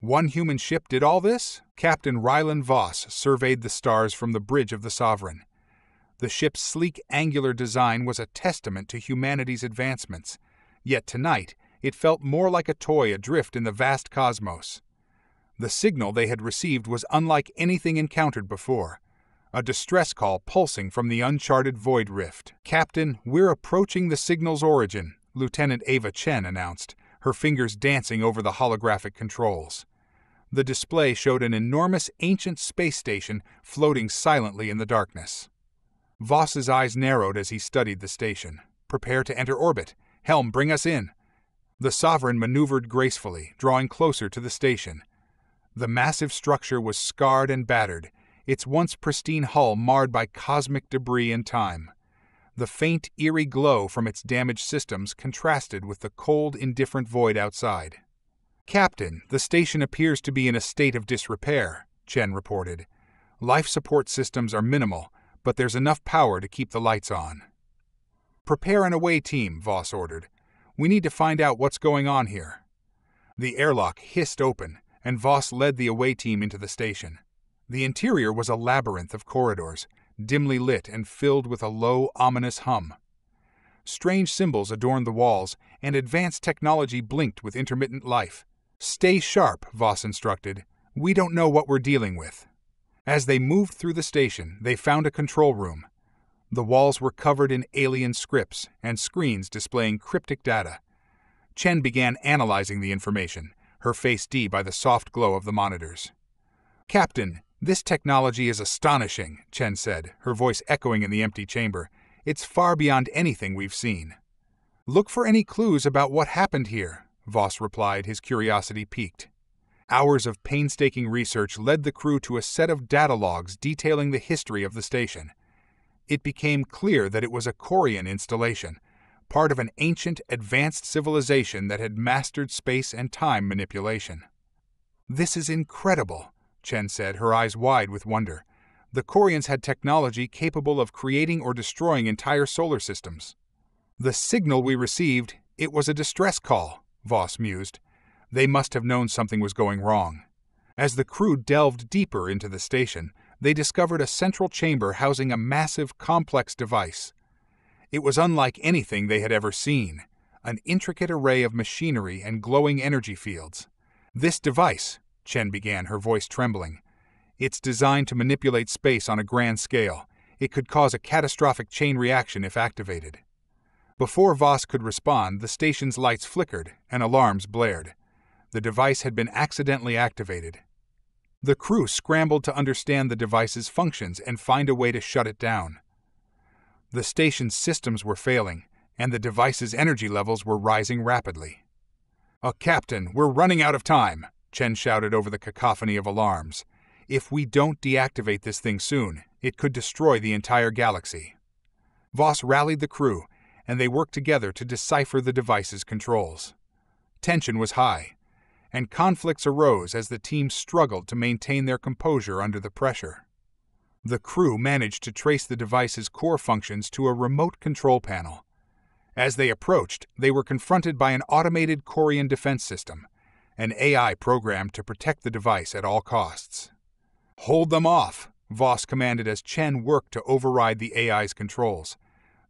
One human ship did all this? Captain Rylan Voss surveyed the stars from the bridge of the Sovereign. The ship's sleek, angular design was a testament to humanity's advancements, yet tonight it felt more like a toy adrift in the vast cosmos. The signal they had received was unlike anything encountered before, a distress call pulsing from the uncharted void rift. "Captain, we're approaching the signal's origin," Lieutenant Ava Chen announced, her fingers dancing over the holographic controls. The display showed an enormous ancient space station floating silently in the darkness. Voss's eyes narrowed as he studied the station. "Prepare to enter orbit. Helm, bring us in." The Sovereign maneuvered gracefully, drawing closer to the station. The massive structure was scarred and battered, its once pristine hull marred by cosmic debris and time. The faint, eerie glow from its damaged systems contrasted with the cold, indifferent void outside. "Captain, the station appears to be in a state of disrepair," Chen reported. "Life support systems are minimal, but there's enough power to keep the lights on." "Prepare an away team," Voss ordered. "We need to find out what's going on here." The airlock hissed open, and Voss led the away team into the station. The interior was a labyrinth of corridors, dimly lit and filled with a low, ominous hum. Strange symbols adorned the walls, and advanced technology blinked with intermittent life. "Stay sharp," Voss instructed. "We don't know what we're dealing with." As they moved through the station, they found a control room. The walls were covered in alien scripts and screens displaying cryptic data. Chen began analyzing the information, her face dimmed by the soft glow of the monitors. "Captain, this technology is astonishing," Chen said, her voice echoing in the empty chamber. "It's far beyond anything we've seen." "Look for any clues about what happened here," Voss replied, his curiosity piqued. Hours of painstaking research led the crew to a set of data logs detailing the history of the station. It became clear that it was a Korian installation, part of an ancient, advanced civilization that had mastered space and time manipulation. "This is incredible," Chen said, her eyes wide with wonder. "The Korians had technology capable of creating or destroying entire solar systems." "The signal we received, it was a distress call," Voss mused. They must have known something was going wrong. As the crew delved deeper into the station, they discovered a central chamber housing a massive, complex device. It was unlike anything they had ever seen, an intricate array of machinery and glowing energy fields. "This device," Chen began, her voice trembling, "it's designed to manipulate space on a grand scale. It could cause a catastrophic chain reaction if activated." Before Voss could respond, the station's lights flickered and alarms blared. The device had been accidentally activated. The crew scrambled to understand the device's functions and find a way to shut it down. The station's systems were failing, and the device's energy levels were rising rapidly. Captain, we're running out of time," Chen shouted over the cacophony of alarms. "If we don't deactivate this thing soon, it could destroy the entire galaxy." Voss rallied the crew, and they worked together to decipher the device's controls. Tension was high, and conflicts arose as the team struggled to maintain their composure under the pressure. The crew managed to trace the device's core functions to a remote control panel. As they approached, they were confronted by an automated Korian defense system, an AI programmed to protect the device at all costs. "Hold them off," Voss commanded as Chen worked to override the AI's controls.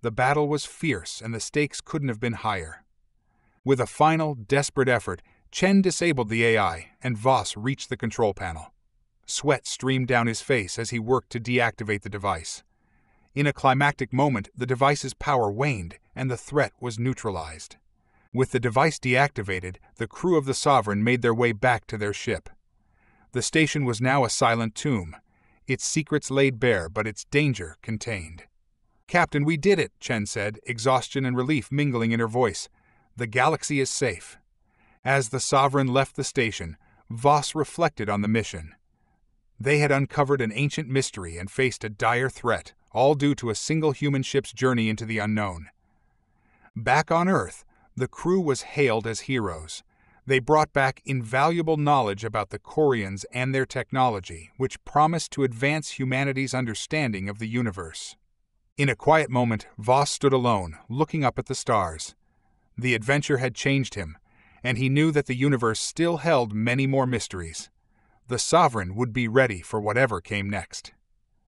The battle was fierce, and the stakes couldn't have been higher. With a final, desperate effort, Chen disabled the AI, and Voss reached the control panel. Sweat streamed down his face as he worked to deactivate the device. In a climactic moment, the device's power waned, and the threat was neutralized. With the device deactivated, the crew of the Sovereign made their way back to their ship. The station was now a silent tomb, its secrets laid bare but its danger contained. "Captain, we did it," Chen said, exhaustion and relief mingling in her voice. "The galaxy is safe." As the Sovereign left the station, Voss reflected on the mission. They had uncovered an ancient mystery and faced a dire threat, all due to a single human ship's journey into the unknown. Back on Earth, the crew was hailed as heroes. They brought back invaluable knowledge about the Korians and their technology, which promised to advance humanity's understanding of the universe. In a quiet moment, Voss stood alone, looking up at the stars. The adventure had changed him, and he knew that the universe still held many more mysteries. The Sovereign would be ready for whatever came next.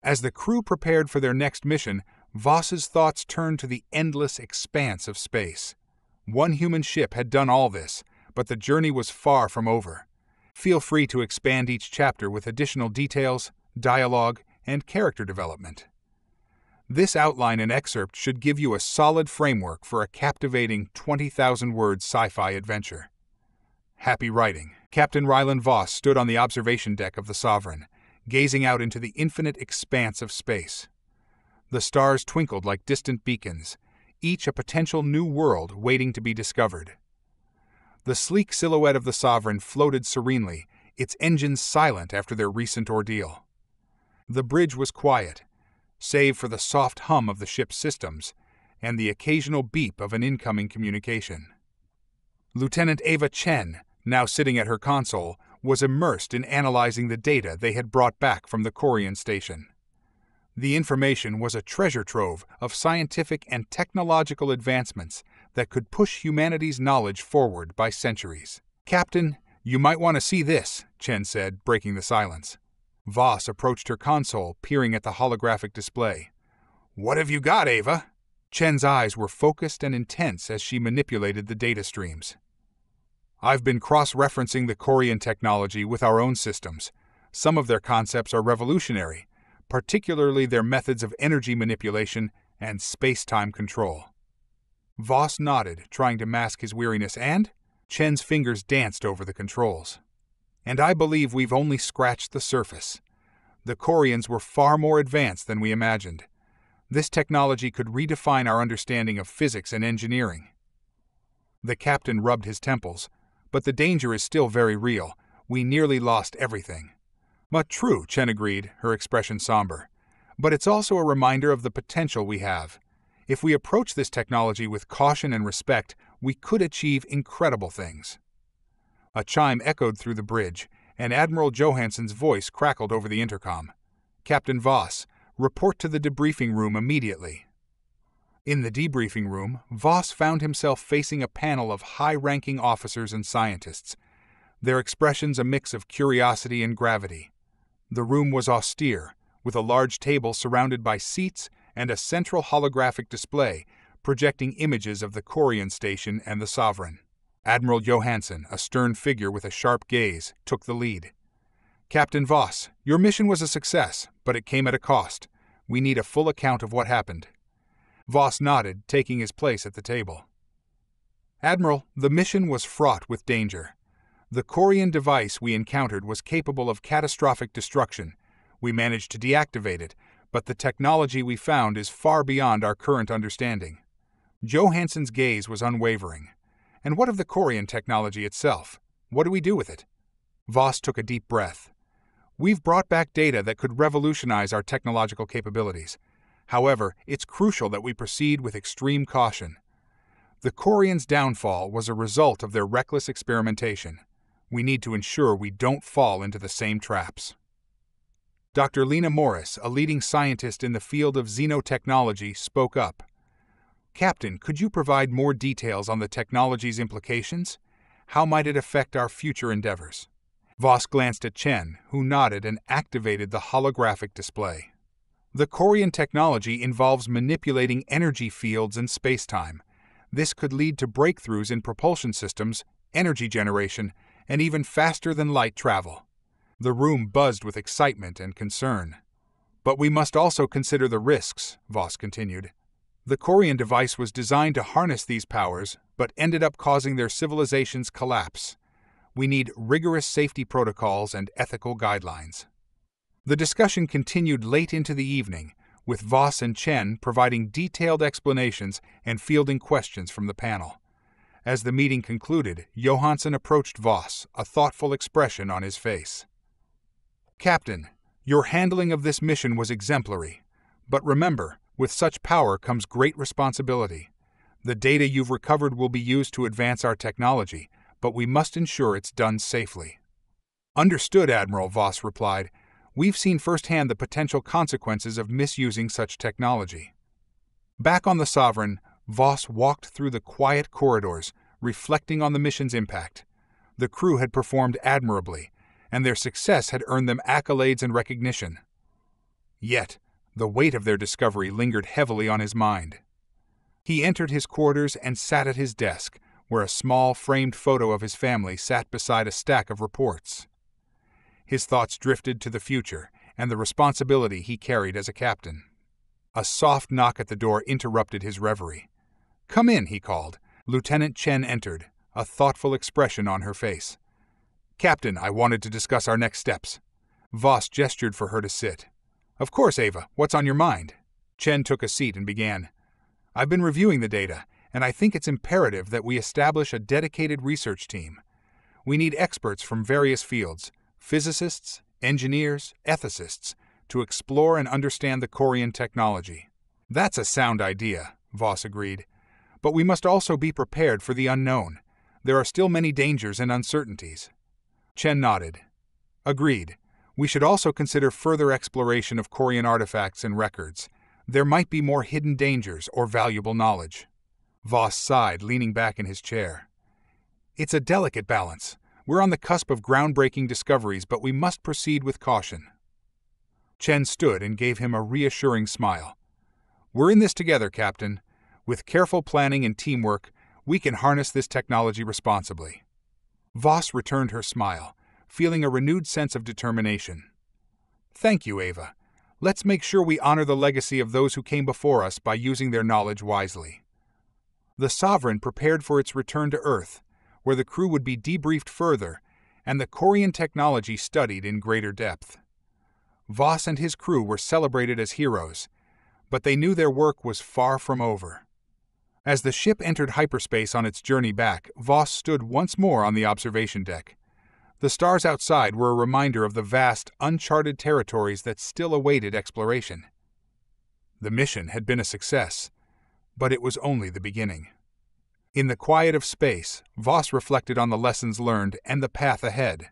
As the crew prepared for their next mission, Voss's thoughts turned to the endless expanse of space. One human ship had done all this, but the journey was far from over. Feel free to expand each chapter with additional details, dialogue, and character development. This outline and excerpt should give you a solid framework for a captivating 20,000-word sci-fi adventure. Happy writing. Captain Rylan Voss stood on the observation deck of the Sovereign, gazing out into the infinite expanse of space. The stars twinkled like distant beacons, each a potential new world waiting to be discovered. The sleek silhouette of the Sovereign floated serenely, its engines silent after their recent ordeal. The bridge was quiet, save for the soft hum of the ship's systems and the occasional beep of an incoming communication. Lieutenant Ava Chen, now sitting at her console, was immersed in analyzing the data they had brought back from the Korian station. The information was a treasure trove of scientific and technological advancements that could push humanity's knowledge forward by centuries. "Captain, you might want to see this," Chen said, breaking the silence. Voss approached her console, peering at the holographic display. "What have you got, Ava?" Chen's eyes were focused and intense as she manipulated the data streams. "I've been cross-referencing the Korian technology with our own systems. Some of their concepts are revolutionary, particularly their methods of energy manipulation and space-time control." Voss nodded, trying to mask his weariness, and Chen's fingers danced over the controls. "And I believe we've only scratched the surface. The Korians were far more advanced than we imagined. This technology could redefine our understanding of physics and engineering." The captain rubbed his temples. "But the danger is still very real. We nearly lost everything." "But true," Chen agreed, her expression somber. "But it's also a reminder of the potential we have. If we approach this technology with caution and respect, we could achieve incredible things." A chime echoed through the bridge, and Admiral Johansson's voice crackled over the intercom. "Captain Voss, report to the debriefing room immediately." In the debriefing room, Voss found himself facing a panel of high-ranking officers and scientists, their expressions a mix of curiosity and gravity. The room was austere, with a large table surrounded by seats and a central holographic display projecting images of the Korian station and the Sovereign. Admiral Johansson, a stern figure with a sharp gaze, took the lead. "Captain Voss, your mission was a success, but it came at a cost. We need a full account of what happened." Voss nodded, taking his place at the table. "Admiral, the mission was fraught with danger. The Korian device we encountered was capable of catastrophic destruction. We managed to deactivate it, but the technology we found is far beyond our current understanding." Johansson's gaze was unwavering. "And what of the Korian technology itself? What do we do with it?" Voss took a deep breath. "We've brought back data that could revolutionize our technological capabilities. However, it's crucial that we proceed with extreme caution. The Korians' downfall was a result of their reckless experimentation. We need to ensure we don't fall into the same traps." Dr. Lena Morris, a leading scientist in the field of xenotechnology, spoke up. "Captain, could you provide more details on the technology's implications? How might it affect our future endeavors?" Voss glanced at Chen, who nodded and activated the holographic display. "The Korian technology involves manipulating energy fields in space-time. This could lead to breakthroughs in propulsion systems, energy generation, and even faster-than-light travel." The room buzzed with excitement and concern. "But we must also consider the risks," Voss continued. "The Korian device was designed to harness these powers, but ended up causing their civilization's collapse. We need rigorous safety protocols and ethical guidelines." The discussion continued late into the evening, with Voss and Chen providing detailed explanations and fielding questions from the panel. As the meeting concluded, Johansson approached Voss, a thoughtful expression on his face. "Captain, your handling of this mission was exemplary. But remember, with such power comes great responsibility. The data you've recovered will be used to advance our technology, but we must ensure it's done safely." "Understood, Admiral," Voss replied. "We've seen firsthand the potential consequences of misusing such technology." Back on the Sovereign, Voss walked through the quiet corridors, reflecting on the mission's impact. The crew had performed admirably, and their success had earned them accolades and recognition. Yet, the weight of their discovery lingered heavily on his mind. He entered his quarters and sat at his desk, where a small framed photo of his family sat beside a stack of reports. His thoughts drifted to the future and the responsibility he carried as a captain. A soft knock at the door interrupted his reverie. "Come in," he called. Lieutenant Chen entered, a thoughtful expression on her face. "Captain, I wanted to discuss our next steps." Voss gestured for her to sit. "Of course, Ava. What's on your mind?" Chen took a seat and began. "I've been reviewing the data, and I think it's imperative that we establish a dedicated research team. We need experts from various fields, physicists, engineers, ethicists, to explore and understand the Korian technology." "That's a sound idea," Voss agreed. "But we must also be prepared for the unknown. There are still many dangers and uncertainties." Chen nodded. "Agreed. We should also consider further exploration of Korian artifacts and records. There might be more hidden dangers or valuable knowledge." Voss sighed, leaning back in his chair. "It's a delicate balance. We're on the cusp of groundbreaking discoveries, but we must proceed with caution." Chen stood and gave him a reassuring smile. "We're in this together, Captain. With careful planning and teamwork, we can harness this technology responsibly." Voss returned her smile, feeling a renewed sense of determination. "Thank you, Ava. Let's make sure we honor the legacy of those who came before us by using their knowledge wisely." The Sovereign prepared for its return to Earth, where the crew would be debriefed further and the Korian technology studied in greater depth. Voss and his crew were celebrated as heroes, but they knew their work was far from over. As the ship entered hyperspace on its journey back, Voss stood once more on the observation deck. The stars outside were a reminder of the vast, uncharted territories that still awaited exploration. The mission had been a success, but it was only the beginning. In the quiet of space, Voss reflected on the lessons learned and the path ahead.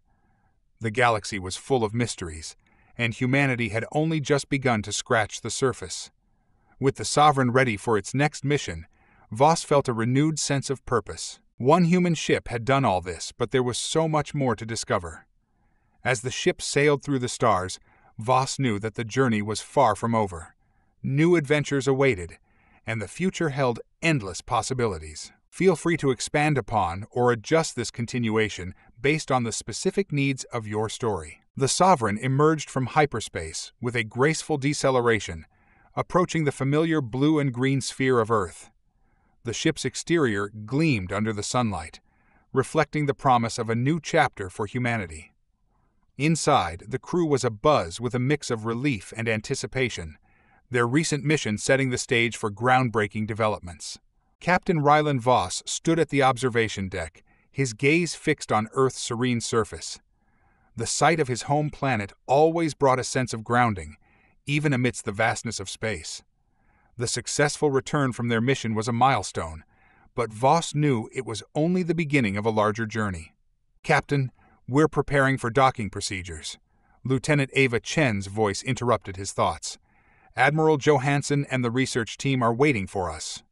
The galaxy was full of mysteries, and humanity had only just begun to scratch the surface. With the Sovereign ready for its next mission, Voss felt a renewed sense of purpose. One human ship had done all this, but there was so much more to discover. As the ship sailed through the stars, Voss knew that the journey was far from over. New adventures awaited, and the future held endless possibilities. Feel free to expand upon or adjust this continuation based on the specific needs of your story. The Sovereign emerged from hyperspace with a graceful deceleration, approaching the familiar blue and green sphere of Earth. The ship's exterior gleamed under the sunlight, reflecting the promise of a new chapter for humanity. Inside, the crew was abuzz with a mix of relief and anticipation, their recent mission setting the stage for groundbreaking developments. Captain Rylan Voss stood at the observation deck, his gaze fixed on Earth's serene surface. The sight of his home planet always brought a sense of grounding, even amidst the vastness of space. The successful return from their mission was a milestone, but Voss knew it was only the beginning of a larger journey. "Captain, we're preparing for docking procedures." Lieutenant Ava Chen's voice interrupted his thoughts. "Admiral Johansson and the research team are waiting for us."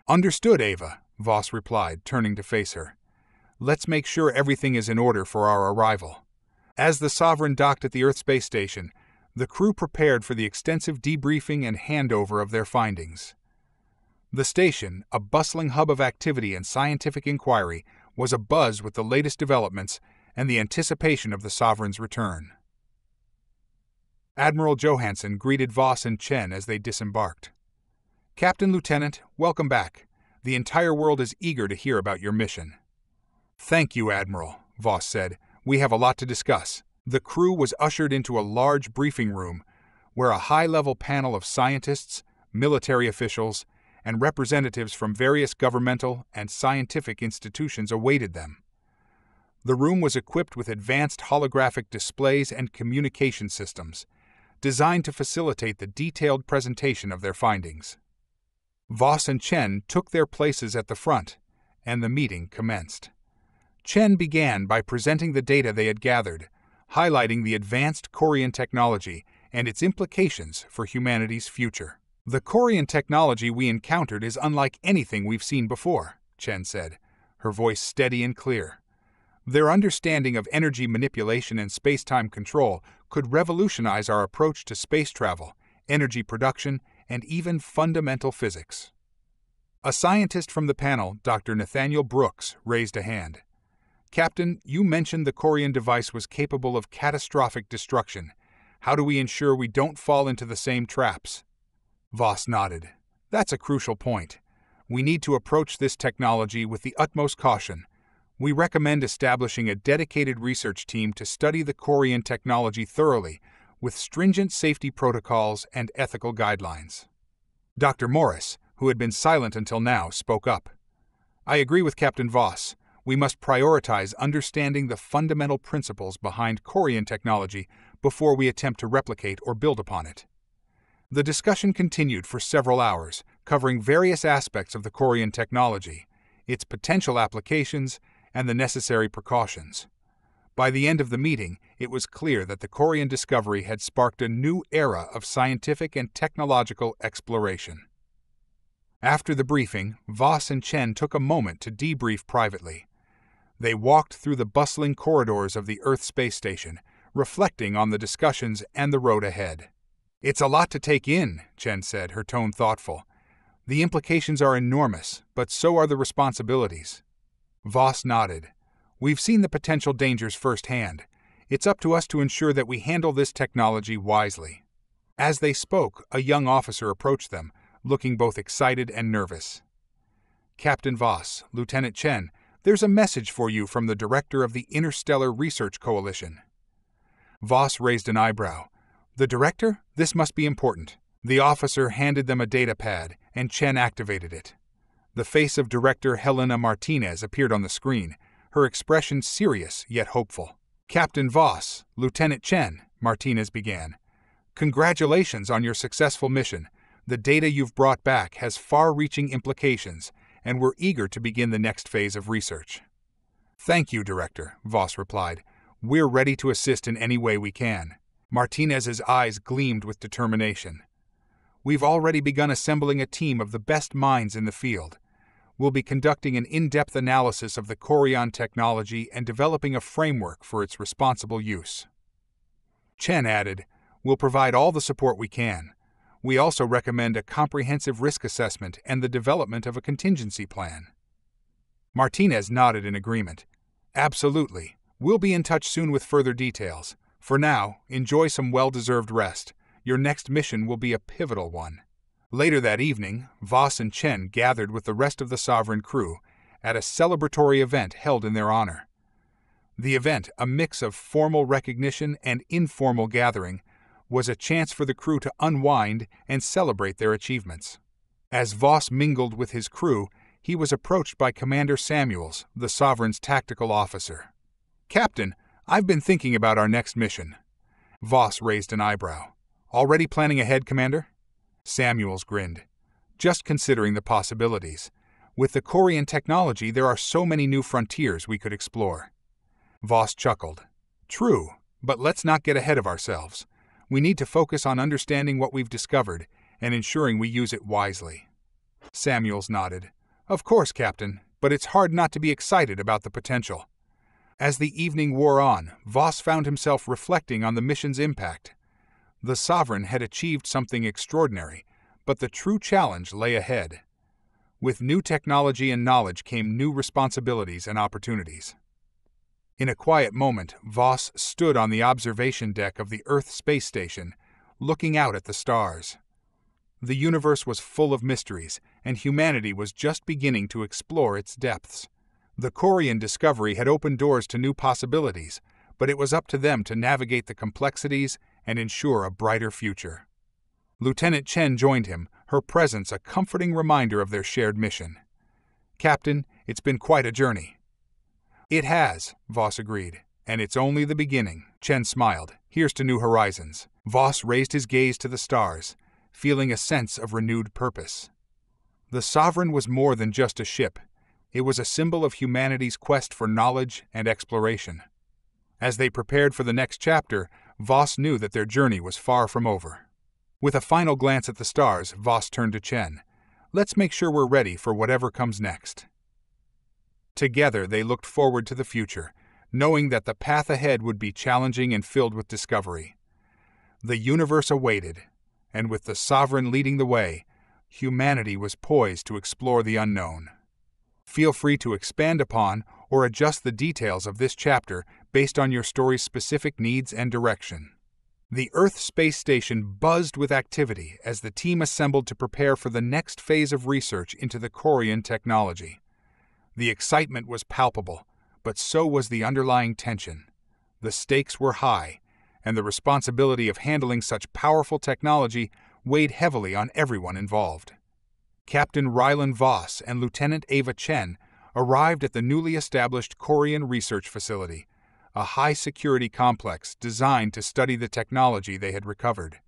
"Understood, Ava," Voss replied, turning to face her. "Let's make sure everything is in order for our arrival." As the Sovereign docked at the Earth Space Station, the crew prepared for the extensive debriefing and handover of their findings. The station, a bustling hub of activity and scientific inquiry, was abuzz with the latest developments and the anticipation of the Sovereign's return. Admiral Johansson greeted Voss and Chen as they disembarked. "Captain Lieutenant, welcome back. The entire world is eager to hear about your mission." "Thank you, Admiral," Voss said. "We have a lot to discuss." The crew was ushered into a large briefing room where a high-level panel of scientists, military officials, and representatives from various governmental and scientific institutions awaited them. The room was equipped with advanced holographic displays and communication systems, designed to facilitate the detailed presentation of their findings. Voss and Chen took their places at the front, and the meeting commenced. Chen began by presenting the data they had gathered, highlighting the advanced Korian technology and its implications for humanity's future. "The Korian technology we encountered is unlike anything we've seen before," Chen said, her voice steady and clear. Their understanding of energy manipulation and space-time control could revolutionize our approach to space travel, energy production, and even fundamental physics. A scientist from the panel, Dr. Nathaniel Brooks, raised a hand. "Captain, you mentioned the Korian device was capable of catastrophic destruction. How do we ensure we don't fall into the same traps?" Voss nodded. "That's a crucial point. We need to approach this technology with the utmost caution. We recommend establishing a dedicated research team to study the Korian technology thoroughly, with stringent safety protocols and ethical guidelines." Dr. Morris, who had been silent until now, spoke up. "I agree with Captain Voss. We must prioritize understanding the fundamental principles behind Korian technology before we attempt to replicate or build upon it." The discussion continued for several hours, covering various aspects of the Korian technology, its potential applications, and the necessary precautions. By the end of the meeting, it was clear that the Korian discovery had sparked a new era of scientific and technological exploration. After the briefing, Voss and Chen took a moment to debrief privately. They walked through the bustling corridors of the Earth space station, reflecting on the discussions and the road ahead. "It's a lot to take in," Chen said, her tone thoughtful. "The implications are enormous, but so are the responsibilities." Voss nodded. "We've seen the potential dangers firsthand. It's up to us to ensure that we handle this technology wisely." As they spoke, a young officer approached them, looking both excited and nervous. "Captain Voss, Lieutenant Chen, there's a message for you from the director of the Interstellar Research Coalition." Voss raised an eyebrow. "The director? This must be important." The officer handed them a data pad, and Chen activated it. The face of Director Helena Martinez appeared on the screen, her expression serious yet hopeful. "Captain Voss, Lieutenant Chen," Martinez began. "Congratulations on your successful mission. The data you've brought back has far-reaching implications, and we're eager to begin the next phase of research." "Thank you, Director," Voss replied. "We're ready to assist in any way we can." Martinez's eyes gleamed with determination. "We've already begun assembling a team of the best minds in the field. We'll be conducting an in-depth analysis of the Korian technology and developing a framework for its responsible use." Chen added, "We'll provide all the support we can. We also recommend a comprehensive risk assessment and the development of a contingency plan." Martinez nodded in agreement. "Absolutely. We'll be in touch soon with further details. For now, enjoy some well-deserved rest. Your next mission will be a pivotal one." Later that evening, Voss and Chen gathered with the rest of the Sovereign crew at a celebratory event held in their honor. The event, a mix of formal recognition and informal gathering, was a chance for the crew to unwind and celebrate their achievements. As Voss mingled with his crew, he was approached by Commander Samuels, the Sovereign's tactical officer. "Captain, I've been thinking about our next mission." Voss raised an eyebrow. "Already planning ahead, Commander?" Samuels grinned. "Just considering the possibilities. With the Korian technology, there are so many new frontiers we could explore." Voss chuckled. "True, but let's not get ahead of ourselves. We need to focus on understanding what we've discovered and ensuring we use it wisely." Samuels nodded. "Of course, Captain, but it's hard not to be excited about the potential." As the evening wore on, Voss found himself reflecting on the mission's impact. The Sovereign had achieved something extraordinary, but the true challenge lay ahead. With new technology and knowledge came new responsibilities and opportunities. In a quiet moment, Voss stood on the observation deck of the Earth space station, looking out at the stars. The universe was full of mysteries, and humanity was just beginning to explore its depths. The Korian discovery had opened doors to new possibilities, but it was up to them to navigate the complexities and ensure a brighter future. Lieutenant Chen joined him, her presence a comforting reminder of their shared mission. "Captain, it's been quite a journey." "It has," Voss agreed, "and it's only the beginning." Chen smiled. "Here's to new horizons." Voss raised his gaze to the stars, feeling a sense of renewed purpose. The Sovereign was more than just a ship. It was a symbol of humanity's quest for knowledge and exploration. As they prepared for the next chapter, Voss knew that their journey was far from over. With a final glance at the stars, Voss turned to Chen. "Let's make sure we're ready for whatever comes next." Together, they looked forward to the future, knowing that the path ahead would be challenging and filled with discovery. The universe awaited, and with the Sovereign leading the way, humanity was poised to explore the unknown. Feel free to expand upon or adjust the details of this chapter based on your story's specific needs and direction. The Earth space station buzzed with activity as the team assembled to prepare for the next phase of research into the Korian technology. The excitement was palpable, but so was the underlying tension. The stakes were high, and the responsibility of handling such powerful technology weighed heavily on everyone involved. Captain Rylan Voss and Lieutenant Ava Chen arrived at the newly established Korian research facility, a high-security complex designed to study the technology they had recovered.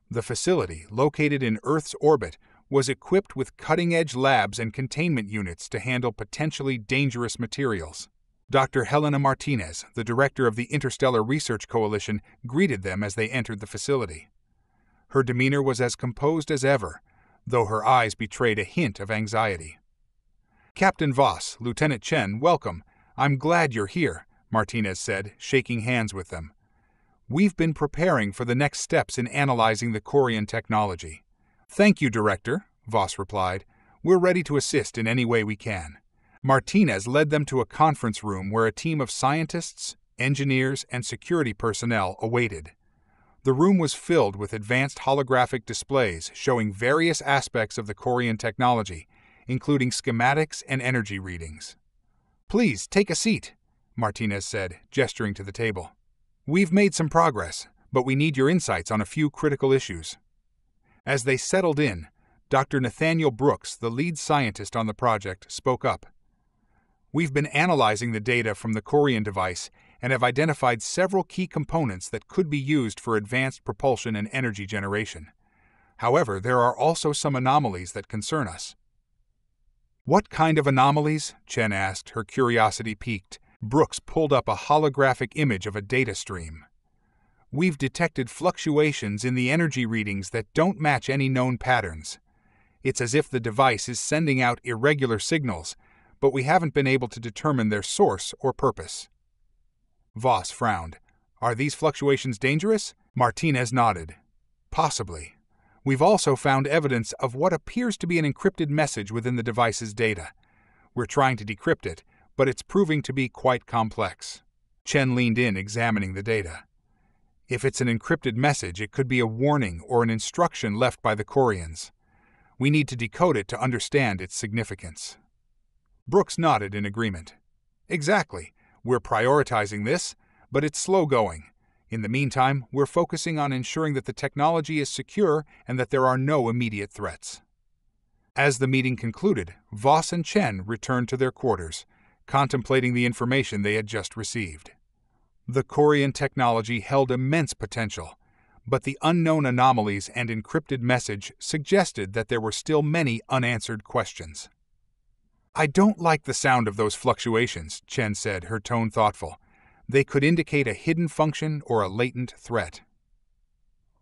The facility, located in Earth's orbit, was equipped with cutting-edge labs and containment units to handle potentially dangerous materials. Dr. Helena Martinez, the director of the Interstellar Research Coalition, greeted them as they entered the facility. Her demeanor was as composed as ever, though her eyes betrayed a hint of anxiety. "Captain Voss, Lieutenant Chen, welcome. I'm glad you're here," Martinez said, shaking hands with them. "We've been preparing for the next steps in analyzing the Korian technology." "Thank you, Director," Voss replied. "We're ready to assist in any way we can." Martinez led them to a conference room where a team of scientists, engineers, and security personnel awaited. The room was filled with advanced holographic displays showing various aspects of the Korian technology, including schematics and energy readings. "Please, take a seat," Martinez said, gesturing to the table. "We've made some progress, but we need your insights on a few critical issues." As they settled in, Dr. Nathaniel Brooks, the lead scientist on the project, spoke up. "We've been analyzing the data from the Korian device and have identified several key components that could be used for advanced propulsion and energy generation. However, there are also some anomalies that concern us." "What kind of anomalies?" Chen asked, her curiosity piqued. Brooks pulled up a holographic image of a data stream. "We've detected fluctuations in the energy readings that don't match any known patterns. It's as if the device is sending out irregular signals, but we haven't been able to determine their source or purpose." Voss frowned. "Are these fluctuations dangerous?" Martinez nodded. "Possibly. We've also found evidence of what appears to be an encrypted message within the device's data. We're trying to decrypt it, but it's proving to be quite complex." Chen leaned in, examining the data. "If it's an encrypted message, it could be a warning or an instruction left by the Korians. We need to decode it to understand its significance." Brooks nodded in agreement. "Exactly. We're prioritizing this, but it's slow going. In the meantime, we're focusing on ensuring that the technology is secure and that there are no immediate threats." As the meeting concluded, Voss and Chen returned to their quarters, contemplating the information they had just received. The Korian technology held immense potential, but the unknown anomalies and encrypted message suggested that there were still many unanswered questions. "I don't like the sound of those fluctuations," Chen said, her tone thoughtful. "They could indicate a hidden function or a latent threat."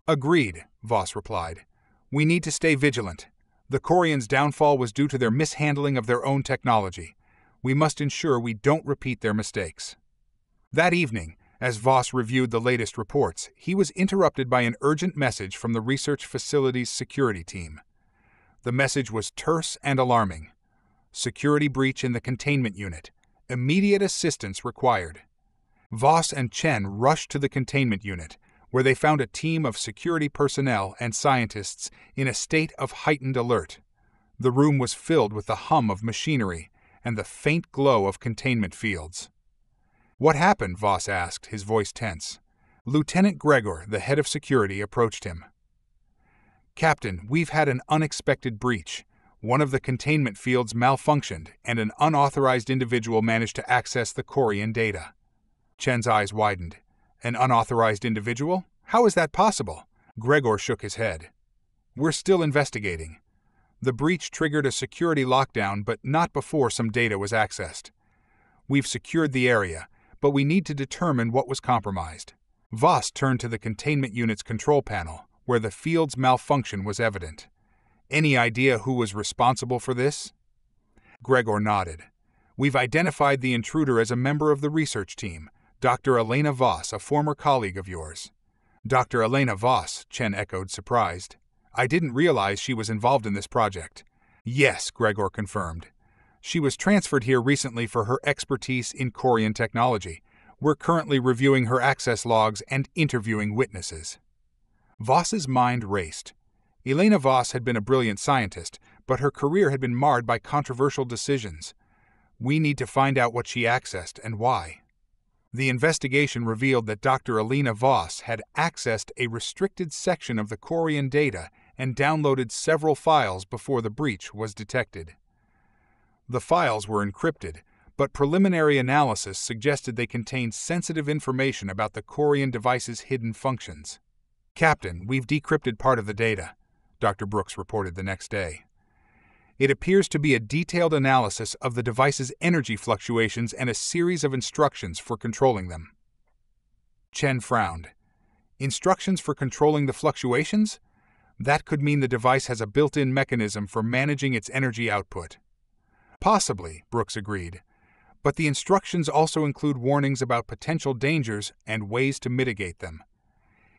"Agreed," Voss replied. "We need to stay vigilant. The Korians' downfall was due to their mishandling of their own technology. We must ensure we don't repeat their mistakes." That evening, as Voss reviewed the latest reports, he was interrupted by an urgent message from the research facility's security team. The message was terse and alarming. "Security breach in the containment unit. Immediate assistance required." Voss and Chen rushed to the containment unit, where they found a team of security personnel and scientists in a state of heightened alert. The room was filled with the hum of machinery and the faint glow of containment fields. "What happened?" Voss asked, his voice tense. Lieutenant Gregor, the head of security, approached him. "Captain, we've had an unexpected breach. One of the containment fields malfunctioned, and an unauthorized individual managed to access the Korian data." Chen's eyes widened. "An unauthorized individual? How is that possible?" Gregor shook his head. "We're still investigating. The breach triggered a security lockdown, but not before some data was accessed. We've secured the area, but we need to determine what was compromised." Voss turned to the containment unit's control panel, where the field's malfunction was evident. "Any idea who was responsible for this?" Gregor nodded. We've identified the intruder as a member of the research team, Dr. Elena Voss, a former colleague of yours." "Dr. Elena Voss," Chen echoed, surprised. "I didn't realize she was involved in this project." "Yes," Gregor confirmed. "She was transferred here recently for her expertise in Korian technology. We're currently reviewing her access logs and interviewing witnesses." Voss's mind raced. Elena Voss had been a brilliant scientist, but her career had been marred by controversial decisions. We need to find out what she accessed and why. The investigation revealed that Dr. Elena Voss had accessed a restricted section of the Korian data and downloaded several files before the breach was detected. The files were encrypted, but preliminary analysis suggested they contained sensitive information about the Korian device's hidden functions. "Captain, we've decrypted part of the data," Dr. Brooks reported the next day. "It appears to be a detailed analysis of the device's energy fluctuations and a series of instructions for controlling them." Chen frowned. "Instructions for controlling the fluctuations? That could mean the device has a built-in mechanism for managing its energy output." "Possibly," Brooks agreed. "But the instructions also include warnings about potential dangers and ways to mitigate them.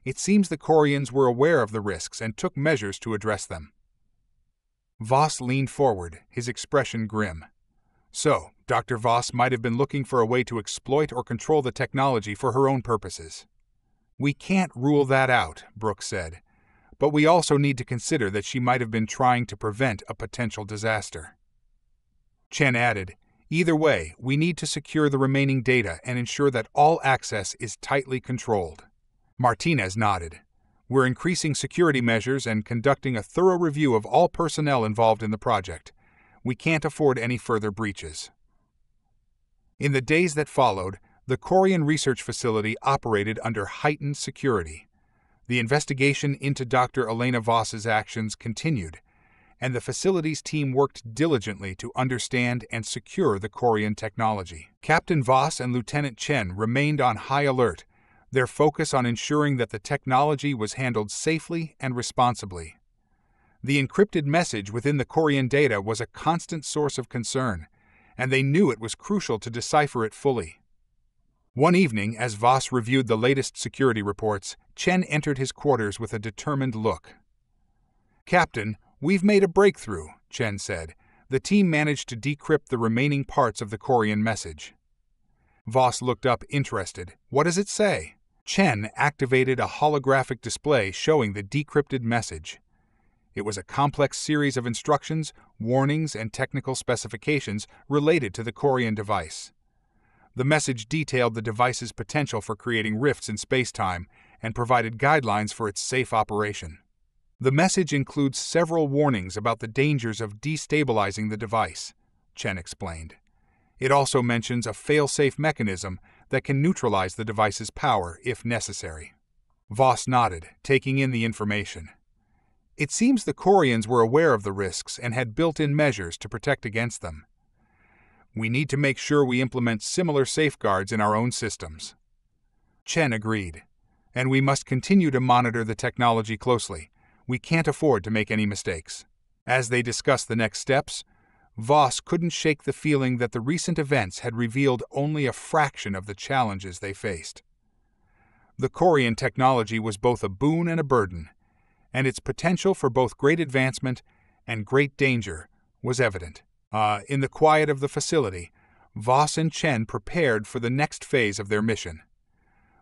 It seems the Korians were aware of the risks and took measures to address them." Voss leaned forward, his expression grim. "So, Dr. Voss might have been looking for a way to exploit or control the technology for her own purposes." "We can't rule that out," Brooks said. "But we also need to consider that she might have been trying to prevent a potential disaster." Chen added, "Either way, we need to secure the remaining data and ensure that all access is tightly controlled." Martinez nodded. "We're increasing security measures and conducting a thorough review of all personnel involved in the project. We can't afford any further breaches." In the days that followed, the Korian research facility operated under heightened security. The investigation into Dr. Elena Voss's actions continued, and the facility's team worked diligently to understand and secure the Korian technology. Captain Voss and Lieutenant Chen remained on high alert, their focus on ensuring that the technology was handled safely and responsibly. The encrypted message within the Korian data was a constant source of concern, and they knew it was crucial to decipher it fully. One evening, as Voss reviewed the latest security reports, Chen entered his quarters with a determined look. "Captain, we've made a breakthrough," Chen said. "The team managed to decrypt the remaining parts of the Korian message." Voss looked up, interested. "What does it say?" Chen activated a holographic display showing the decrypted message. It was a complex series of instructions, warnings, and technical specifications related to the Korian device. The message detailed the device's potential for creating rifts in space-time and provided guidelines for its safe operation. The message includes several warnings about the dangers of destabilizing the device, Chen explained. It also mentions a fail-safe mechanism that can neutralize the device's power if necessary. Voss nodded, taking in the information. It seems the Korians were aware of the risks and had built-in measures to protect against them. We need to make sure we implement similar safeguards in our own systems. Chen agreed. And we must continue to monitor the technology closely. We can't afford to make any mistakes. As they discussed the next steps, Voss couldn't shake the feeling that the recent events had revealed only a fraction of the challenges they faced. The Korian technology was both a boon and a burden, and its potential for both great advancement and great danger was evident. In the quiet of the facility, Voss and Chen prepared for the next phase of their mission.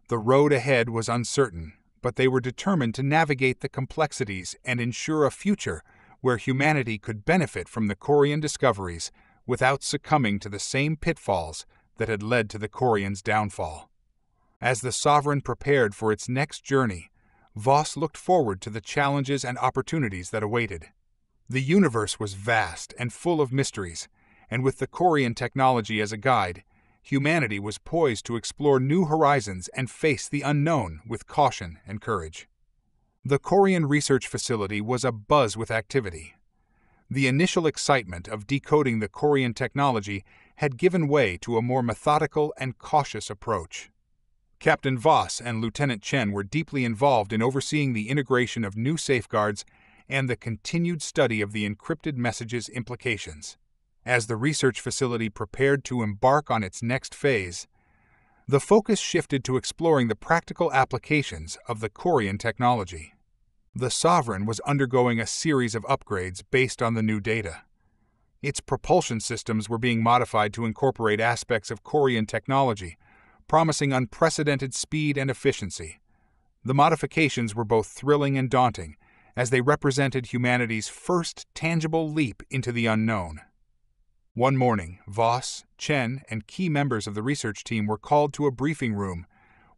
The road ahead was uncertain, but they were determined to navigate the complexities and ensure a future where humanity could benefit from the Korian discoveries without succumbing to the same pitfalls that had led to the Korians' downfall. As the Sovereign prepared for its next journey, Voss looked forward to the challenges and opportunities that awaited. The universe was vast and full of mysteries, and with the Korian technology as a guide, humanity was poised to explore new horizons and face the unknown with caution and courage. The Korian research facility was abuzz with activity. The initial excitement of decoding the Korian technology had given way to a more methodical and cautious approach. Captain Voss and Lieutenant Chen were deeply involved in overseeing the integration of new safeguards and the continued study of the encrypted message's implications. As the research facility prepared to embark on its next phase, the focus shifted to exploring the practical applications of the Korian technology. The Sovereign was undergoing a series of upgrades based on the new data. Its propulsion systems were being modified to incorporate aspects of Korian technology, promising unprecedented speed and efficiency. The modifications were both thrilling and daunting, as they represented humanity's first tangible leap into the unknown. One morning, Voss, Chen, and key members of the research team were called to a briefing room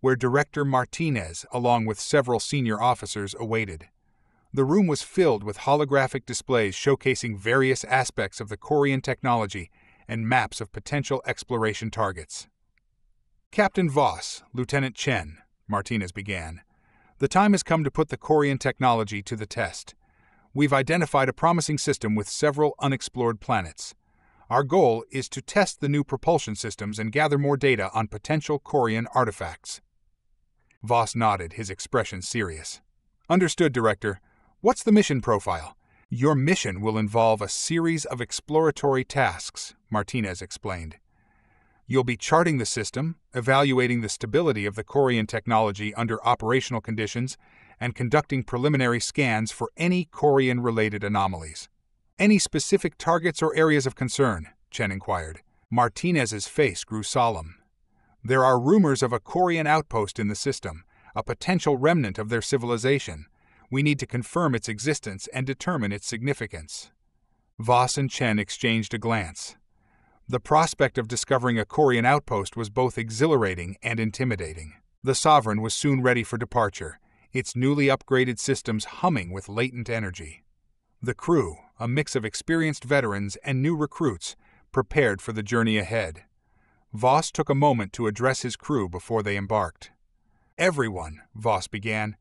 where Director Martinez, along with several senior officers, awaited. The room was filled with holographic displays showcasing various aspects of the Korian technology and maps of potential exploration targets. "Captain Voss, Lieutenant Chen," Martinez began, "the time has come to put the Korian technology to the test. We've identified a promising system with several unexplored planets. Our goal is to test the new propulsion systems and gather more data on potential Korian artifacts." Voss nodded, his expression serious. "Understood, Director. What's the mission profile?" "Your mission will involve a series of exploratory tasks," Martinez explained. "You'll be charting the system, evaluating the stability of the Korian technology under operational conditions, and conducting preliminary scans for any Korian-related anomalies." "Any specific targets or areas of concern?" Chen inquired. Martinez's face grew solemn. "There are rumors of a Korian outpost in the system, a potential remnant of their civilization. We need to confirm its existence and determine its significance." Voss and Chen exchanged a glance. The prospect of discovering a Korian outpost was both exhilarating and intimidating. The Sovereign was soon ready for departure, its newly upgraded systems humming with latent energy. The crew, a mix of experienced veterans and new recruits, prepared for the journey ahead. Voss took a moment to address his crew before they embarked. "Everyone," Voss began,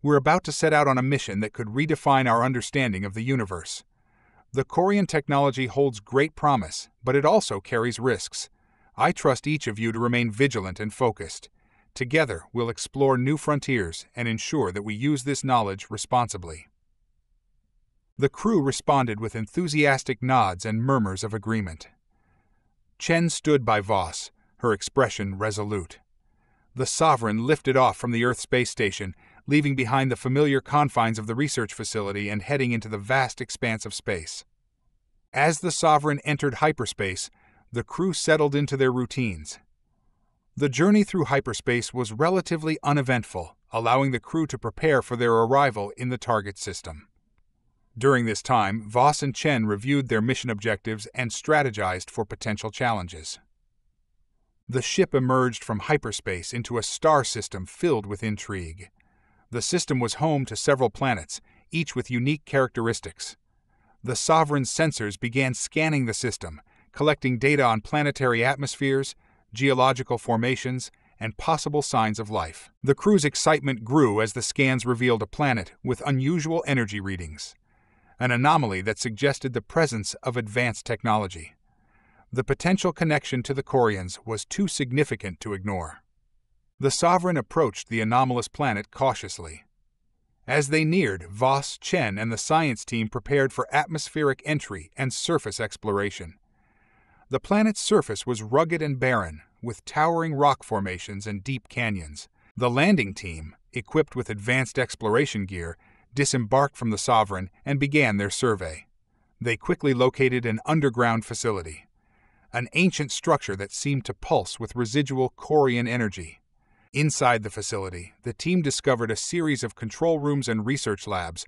"we're about to set out on a mission that could redefine our understanding of the universe. The Korian technology holds great promise, but it also carries risks. I trust each of you to remain vigilant and focused. Together, we'll explore new frontiers and ensure that we use this knowledge responsibly." The crew responded with enthusiastic nods and murmurs of agreement. Chen stood by Voss, her expression resolute. The Sovereign lifted off from the Earth space station, leaving behind the familiar confines of the research facility and heading into the vast expanse of space. As the Sovereign entered hyperspace, the crew settled into their routines. The journey through hyperspace was relatively uneventful, allowing the crew to prepare for their arrival in the target system. During this time, Voss and Chen reviewed their mission objectives and strategized for potential challenges. The ship emerged from hyperspace into a star system filled with intrigue. The system was home to several planets, each with unique characteristics. The Sovereign's sensors began scanning the system, collecting data on planetary atmospheres, geological formations, and possible signs of life. The crew's excitement grew as the scans revealed a planet with unusual energy readings, an anomaly that suggested the presence of advanced technology. The potential connection to the Korians was too significant to ignore. The Sovereign approached the anomalous planet cautiously. As they neared, Voss, Chen, and the science team prepared for atmospheric entry and surface exploration. The planet's surface was rugged and barren, with towering rock formations and deep canyons. The landing team, equipped with advanced exploration gear, disembarked from the Sovereign and began their survey. They quickly located an underground facility, an ancient structure that seemed to pulse with residual Korian energy. Inside the facility, the team discovered a series of control rooms and research labs,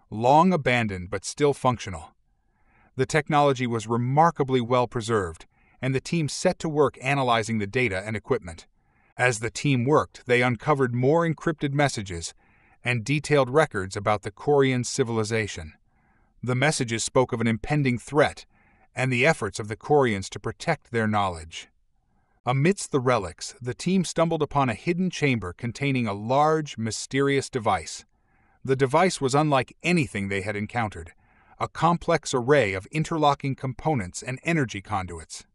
long abandoned but still functional. The technology was remarkably well preserved, and the team set to work analyzing the data and equipment. As the team worked, they uncovered more encrypted messages and detailed records about the Korian civilization. The messages spoke of an impending threat and the efforts of the Korians to protect their knowledge. Amidst the relics, the team stumbled upon a hidden chamber containing a large, mysterious device. The device was unlike anything they had encountered, a complex array of interlocking components and energy conduits.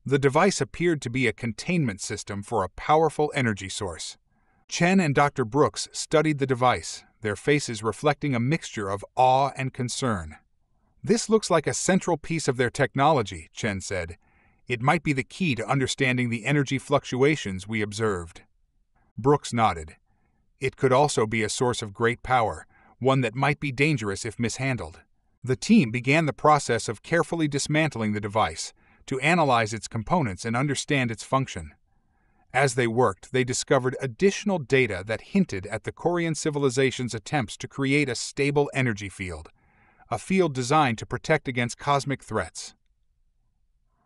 The device appeared to be a containment system for a powerful energy source. Chen and Dr. Brooks studied the device, their faces reflecting a mixture of awe and concern. "This looks like a central piece of their technology," Chen said. "It might be the key to understanding the energy fluctuations we observed." Brooks nodded. "It could also be a source of great power, one that might be dangerous if mishandled." The team began the process of carefully dismantling the device to analyze its components and understand its function. As they worked, they discovered additional data that hinted at the Korian civilization's attempts to create a stable energy field, a field designed to protect against cosmic threats.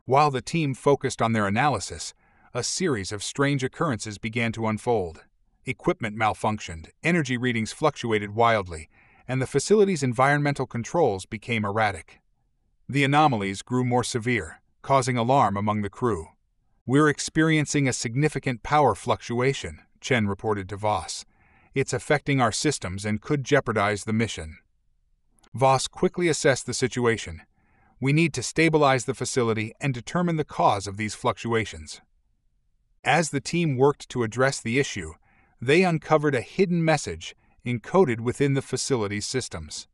While the team focused on their analysis, a series of strange occurrences began to unfold. Equipment malfunctioned, energy readings fluctuated wildly, and the facility's environmental controls became erratic. The anomalies grew more severe, causing alarm among the crew. "We're experiencing a significant power fluctuation," Chen reported to Voss. "It's affecting our systems and could jeopardize the mission." Voss quickly assessed the situation. "We need to stabilize the facility and determine the cause of these fluctuations." As the team worked to address the issue, they uncovered a hidden message encoded within the facility's systems.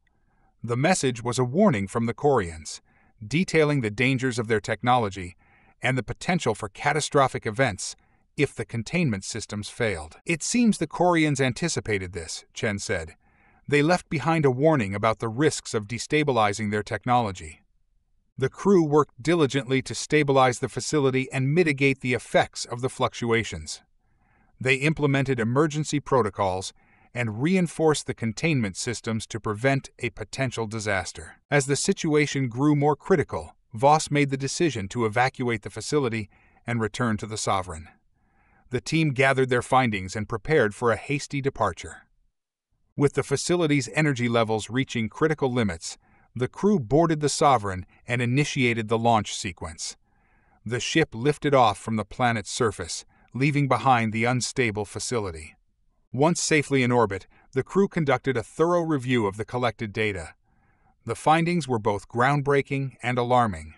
The message was a warning from the Korians, detailing the dangers of their technology and the potential for catastrophic events if the containment systems failed. "It seems the Korians anticipated this," Chen said. "They left behind a warning about the risks of destabilizing their technology." The crew worked diligently to stabilize the facility and mitigate the effects of the fluctuations. They implemented emergency protocols and reinforced the containment systems to prevent a potential disaster. As the situation grew more critical, Voss made the decision to evacuate the facility and return to the Sovereign. The team gathered their findings and prepared for a hasty departure. With the facility's energy levels reaching critical limits, the crew boarded the Sovereign and initiated the launch sequence. The ship lifted off from the planet's surface, leaving behind the unstable facility. Once safely in orbit, the crew conducted a thorough review of the collected data. The findings were both groundbreaking and alarming.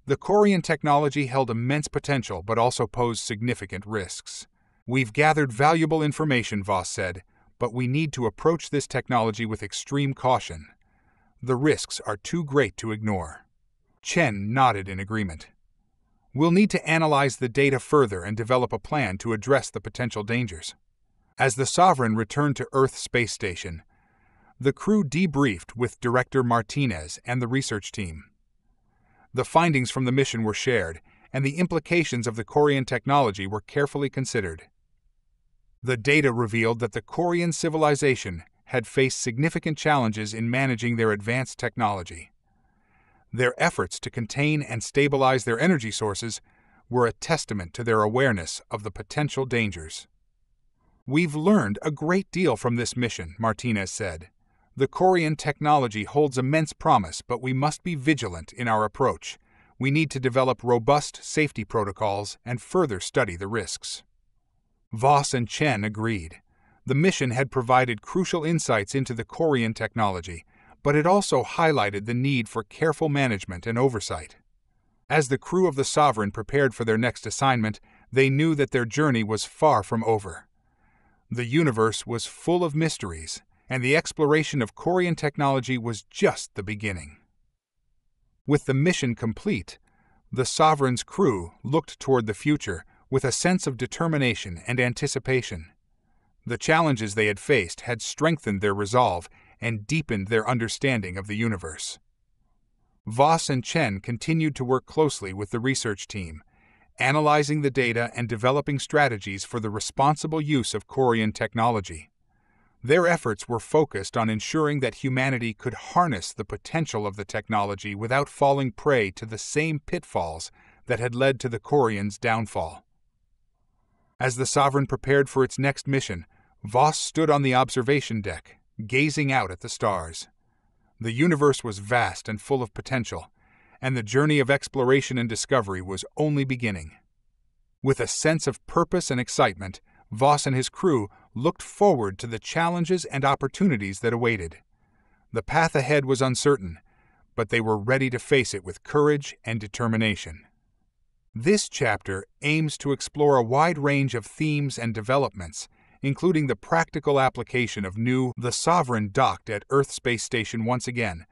The Korian technology held immense potential but also posed significant risks. "We've gathered valuable information," Voss said, "but we need to approach this technology with extreme caution. The risks are too great to ignore." Chen nodded in agreement. "We'll need to analyze the data further and develop a plan to address the potential dangers." As the Sovereign returned to Earth Space Station, the crew debriefed with Director Martinez and the research team. The findings from the mission were shared, and the implications of the Korian technology were carefully considered. The data revealed that the Korian civilization had faced significant challenges in managing their advanced technology. Their efforts to contain and stabilize their energy sources were a testament to their awareness of the potential dangers. "We've learned a great deal from this mission," Martinez said. "The Korian technology holds immense promise, but we must be vigilant in our approach. We need to develop robust safety protocols and further study the risks." Voss and Chen agreed. The mission had provided crucial insights into the Korian technology, but it also highlighted the need for careful management and oversight. As the crew of the Sovereign prepared for their next assignment, they knew that their journey was far from over. The universe was full of mysteries, and the exploration of Korian technology was just the beginning. With the mission complete, the Sovereign's crew looked toward the future with a sense of determination and anticipation. The challenges they had faced had strengthened their resolve and deepened their understanding of the universe. Voss and Chen continued to work closely with the research team, analyzing the data and developing strategies for the responsible use of Korian technology. Their efforts were focused on ensuring that humanity could harness the potential of the technology without falling prey to the same pitfalls that had led to the Korians' downfall. As the Sovereign prepared for its next mission, Voss stood on the observation deck, gazing out at the stars. The universe was vast and full of potential, and the journey of exploration and discovery was only beginning. With a sense of purpose and excitement, Voss and his crew looked forward to the challenges and opportunities that awaited. The path ahead was uncertain, but they were ready to face it with courage and determination. This chapter aims to explore a wide range of themes and developments, including the practical application of the Sovereign docked at Earth Space Station once again,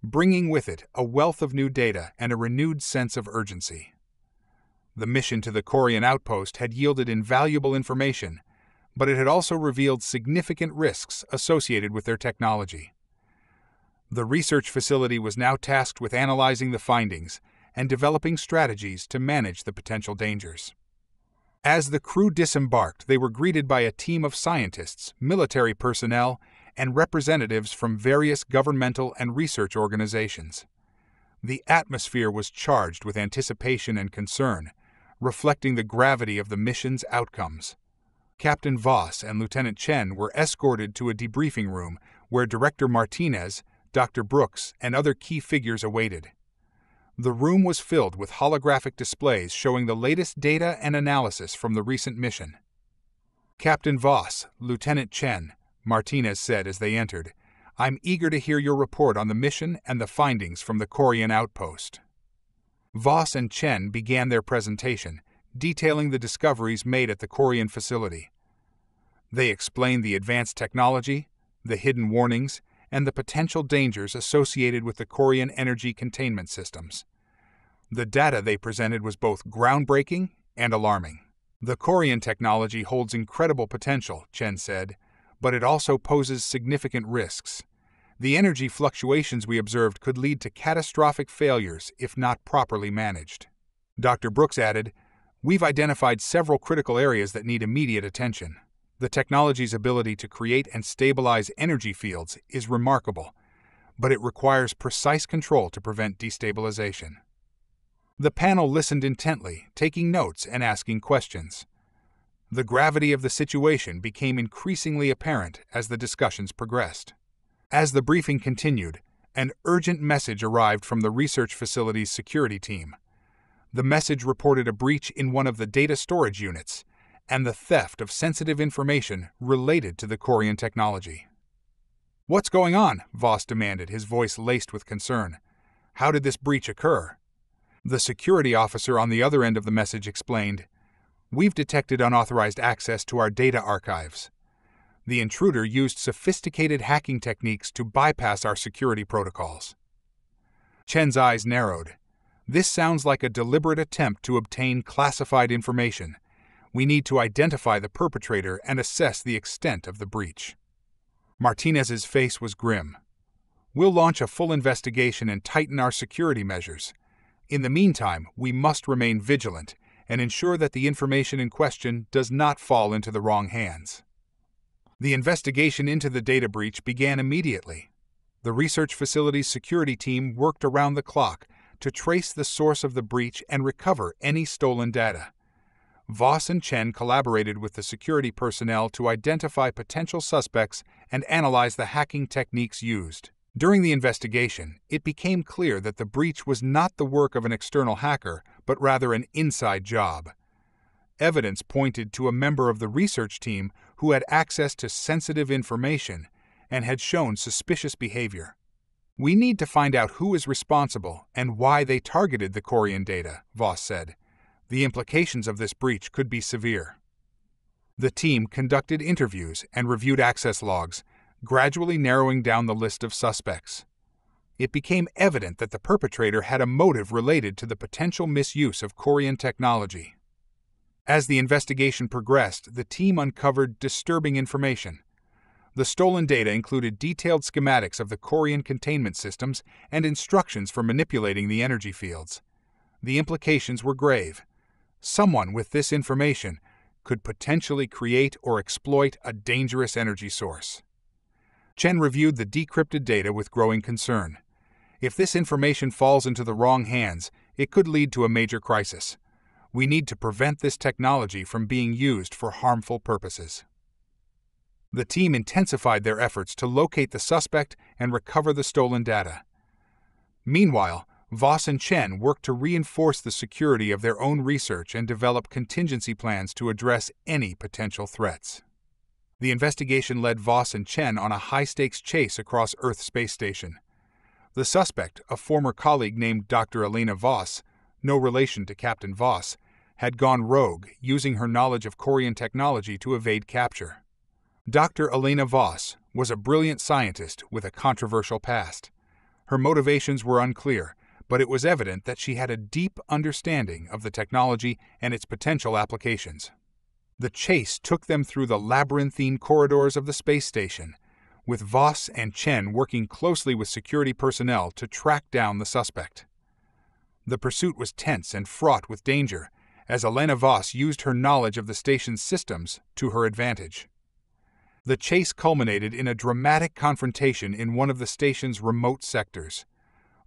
bringing with it a wealth of new data and a renewed sense of urgency. The mission to the Korian outpost had yielded invaluable information, but it had also revealed significant risks associated with their technology. The research facility was now tasked with analyzing the findings and developing strategies to manage the potential dangers. As the crew disembarked, they were greeted by a team of scientists, military personnel, and representatives from various governmental and research organizations. The atmosphere was charged with anticipation and concern, reflecting the gravity of the mission's outcomes. Captain Voss and Lieutenant Chen were escorted to a debriefing room where Director Martinez, Dr. Brooks, and other key figures awaited. The room was filled with holographic displays showing the latest data and analysis from the recent mission. Captain Voss, Lieutenant Chen, Martinez said as they entered, "I'm eager to hear your report on the mission and the findings from the Korian outpost." Voss and Chen began their presentation, detailing the discoveries made at the Korian facility. They explained the advanced technology, the hidden warnings, and the potential dangers associated with the Korian energy containment systems. The data they presented was both groundbreaking and alarming. "The Korian technology holds incredible potential," Chen said, "but it also poses significant risks. The energy fluctuations we observed could lead to catastrophic failures if not properly managed." Dr. Brooks added, "We've identified several critical areas that need immediate attention. The technology's ability to create and stabilize energy fields is remarkable, but it requires precise control to prevent destabilization." The panel listened intently, taking notes and asking questions. The gravity of the situation became increasingly apparent as the discussions progressed. As the briefing continued, an urgent message arrived from the research facility's security team. The message reported a breach in one of the data storage units and the theft of sensitive information related to the Korian technology. "What's going on?" Voss demanded, his voice laced with concern. "How did this breach occur?" The security officer on the other end of the message explained, "We've detected unauthorized access to our data archives. The intruder used sophisticated hacking techniques to bypass our security protocols." Chen's eyes narrowed. "This sounds like a deliberate attempt to obtain classified information. We need to identify the perpetrator and assess the extent of the breach." Martinez's face was grim. "We'll launch a full investigation and tighten our security measures. In the meantime, we must remain vigilant and ensure that the information in question does not fall into the wrong hands." The investigation into the data breach began immediately. The research facility's security team worked around the clock to trace the source of the breach and recover any stolen data. Voss and Chen collaborated with the security personnel to identify potential suspects and analyze the hacking techniques used. During the investigation, it became clear that the breach was not the work of an external hacker, but rather an inside job. Evidence pointed to a member of the research team who had access to sensitive information and had shown suspicious behavior. "We need to find out who is responsible and why they targeted the Korian data," Voss said. "The implications of this breach could be severe." The team conducted interviews and reviewed access logs, gradually narrowing down the list of suspects. It became evident that the perpetrator had a motive related to the potential misuse of Korian technology. As the investigation progressed, the team uncovered disturbing information. The stolen data included detailed schematics of the Korian containment systems and instructions for manipulating the energy fields. The implications were grave. Someone with this information could potentially create or exploit a dangerous energy source. Chen reviewed the decrypted data with growing concern. If this information falls into the wrong hands, it could lead to a major crisis. We need to prevent this technology from being used for harmful purposes. The team intensified their efforts to locate the suspect and recover the stolen data. Meanwhile, Voss and Chen worked to reinforce the security of their own research and develop contingency plans to address any potential threats. The investigation led Voss and Chen on a high-stakes chase across Earth's space station. The suspect, a former colleague named Dr. Elena Voss, no relation to Captain Voss, had gone rogue, using her knowledge of Korian technology to evade capture. Dr. Elena Voss was a brilliant scientist with a controversial past. Her motivations were unclear, but it was evident that she had a deep understanding of the technology and its potential applications. The chase took them through the labyrinthine corridors of the space station, with Voss and Chen working closely with security personnel to track down the suspect. The pursuit was tense and fraught with danger, as Elena Voss used her knowledge of the station's systems to her advantage. The chase culminated in a dramatic confrontation in one of the station's remote sectors.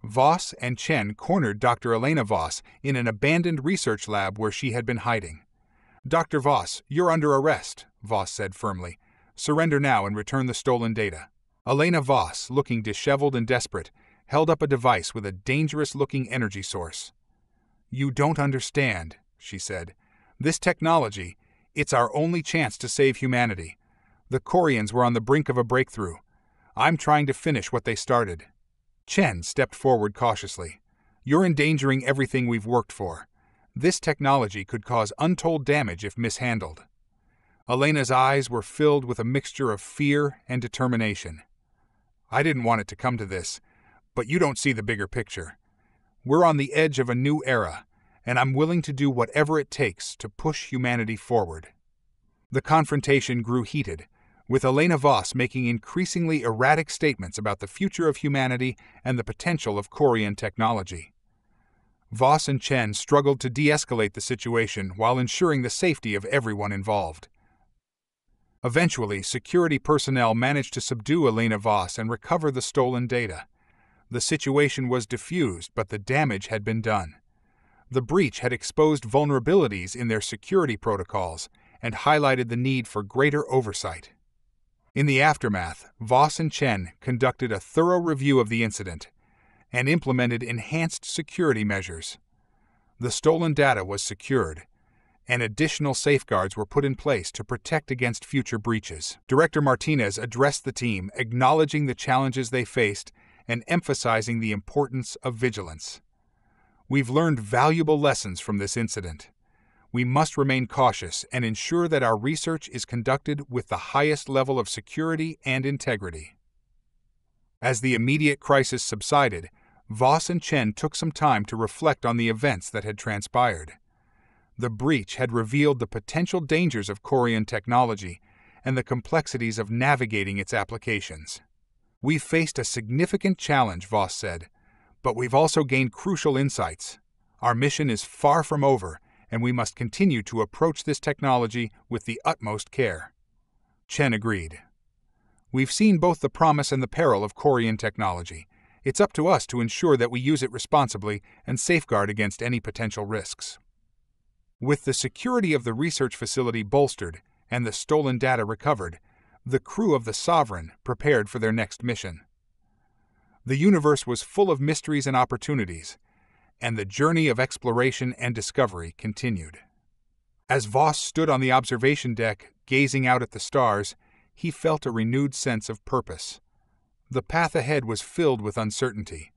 Voss and Chen cornered Dr. Elena Voss in an abandoned research lab where she had been hiding. "Dr. Voss, you're under arrest," Voss said firmly. "Surrender now and return the stolen data." Elena Voss, looking disheveled and desperate, held up a device with a dangerous-looking energy source. "You don't understand," she said. "This technology, it's our only chance to save humanity. The Korians were on the brink of a breakthrough. I'm trying to finish what they started." Chen stepped forward cautiously. "You're endangering everything we've worked for. This technology could cause untold damage if mishandled." Elena's eyes were filled with a mixture of fear and determination. "I didn't want it to come to this, but you don't see the bigger picture. We're on the edge of a new era, and I'm willing to do whatever it takes to push humanity forward." The confrontation grew heated, with Elena Voss making increasingly erratic statements about the future of humanity and the potential of Korian technology. Voss and Chen struggled to de-escalate the situation while ensuring the safety of everyone involved. Eventually, security personnel managed to subdue Elena Voss and recover the stolen data. The situation was diffused, but the damage had been done. The breach had exposed vulnerabilities in their security protocols and highlighted the need for greater oversight. In the aftermath, Voss and Chen conducted a thorough review of the incident and implemented enhanced security measures. The stolen data was secured, and additional safeguards were put in place to protect against future breaches. Director Martinez addressed the team, acknowledging the challenges they faced and emphasizing the importance of vigilance. "We've learned valuable lessons from this incident. We must remain cautious and ensure that our research is conducted with the highest level of security and integrity." As the immediate crisis subsided, Voss and Chen took some time to reflect on the events that had transpired. The breach had revealed the potential dangers of Korian technology and the complexities of navigating its applications. "We've faced a significant challenge," Voss said, "but we've also gained crucial insights. Our mission is far from over, and we must continue to approach this technology with the utmost care." Chen agreed. "We've seen both the promise and the peril of Korian technology. It's up to us to ensure that we use it responsibly and safeguard against any potential risks." With the security of the research facility bolstered and the stolen data recovered, the crew of the Sovereign prepared for their next mission. The universe was full of mysteries and opportunities, and the journey of exploration and discovery continued. As Voss stood on the observation deck, gazing out at the stars, he felt a renewed sense of purpose. The path ahead was filled with uncertainty,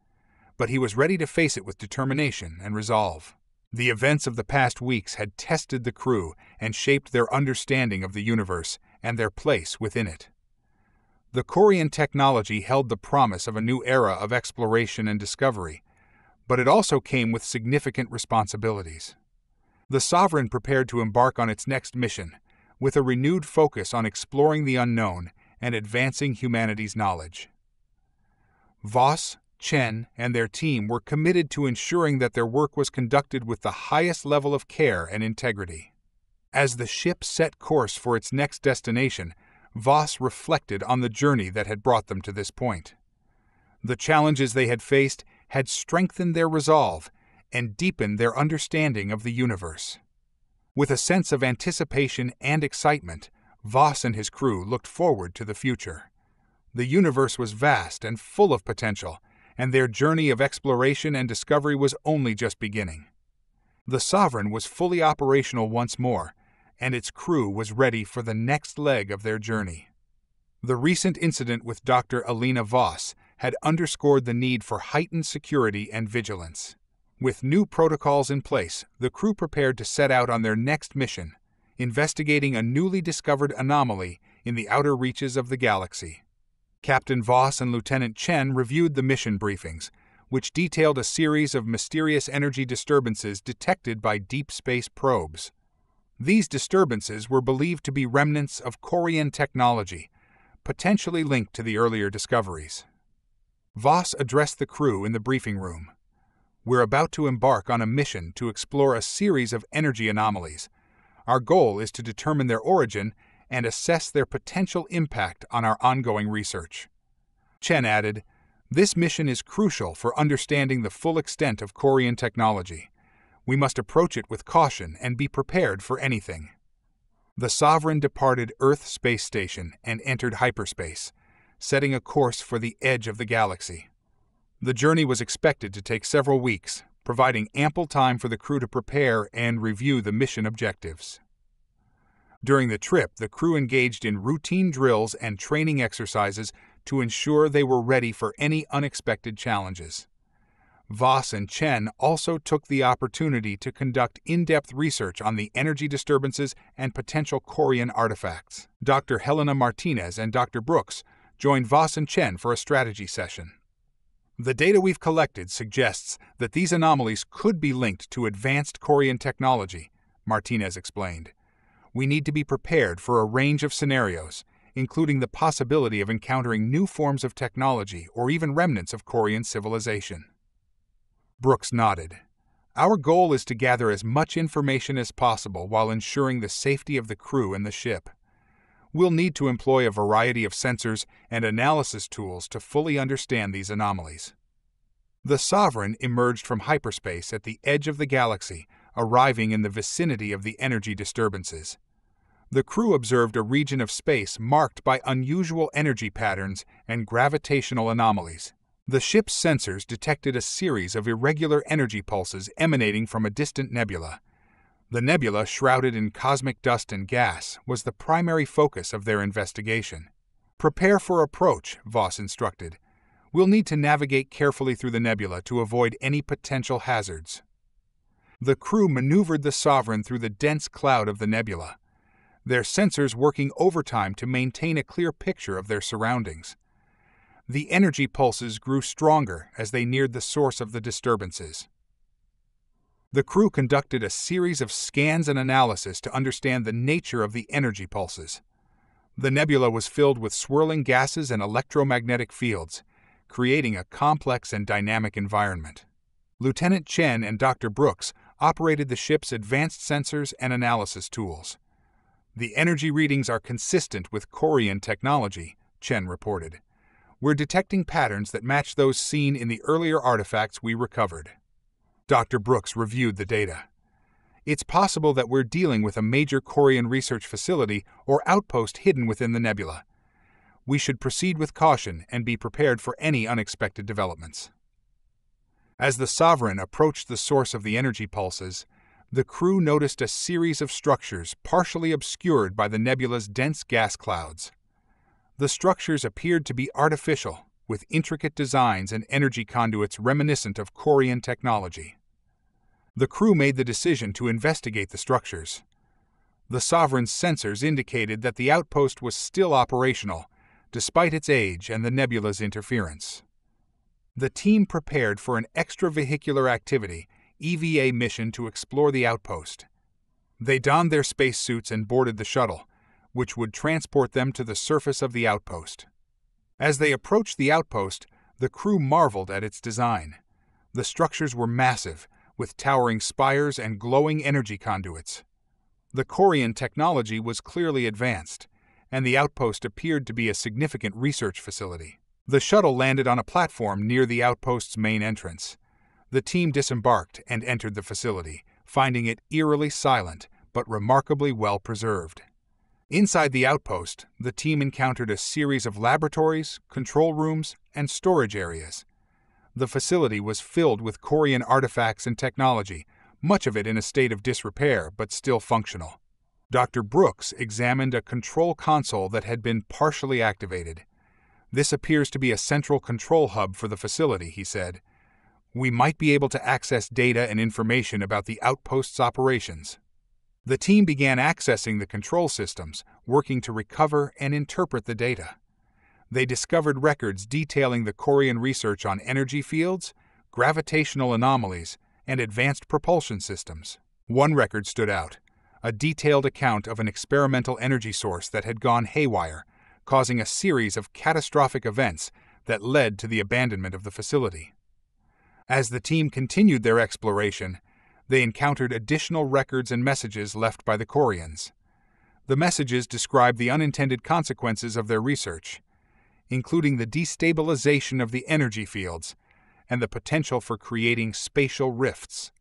but he was ready to face it with determination and resolve. The events of the past weeks had tested the crew and shaped their understanding of the universe and their place within it. The Korian technology held the promise of a new era of exploration and discovery, but it also came with significant responsibilities. The Sovereign prepared to embark on its next mission, with a renewed focus on exploring the unknown and advancing humanity's knowledge. Voss, Chen, and their team were committed to ensuring that their work was conducted with the highest level of care and integrity. As the ship set course for its next destination, Voss reflected on the journey that had brought them to this point. The challenges they had faced had strengthened their resolve and deepened their understanding of the universe. With a sense of anticipation and excitement, Voss and his crew looked forward to the future. The universe was vast and full of potential, and their journey of exploration and discovery was only just beginning. The Sovereign was fully operational once more, and its crew was ready for the next leg of their journey. The recent incident with Dr. Elena Voss had underscored the need for heightened security and vigilance. With new protocols in place, the crew prepared to set out on their next mission, investigating a newly discovered anomaly in the outer reaches of the galaxy. Captain Voss and Lieutenant Chen reviewed the mission briefings, which detailed a series of mysterious energy disturbances detected by deep space probes. These disturbances were believed to be remnants of Korian technology, potentially linked to the earlier discoveries. Voss addressed the crew in the briefing room. "We're about to embark on a mission to explore a series of energy anomalies. Our goal is to determine their origin and assess their potential impact on our ongoing research." Chen added, "This mission is crucial for understanding the full extent of Korian technology. We must approach it with caution and be prepared for anything." The Sovereign departed Earth Space Station and entered hyperspace, setting a course for the edge of the galaxy. The journey was expected to take several weeks, providing ample time for the crew to prepare and review the mission objectives. During the trip, the crew engaged in routine drills and training exercises to ensure they were ready for any unexpected challenges. Voss and Chen also took the opportunity to conduct in-depth research on the energy disturbances and potential Korian artifacts. Dr. Helena Martinez and Dr. Brooks joined Voss and Chen for a strategy session. "The data we've collected suggests that these anomalies could be linked to advanced Korian technology," Martinez explained. "We need to be prepared for a range of scenarios, including the possibility of encountering new forms of technology or even remnants of Korian civilization." Brooks nodded. "Our goal is to gather as much information as possible while ensuring the safety of the crew and the ship. We'll need to employ a variety of sensors and analysis tools to fully understand these anomalies." The Sovereign emerged from hyperspace at the edge of the galaxy, arriving in the vicinity of the energy disturbances. The crew observed a region of space marked by unusual energy patterns and gravitational anomalies. The ship's sensors detected a series of irregular energy pulses emanating from a distant nebula. The nebula, shrouded in cosmic dust and gas, was the primary focus of their investigation. "Prepare for approach," Voss instructed. "We'll need to navigate carefully through the nebula to avoid any potential hazards." The crew maneuvered the Sovereign through the dense cloud of the nebula, their sensors working overtime to maintain a clear picture of their surroundings. The energy pulses grew stronger as they neared the source of the disturbances. The crew conducted a series of scans and analysis to understand the nature of the energy pulses. The nebula was filled with swirling gases and electromagnetic fields, creating a complex and dynamic environment. Lieutenant Chen and Dr. Brooks operated the ship's advanced sensors and analysis tools. "The energy readings are consistent with Korian technology," Chen reported. "We're detecting patterns that match those seen in the earlier artifacts we recovered." Dr. Brooks reviewed the data. "It's possible that we're dealing with a major Korian research facility or outpost hidden within the nebula. We should proceed with caution and be prepared for any unexpected developments." As the Sovereign approached the source of the energy pulses, the crew noticed a series of structures partially obscured by the nebula's dense gas clouds. The structures appeared to be artificial, with intricate designs and energy conduits reminiscent of Korian technology. The crew made the decision to investigate the structures. The Sovereign's sensors indicated that the outpost was still operational, despite its age and the nebula's interference. The team prepared for an extravehicular activity, EVA mission to explore the outpost. They donned their spacesuits and boarded the shuttle, which would transport them to the surface of the outpost. As they approached the outpost, the crew marveled at its design. The structures were massive, with towering spires and glowing energy conduits. The Korian technology was clearly advanced, and the outpost appeared to be a significant research facility. The shuttle landed on a platform near the outpost's main entrance. The team disembarked and entered the facility, finding it eerily silent but remarkably well preserved. Inside the outpost, the team encountered a series of laboratories, control rooms, and storage areas. The facility was filled with Korian artifacts and technology, much of it in a state of disrepair but still functional. Dr. Brooks examined a control console that had been partially activated. "This appears to be a central control hub for the facility," he said. "We might be able to access data and information about the outpost's operations." The team began accessing the control systems, working to recover and interpret the data. They discovered records detailing the Korian research on energy fields, gravitational anomalies, and advanced propulsion systems. One record stood out, a detailed account of an experimental energy source that had gone haywire, causing a series of catastrophic events that led to the abandonment of the facility. As the team continued their exploration, they encountered additional records and messages left by the Korians. The messages described the unintended consequences of their research, including the destabilization of the energy fields and the potential for creating spatial rifts.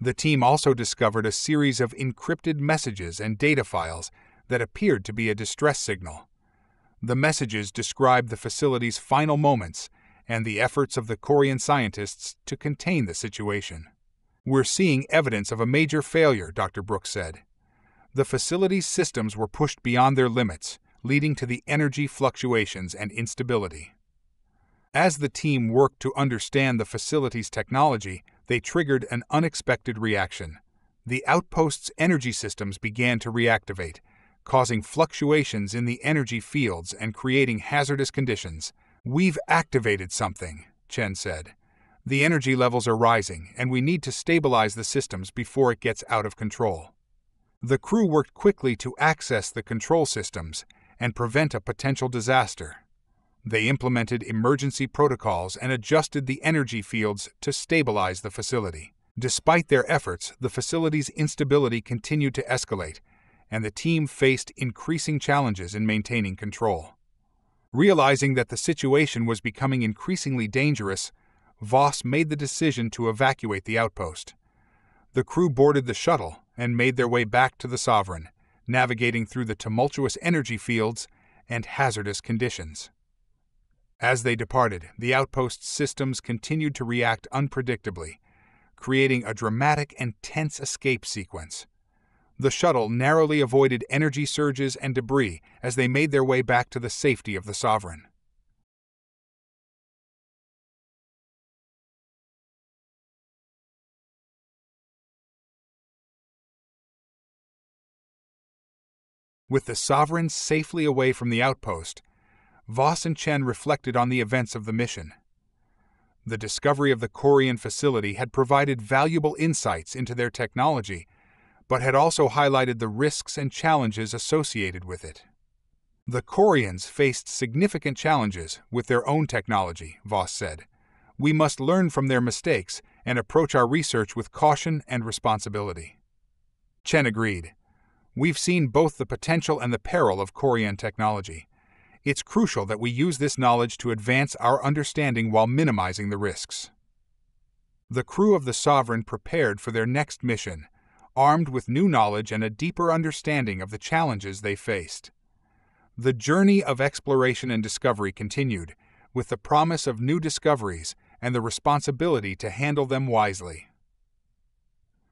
The team also discovered a series of encrypted messages and data files that appeared to be a distress signal. The messages described the facility's final moments and the efforts of the Korian scientists to contain the situation. "We're seeing evidence of a major failure," Dr. Brooks said. "The facility's systems were pushed beyond their limits, leading to the energy fluctuations and instability." As the team worked to understand the facility's technology, they triggered an unexpected reaction. The outpost's energy systems began to reactivate, causing fluctuations in the energy fields and creating hazardous conditions. "We've activated something," Chen said. "The energy levels are rising, and we need to stabilize the systems before it gets out of control." The crew worked quickly to access the control systems and prevent a potential disaster. They implemented emergency protocols and adjusted the energy fields to stabilize the facility. Despite their efforts, the facility's instability continued to escalate, and the team faced increasing challenges in maintaining control. Realizing that the situation was becoming increasingly dangerous, Voss made the decision to evacuate the outpost. The crew boarded the shuttle and made their way back to the Sovereign, navigating through the tumultuous energy fields and hazardous conditions. As they departed, the outpost's systems continued to react unpredictably, creating a dramatic and tense escape sequence. The shuttle narrowly avoided energy surges and debris as they made their way back to the safety of the Sovereign. With the Sovereign safely away from the outpost, Voss and Chen reflected on the events of the mission. The discovery of the Korian facility had provided valuable insights into their technology, but had also highlighted the risks and challenges associated with it. "The Korians faced significant challenges with their own technology," Voss said. "We must learn from their mistakes and approach our research with caution and responsibility." Chen agreed. "We've seen both the potential and the peril of Korian technology. It's crucial that we use this knowledge to advance our understanding while minimizing the risks." The crew of the Sovereign prepared for their next mission, armed with new knowledge and a deeper understanding of the challenges they faced. The journey of exploration and discovery continued, with the promise of new discoveries and the responsibility to handle them wisely.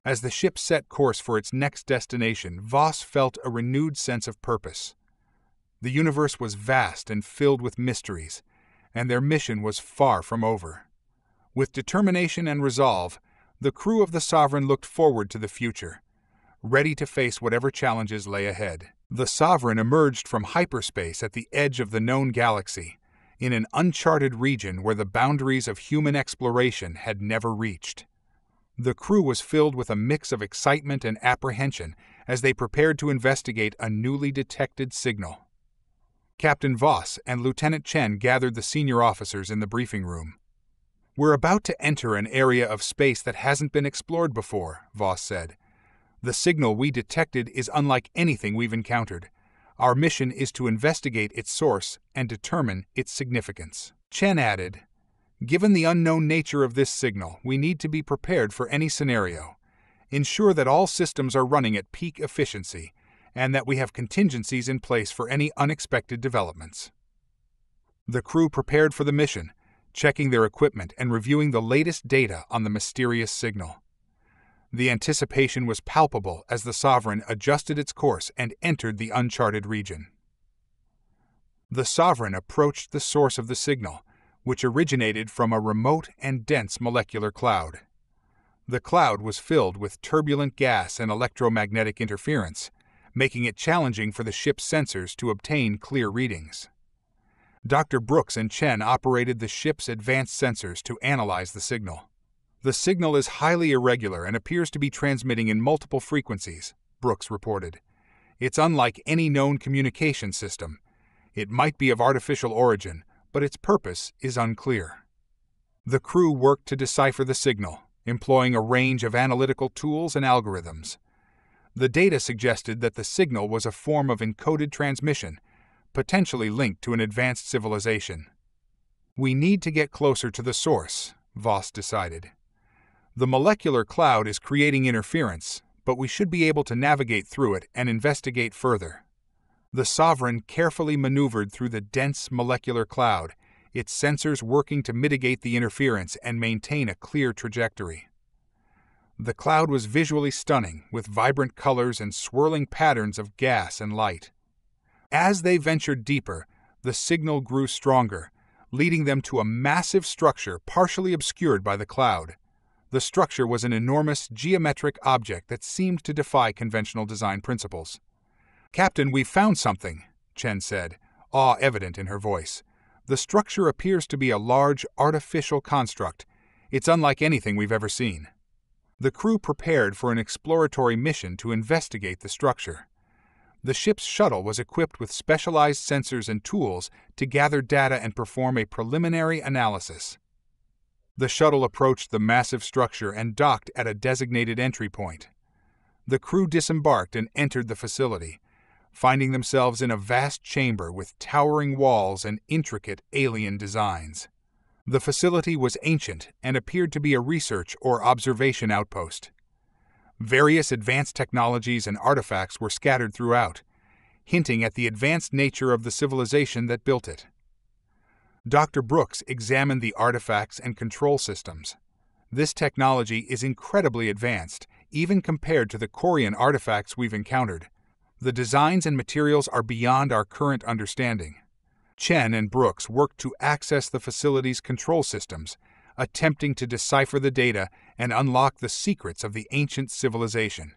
As the ship set course for its next destination, Voss felt a renewed sense of purpose. The universe was vast and filled with mysteries, and their mission was far from over. With determination and resolve, the crew of the Sovereign looked forward to the future, ready to face whatever challenges lay ahead. The Sovereign emerged from hyperspace at the edge of the known galaxy, in an uncharted region where the boundaries of human exploration had never reached. The crew was filled with a mix of excitement and apprehension as they prepared to investigate a newly detected signal. Captain Voss and Lieutenant Chen gathered the senior officers in the briefing room. "We're about to enter an area of space that hasn't been explored before," Voss said. "The signal we detected is unlike anything we've encountered. Our mission is to investigate its source and determine its significance." Chen added, "Given the unknown nature of this signal, we need to be prepared for any scenario. Ensure that all systems are running at peak efficiency, and that we have contingencies in place for any unexpected developments." The crew prepared for the mission, checking their equipment and reviewing the latest data on the mysterious signal. The anticipation was palpable as the Sovereign adjusted its course and entered the uncharted region. The Sovereign approached the source of the signal, which originated from a remote and dense molecular cloud. The cloud was filled with turbulent gas and electromagnetic interference, making it challenging for the ship's sensors to obtain clear readings. Dr. Brooks and Chen operated the ship's advanced sensors to analyze the signal. The signal is highly irregular and appears to be transmitting in multiple frequencies, Brooks reported. It's unlike any known communication system. It might be of artificial origin, but its purpose is unclear. The crew worked to decipher the signal, employing a range of analytical tools and algorithms. The data suggested that the signal was a form of encoded transmission, potentially linked to an advanced civilization. We need to get closer to the source, Voss decided. The molecular cloud is creating interference, but we should be able to navigate through it and investigate further. The Sovereign carefully maneuvered through the dense molecular cloud, its sensors working to mitigate the interference and maintain a clear trajectory. The cloud was visually stunning, with vibrant colors and swirling patterns of gas and light. As they ventured deeper, the signal grew stronger, leading them to a massive structure partially obscured by the cloud. The structure was an enormous geometric object that seemed to defy conventional design principles. "Captain, we've found something," Chen said, awe evident in her voice. "The structure appears to be a large artificial construct. It's unlike anything we've ever seen." The crew prepared for an exploratory mission to investigate the structure. The ship's shuttle was equipped with specialized sensors and tools to gather data and perform a preliminary analysis. The shuttle approached the massive structure and docked at a designated entry point. The crew disembarked and entered the facility, finding themselves in a vast chamber with towering walls and intricate alien designs. The facility was ancient and appeared to be a research or observation outpost. Various advanced technologies and artifacts were scattered throughout, hinting at the advanced nature of the civilization that built it. Dr. Brooks examined the artifacts and control systems. This technology is incredibly advanced, even compared to the Korian artifacts we've encountered. The designs and materials are beyond our current understanding. Chen and Brooks worked to access the facility's control systems, attempting to decipher the data and unlock the secrets of the ancient civilization.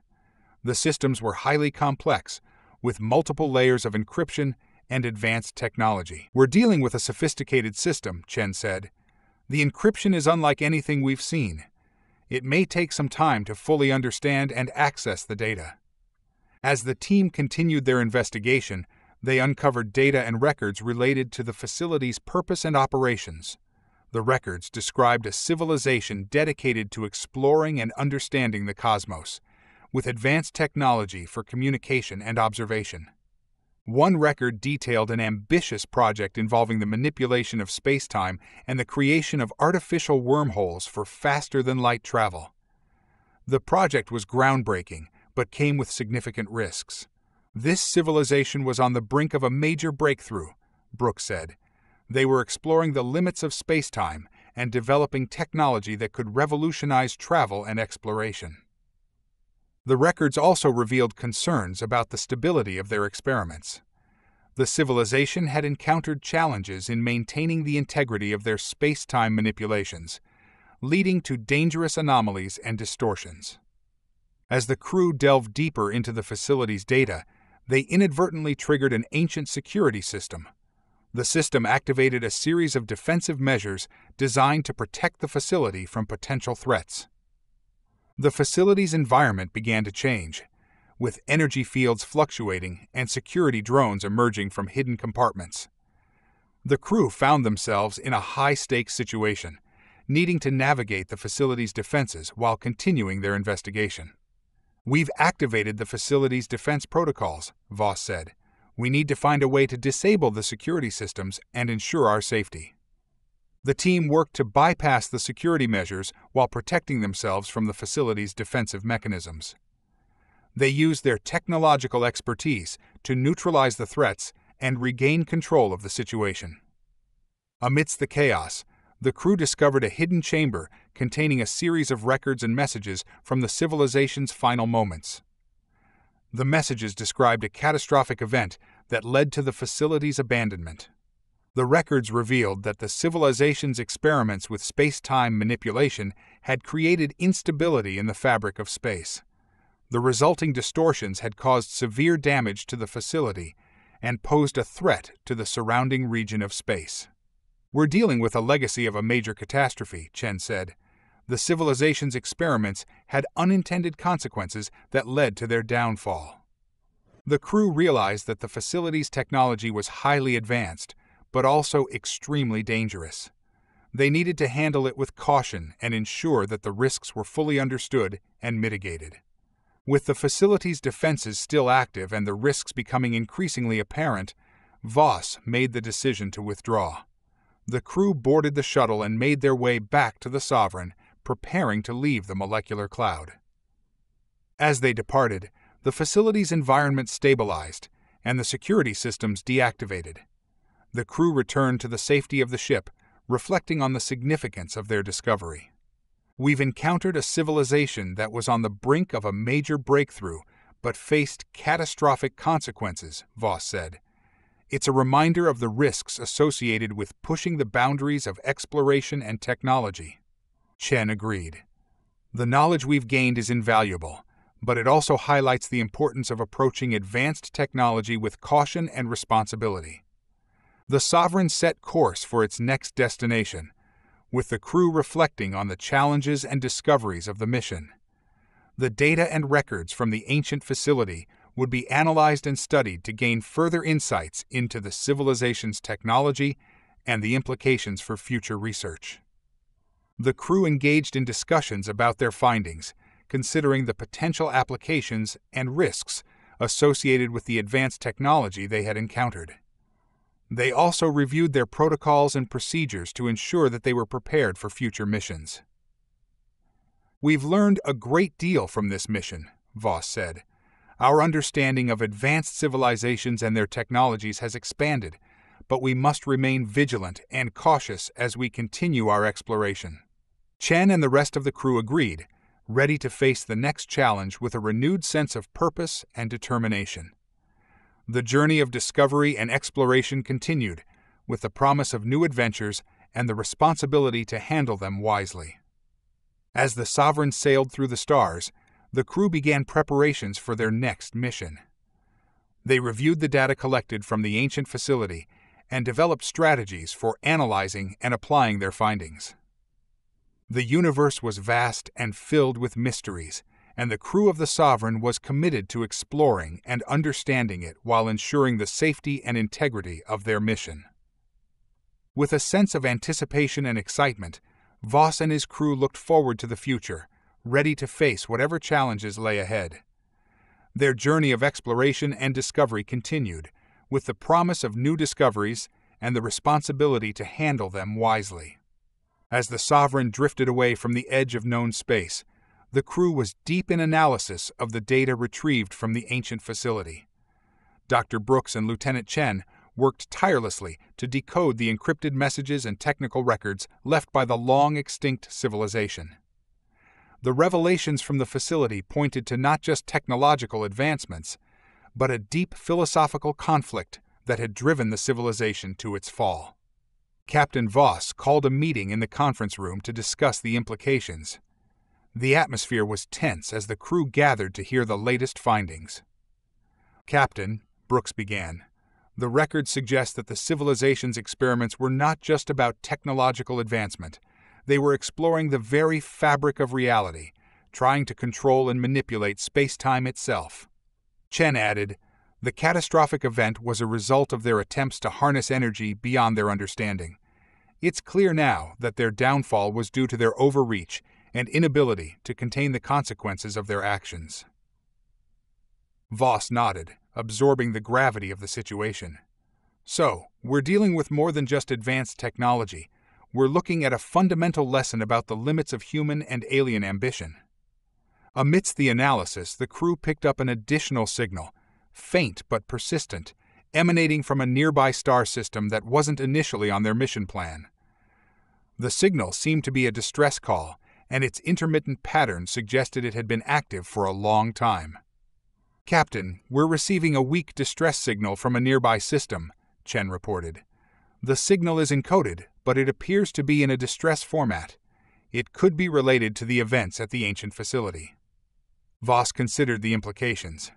The systems were highly complex, with multiple layers of encryption and advanced technology. "We're dealing with a sophisticated system," Chen said. "The encryption is unlike anything we've seen. It may take some time to fully understand and access the data." As the team continued their investigation, they uncovered data and records related to the facility's purpose and operations. The records described a civilization dedicated to exploring and understanding the cosmos, with advanced technology for communication and observation. One record detailed an ambitious project involving the manipulation of space-time and the creation of artificial wormholes for faster-than-light travel. The project was groundbreaking, but came with significant risks. "This civilization was on the brink of a major breakthrough," Brooks said. "They were exploring the limits of space-time and developing technology that could revolutionize travel and exploration." The records also revealed concerns about the stability of their experiments. The civilization had encountered challenges in maintaining the integrity of their space-time manipulations, leading to dangerous anomalies and distortions. As the crew delved deeper into the facility's data, they inadvertently triggered an ancient security system. The system activated a series of defensive measures designed to protect the facility from potential threats. The facility's environment began to change, with energy fields fluctuating and security drones emerging from hidden compartments. The crew found themselves in a high-stakes situation, needing to navigate the facility's defenses while continuing their investigation. "We've activated the facility's defense protocols," Voss said. "We need to find a way to disable the security systems and ensure our safety." The team worked to bypass the security measures while protecting themselves from the facility's defensive mechanisms. They used their technological expertise to neutralize the threats and regain control of the situation. Amidst the chaos, the crew discovered a hidden chamber containing a series of records and messages from the civilization's final moments. The messages described a catastrophic event that led to the facility's abandonment. The records revealed that the civilization's experiments with space-time manipulation had created instability in the fabric of space. The resulting distortions had caused severe damage to the facility and posed a threat to the surrounding region of space. "We're dealing with a legacy of a major catastrophe," Chen said. "The civilization's experiments had unintended consequences that led to their downfall." The crew realized that the facility's technology was highly advanced, but also extremely dangerous. They needed to handle it with caution and ensure that the risks were fully understood and mitigated. With the facility's defenses still active and the risks becoming increasingly apparent, Voss made the decision to withdraw. The crew boarded the shuttle and made their way back to the Sovereign, preparing to leave the molecular cloud. As they departed, the facility's environment stabilized, and the security systems deactivated. The crew returned to the safety of the ship, reflecting on the significance of their discovery. "We've encountered a civilization that was on the brink of a major breakthrough, but faced catastrophic consequences," Voss said. "It's a reminder of the risks associated with pushing the boundaries of exploration and technology." Chen agreed. "The knowledge we've gained is invaluable, but it also highlights the importance of approaching advanced technology with caution and responsibility." The Sovereign set course for its next destination, with the crew reflecting on the challenges and discoveries of the mission. The data and records from the ancient facility would be analyzed and studied to gain further insights into the civilization's technology and the implications for future research. The crew engaged in discussions about their findings, considering the potential applications and risks associated with the advanced technology they had encountered. They also reviewed their protocols and procedures to ensure that they were prepared for future missions. "We've learned a great deal from this mission," Voss said. "Our understanding of advanced civilizations and their technologies has expanded, but we must remain vigilant and cautious as we continue our exploration." Chen and the rest of the crew agreed, ready to face the next challenge with a renewed sense of purpose and determination. The journey of discovery and exploration continued, with the promise of new adventures and the responsibility to handle them wisely. As the Sovereign sailed through the stars, the crew began preparations for their next mission. They reviewed the data collected from the ancient facility and developed strategies for analyzing and applying their findings. The universe was vast and filled with mysteries, and the crew of the Sovereign was committed to exploring and understanding it while ensuring the safety and integrity of their mission. With a sense of anticipation and excitement, Voss and his crew looked forward to the future, ready to face whatever challenges lay ahead. Their journey of exploration and discovery continued, with the promise of new discoveries and the responsibility to handle them wisely. As the Sovereign drifted away from the edge of known space, the crew was deep in analysis of the data retrieved from the ancient facility. Dr. Brooks and Lieutenant Chen worked tirelessly to decode the encrypted messages and technical records left by the long-extinct civilization. The revelations from the facility pointed to not just technological advancements, but a deep philosophical conflict that had driven the civilization to its fall. Captain Voss called a meeting in the conference room to discuss the implications. The atmosphere was tense as the crew gathered to hear the latest findings. "Captain," Brooks began, "the records suggest that the civilization's experiments were not just about technological advancement. They were exploring the very fabric of reality, trying to control and manipulate space-time itself." Chen added, "The catastrophic event was a result of their attempts to harness energy beyond their understanding. It's clear now that their downfall was due to their overreach and inability to contain the consequences of their actions." Voss nodded, absorbing the gravity of the situation. "So, we're dealing with more than just advanced technology. We're looking at a fundamental lesson about the limits of human and alien ambition." Amidst the analysis, the crew picked up an additional signal, faint but persistent, emanating from a nearby star system that wasn't initially on their mission plan. The signal seemed to be a distress call, and its intermittent pattern suggested it had been active for a long time. "Captain, we're receiving a weak distress signal from a nearby system," Chen reported. "The signal is encoded, but it appears to be in a distress format. It could be related to the events at the ancient facility." Voss considered the implications.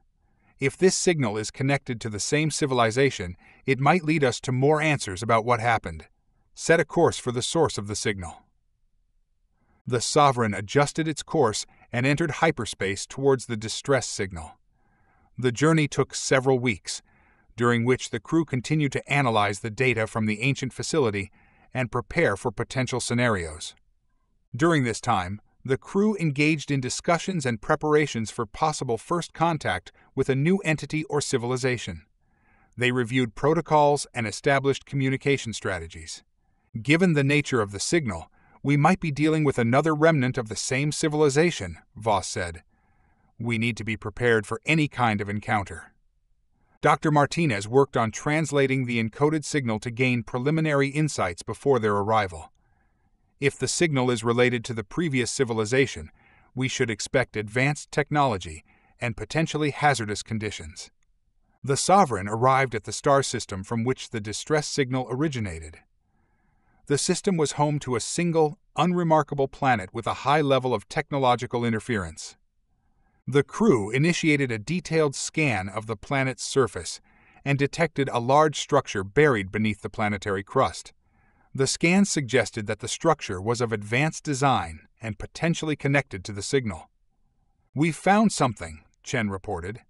If this signal is connected to the same civilization, it might lead us to more answers about what happened. Set a course for the source of the signal. The Sovereign adjusted its course and entered hyperspace towards the distress signal. The journey took several weeks, during which the crew continued to analyze the data from the ancient facility and prepare for potential scenarios. During this time, the crew engaged in discussions and preparations for possible first contact with a new entity or civilization. They reviewed protocols and established communication strategies. "Given the nature of the signal, we might be dealing with another remnant of the same civilization," Voss said. "We need to be prepared for any kind of encounter." Dr. Martinez worked on translating the encoded signal to gain preliminary insights before their arrival. If the signal is related to the previous civilization, we should expect advanced technology and potentially hazardous conditions. The Sovereign arrived at the star system from which the distress signal originated. The system was home to a single, unremarkable planet with a high level of technological interference. The crew initiated a detailed scan of the planet's surface and detected a large structure buried beneath the planetary crust. The scan suggested that the structure was of advanced design and potentially connected to the signal. "We've found something," Chen reported.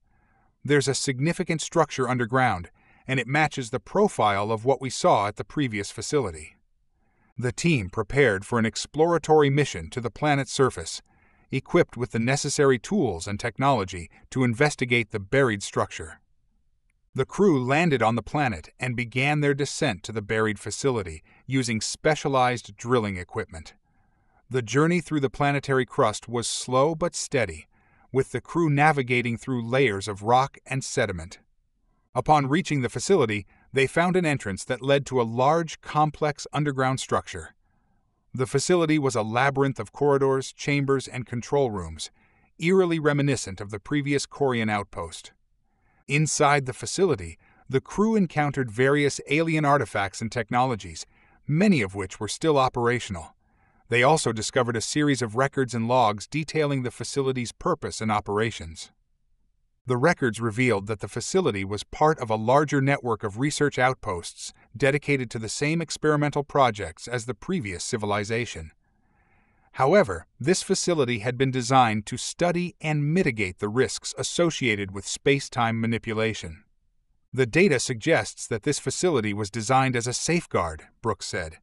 "There's a significant structure underground, and it matches the profile of what we saw at the previous facility." The team prepared for an exploratory mission to the planet's surface, equipped with the necessary tools and technology to investigate the buried structure. The crew landed on the planet and began their descent to the buried facility using specialized drilling equipment. The journey through the planetary crust was slow but steady, with the crew navigating through layers of rock and sediment. Upon reaching the facility, they found an entrance that led to a large, complex underground structure. The facility was a labyrinth of corridors, chambers, and control rooms, eerily reminiscent of the previous Korian outpost. Inside the facility, the crew encountered various alien artifacts and technologies, many of which were still operational. They also discovered a series of records and logs detailing the facility's purpose and operations. The records revealed that the facility was part of a larger network of research outposts dedicated to the same experimental projects as the previous civilization. However, this facility had been designed to study and mitigate the risks associated with space-time manipulation. "The data suggests that this facility was designed as a safeguard," Brooks said.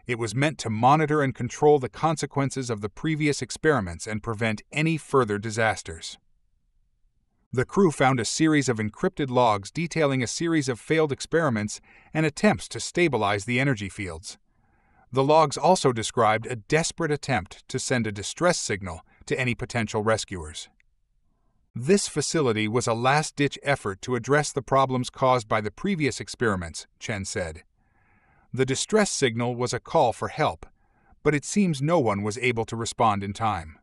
"It was meant to monitor and control the consequences of the previous experiments and prevent any further disasters." The crew found a series of encrypted logs detailing a series of failed experiments and attempts to stabilize the energy fields. The logs also described a desperate attempt to send a distress signal to any potential rescuers. "This facility was a last-ditch effort to address the problems caused by the previous experiments," Chen said. "The distress signal was a call for help, but it seems no one was able to respond in time."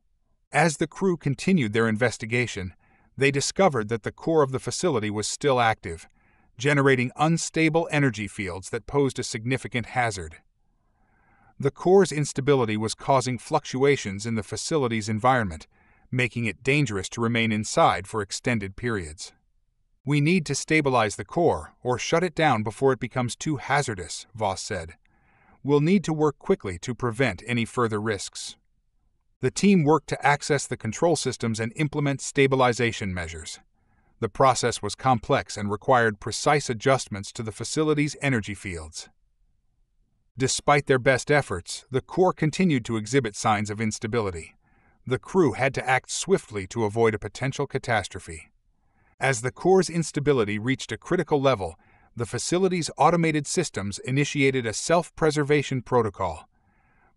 As the crew continued their investigation, they discovered that the core of the facility was still active, generating unstable energy fields that posed a significant hazard. The core's instability was causing fluctuations in the facility's environment, making it dangerous to remain inside for extended periods. "We need to stabilize the core or shut it down before it becomes too hazardous," Voss said. "We'll need to work quickly to prevent any further risks." The team worked to access the control systems and implement stabilization measures. The process was complex and required precise adjustments to the facility's energy fields. Despite their best efforts, the core continued to exhibit signs of instability. The crew had to act swiftly to avoid a potential catastrophe. As the core's instability reached a critical level, the facility's automated systems initiated a self-preservation protocol.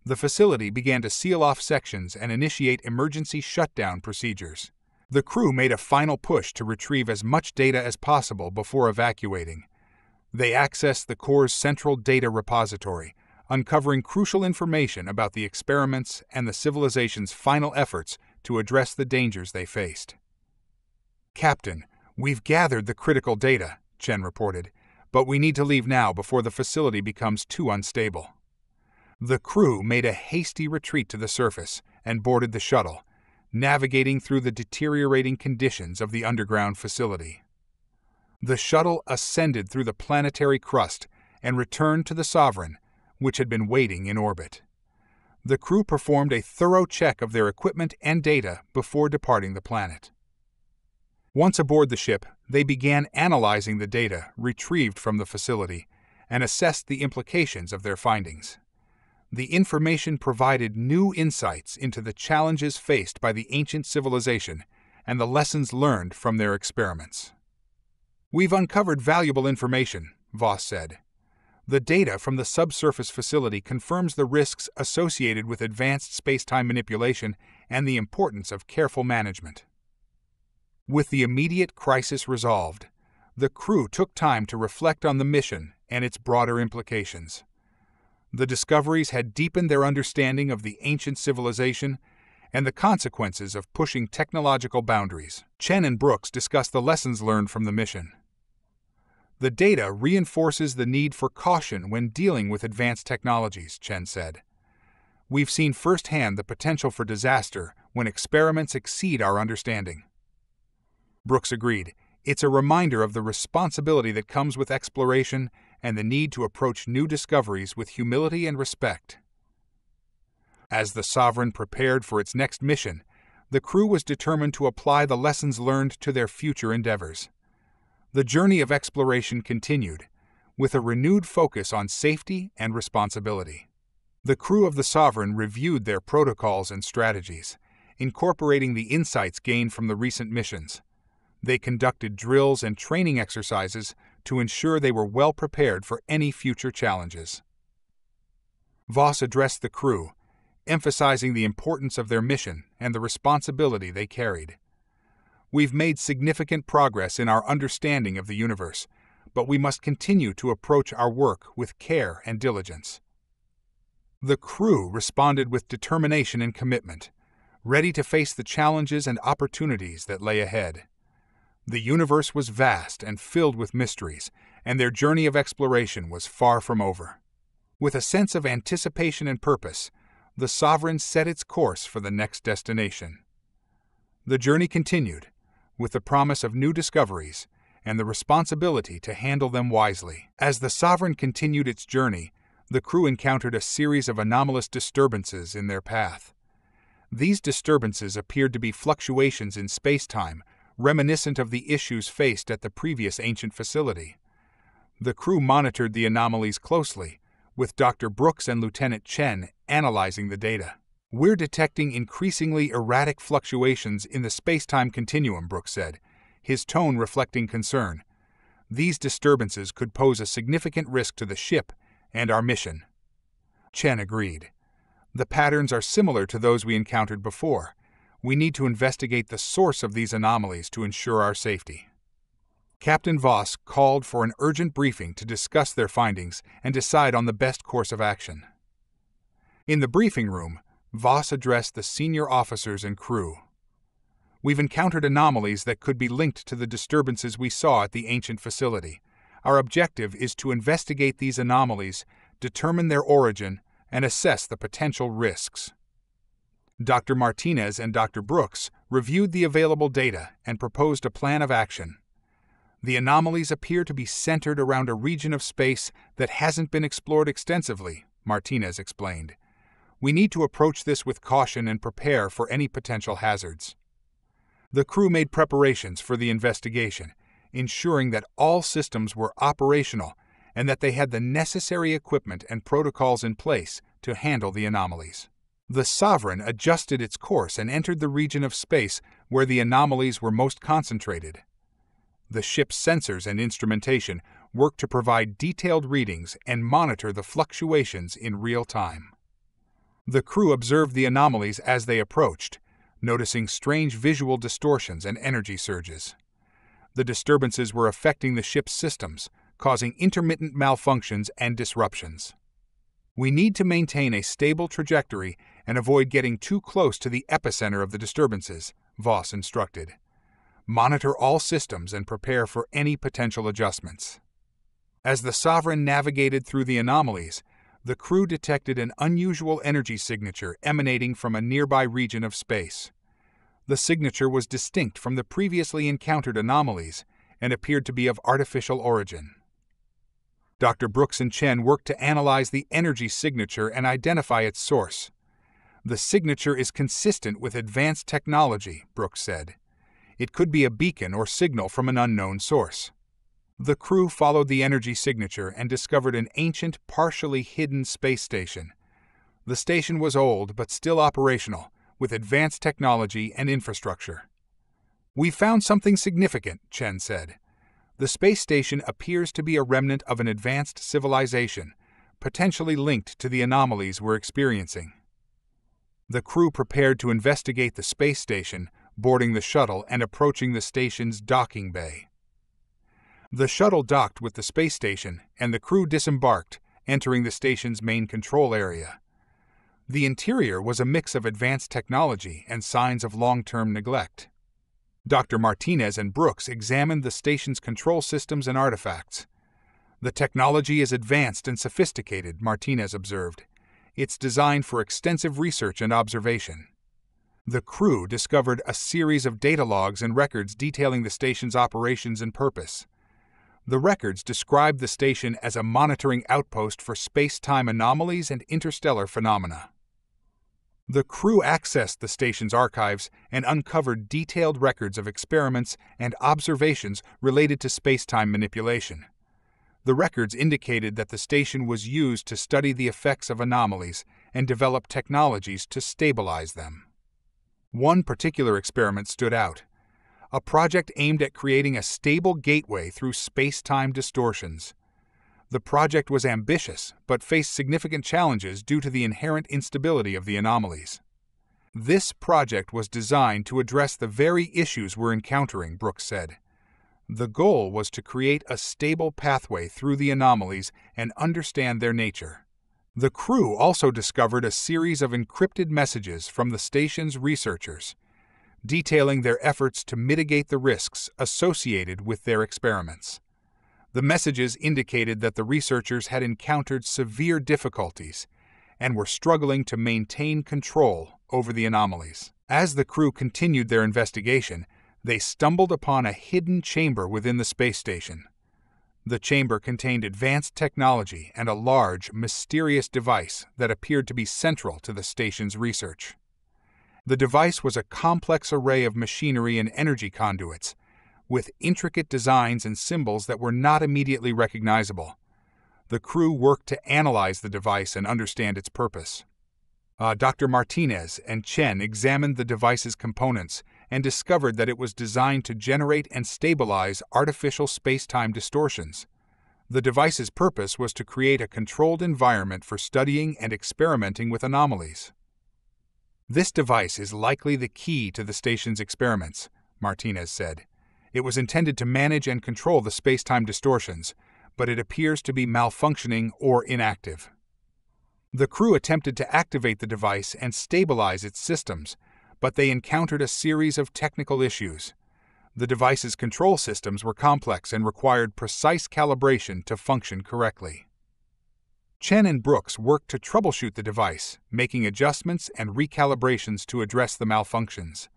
The facility began to seal off sections and initiate emergency shutdown procedures. The crew made a final push to retrieve as much data as possible before evacuating. They accessed the core's central data repository, uncovering crucial information about the experiments and the civilization's final efforts to address the dangers they faced. "Captain, we've gathered the critical data," Chen reported, "but we need to leave now before the facility becomes too unstable." The crew made a hasty retreat to the surface and boarded the shuttle, navigating through the deteriorating conditions of the underground facility. The shuttle ascended through the planetary crust and returned to the Sovereign, which had been waiting in orbit. The crew performed a thorough check of their equipment and data before departing the planet. Once aboard the ship, they began analyzing the data retrieved from the facility and assessed the implications of their findings. The information provided new insights into the challenges faced by the ancient civilization and the lessons learned from their experiments. "We've uncovered valuable information," Voss said. "The data from the subsurface facility confirms the risks associated with advanced space-time manipulation and the importance of careful management." With the immediate crisis resolved, the crew took time to reflect on the mission and its broader implications. The discoveries had deepened their understanding of the ancient civilization and the consequences of pushing technological boundaries. Chen and Brooks discussed the lessons learned from the mission. "The data reinforces the need for caution when dealing with advanced technologies," Chen said. "We've seen firsthand the potential for disaster when experiments exceed our understanding." Brooks agreed. "It's a reminder of the responsibility that comes with exploration and the need to approach new discoveries with humility and respect." As the Sovereign prepared for its next mission, the crew was determined to apply the lessons learned to their future endeavors. The journey of exploration continued, with a renewed focus on safety and responsibility. The crew of the Sovereign reviewed their protocols and strategies, incorporating the insights gained from the recent missions. They conducted drills and training exercises to ensure they were well prepared for any future challenges. Voss addressed the crew, emphasizing the importance of their mission and the responsibility they carried. "We've made significant progress in our understanding of the universe, but we must continue to approach our work with care and diligence." The crew responded with determination and commitment, ready to face the challenges and opportunities that lay ahead. The universe was vast and filled with mysteries, and their journey of exploration was far from over. With a sense of anticipation and purpose, the Sovereign set its course for the next destination. The journey continued, with the promise of new discoveries and the responsibility to handle them wisely. As the Sovereign continued its journey, the crew encountered a series of anomalous disturbances in their path. These disturbances appeared to be fluctuations in space-time, reminiscent of the issues faced at the previous ancient facility. The crew monitored the anomalies closely, with Dr. Brooks and Lieutenant Chen analyzing the data. "We're detecting increasingly erratic fluctuations in the space-time continuum," Brooks said, his tone reflecting concern. "These disturbances could pose a significant risk to the ship and our mission." Chen agreed. "The patterns are similar to those we encountered before. We need to investigate the source of these anomalies to ensure our safety." Captain Voss called for an urgent briefing to discuss their findings and decide on the best course of action. In the briefing room, Voss addressed the senior officers and crew. "We've encountered anomalies that could be linked to the disturbances we saw at the ancient facility. Our objective is to investigate these anomalies, determine their origin, and assess the potential risks." Dr. Martinez and Dr. Brooks reviewed the available data and proposed a plan of action. "The anomalies appear to be centered around a region of space that hasn't been explored extensively," Martinez explained. "We need to approach this with caution and prepare for any potential hazards." The crew made preparations for the investigation, ensuring that all systems were operational and that they had the necessary equipment and protocols in place to handle the anomalies. The Sovereign adjusted its course and entered the region of space where the anomalies were most concentrated. The ship's sensors and instrumentation worked to provide detailed readings and monitor the fluctuations in real time. The crew observed the anomalies as they approached, noticing strange visual distortions and energy surges. The disturbances were affecting the ship's systems, causing intermittent malfunctions and disruptions. "We need to maintain a stable trajectory and avoid getting too close to the epicenter of the disturbances," Voss instructed. monitor all systems, and prepare for any potential adjustments. As the Sovereign navigated through the anomalies, the crew detected an unusual energy signature emanating from a nearby region of space. The signature was distinct from the previously encountered anomalies and appeared to be of artificial origin. Dr. Brooks and Chen worked to analyze the energy signature and identify its source. "The signature is consistent with advanced technology," Brooks said. "It could be a beacon or signal from an unknown source." The crew followed the energy signature and discovered an ancient, partially hidden space station. The station was old but still operational, with advanced technology and infrastructure. "We found something significant," Chen said. "The space station appears to be a remnant of an advanced civilization, potentially linked to the anomalies we're experiencing." The crew prepared to investigate the space station, boarding the shuttle and approaching the station's docking bay. The shuttle docked with the space station, and the crew disembarked, entering the station's main control area. The interior was a mix of advanced technology and signs of long-term neglect. Dr. Martinez and Brooks examined the station's control systems and artifacts. "The technology is advanced and sophisticated," Martinez observed. "It's designed for extensive research and observation." The crew discovered a series of data logs and records detailing the station's operations and purpose. The records described the station as a monitoring outpost for space-time anomalies and interstellar phenomena. The crew accessed the station's archives and uncovered detailed records of experiments and observations related to space-time manipulation. The records indicated that the station was used to study the effects of anomalies and develop technologies to stabilize them. One particular experiment stood out: a project aimed at creating a stable gateway through space-time distortions. The project was ambitious, but faced significant challenges due to the inherent instability of the anomalies. "This project was designed to address the very issues we're encountering," Brooks said. "The goal was to create a stable pathway through the anomalies and understand their nature." The crew also discovered a series of encrypted messages from the station's researchers, detailing their efforts to mitigate the risks associated with their experiments. The messages indicated that the researchers had encountered severe difficulties and were struggling to maintain control over the anomalies. As the crew continued their investigation, they stumbled upon a hidden chamber within the space station. The chamber contained advanced technology and a large, mysterious device that appeared to be central to the station's research. The device was a complex array of machinery and energy conduits, with intricate designs and symbols that were not immediately recognizable. The crew worked to analyze the device and understand its purpose. Dr. Martinez and Chen examined the device's components and discovered that it was designed to generate and stabilize artificial space-time distortions. The device's purpose was to create a controlled environment for studying and experimenting with anomalies. "This device is likely the key to the station's experiments," Martinez said. "It was intended to manage and control the space-time distortions, but it appears to be malfunctioning or inactive." The crew attempted to activate the device and stabilize its systems, but they encountered a series of technical issues. The device's control systems were complex and required precise calibration to function correctly. Chen and Brooks worked to troubleshoot the device, making adjustments and recalibrations to address the malfunctions.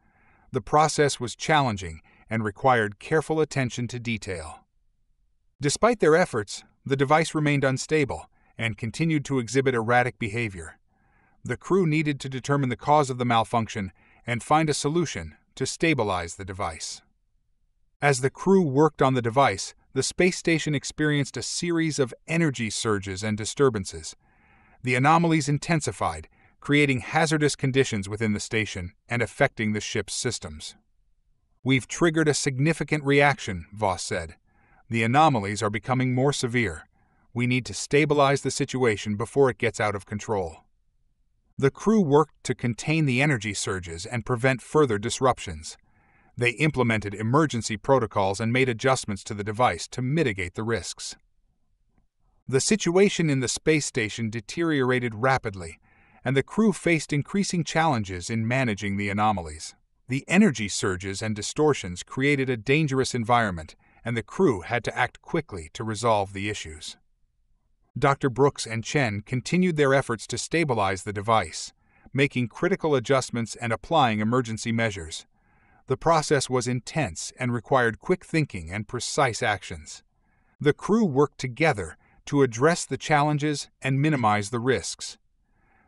The process was challenging and required careful attention to detail. Despite their efforts, the device remained unstable and continued to exhibit erratic behavior. The crew needed to determine the cause of the malfunction and find a solution to stabilize the device. As the crew worked on the device, the space station experienced a series of energy surges and disturbances. The anomalies intensified, creating hazardous conditions within the station and affecting the ship's systems. "We've triggered a significant reaction," Voss said. "The anomalies are becoming more severe. We need to stabilize the situation before it gets out of control." The crew worked to contain the energy surges and prevent further disruptions. They implemented emergency protocols and made adjustments to the device to mitigate the risks. The situation in the space station deteriorated rapidly, and the crew faced increasing challenges in managing the anomalies. The energy surges and distortions created a dangerous environment, and the crew had to act quickly to resolve the issues. Dr. Brooks and Chen continued their efforts to stabilize the device, making critical adjustments and applying emergency measures. The process was intense and required quick thinking and precise actions. The crew worked together to address the challenges and minimize the risks.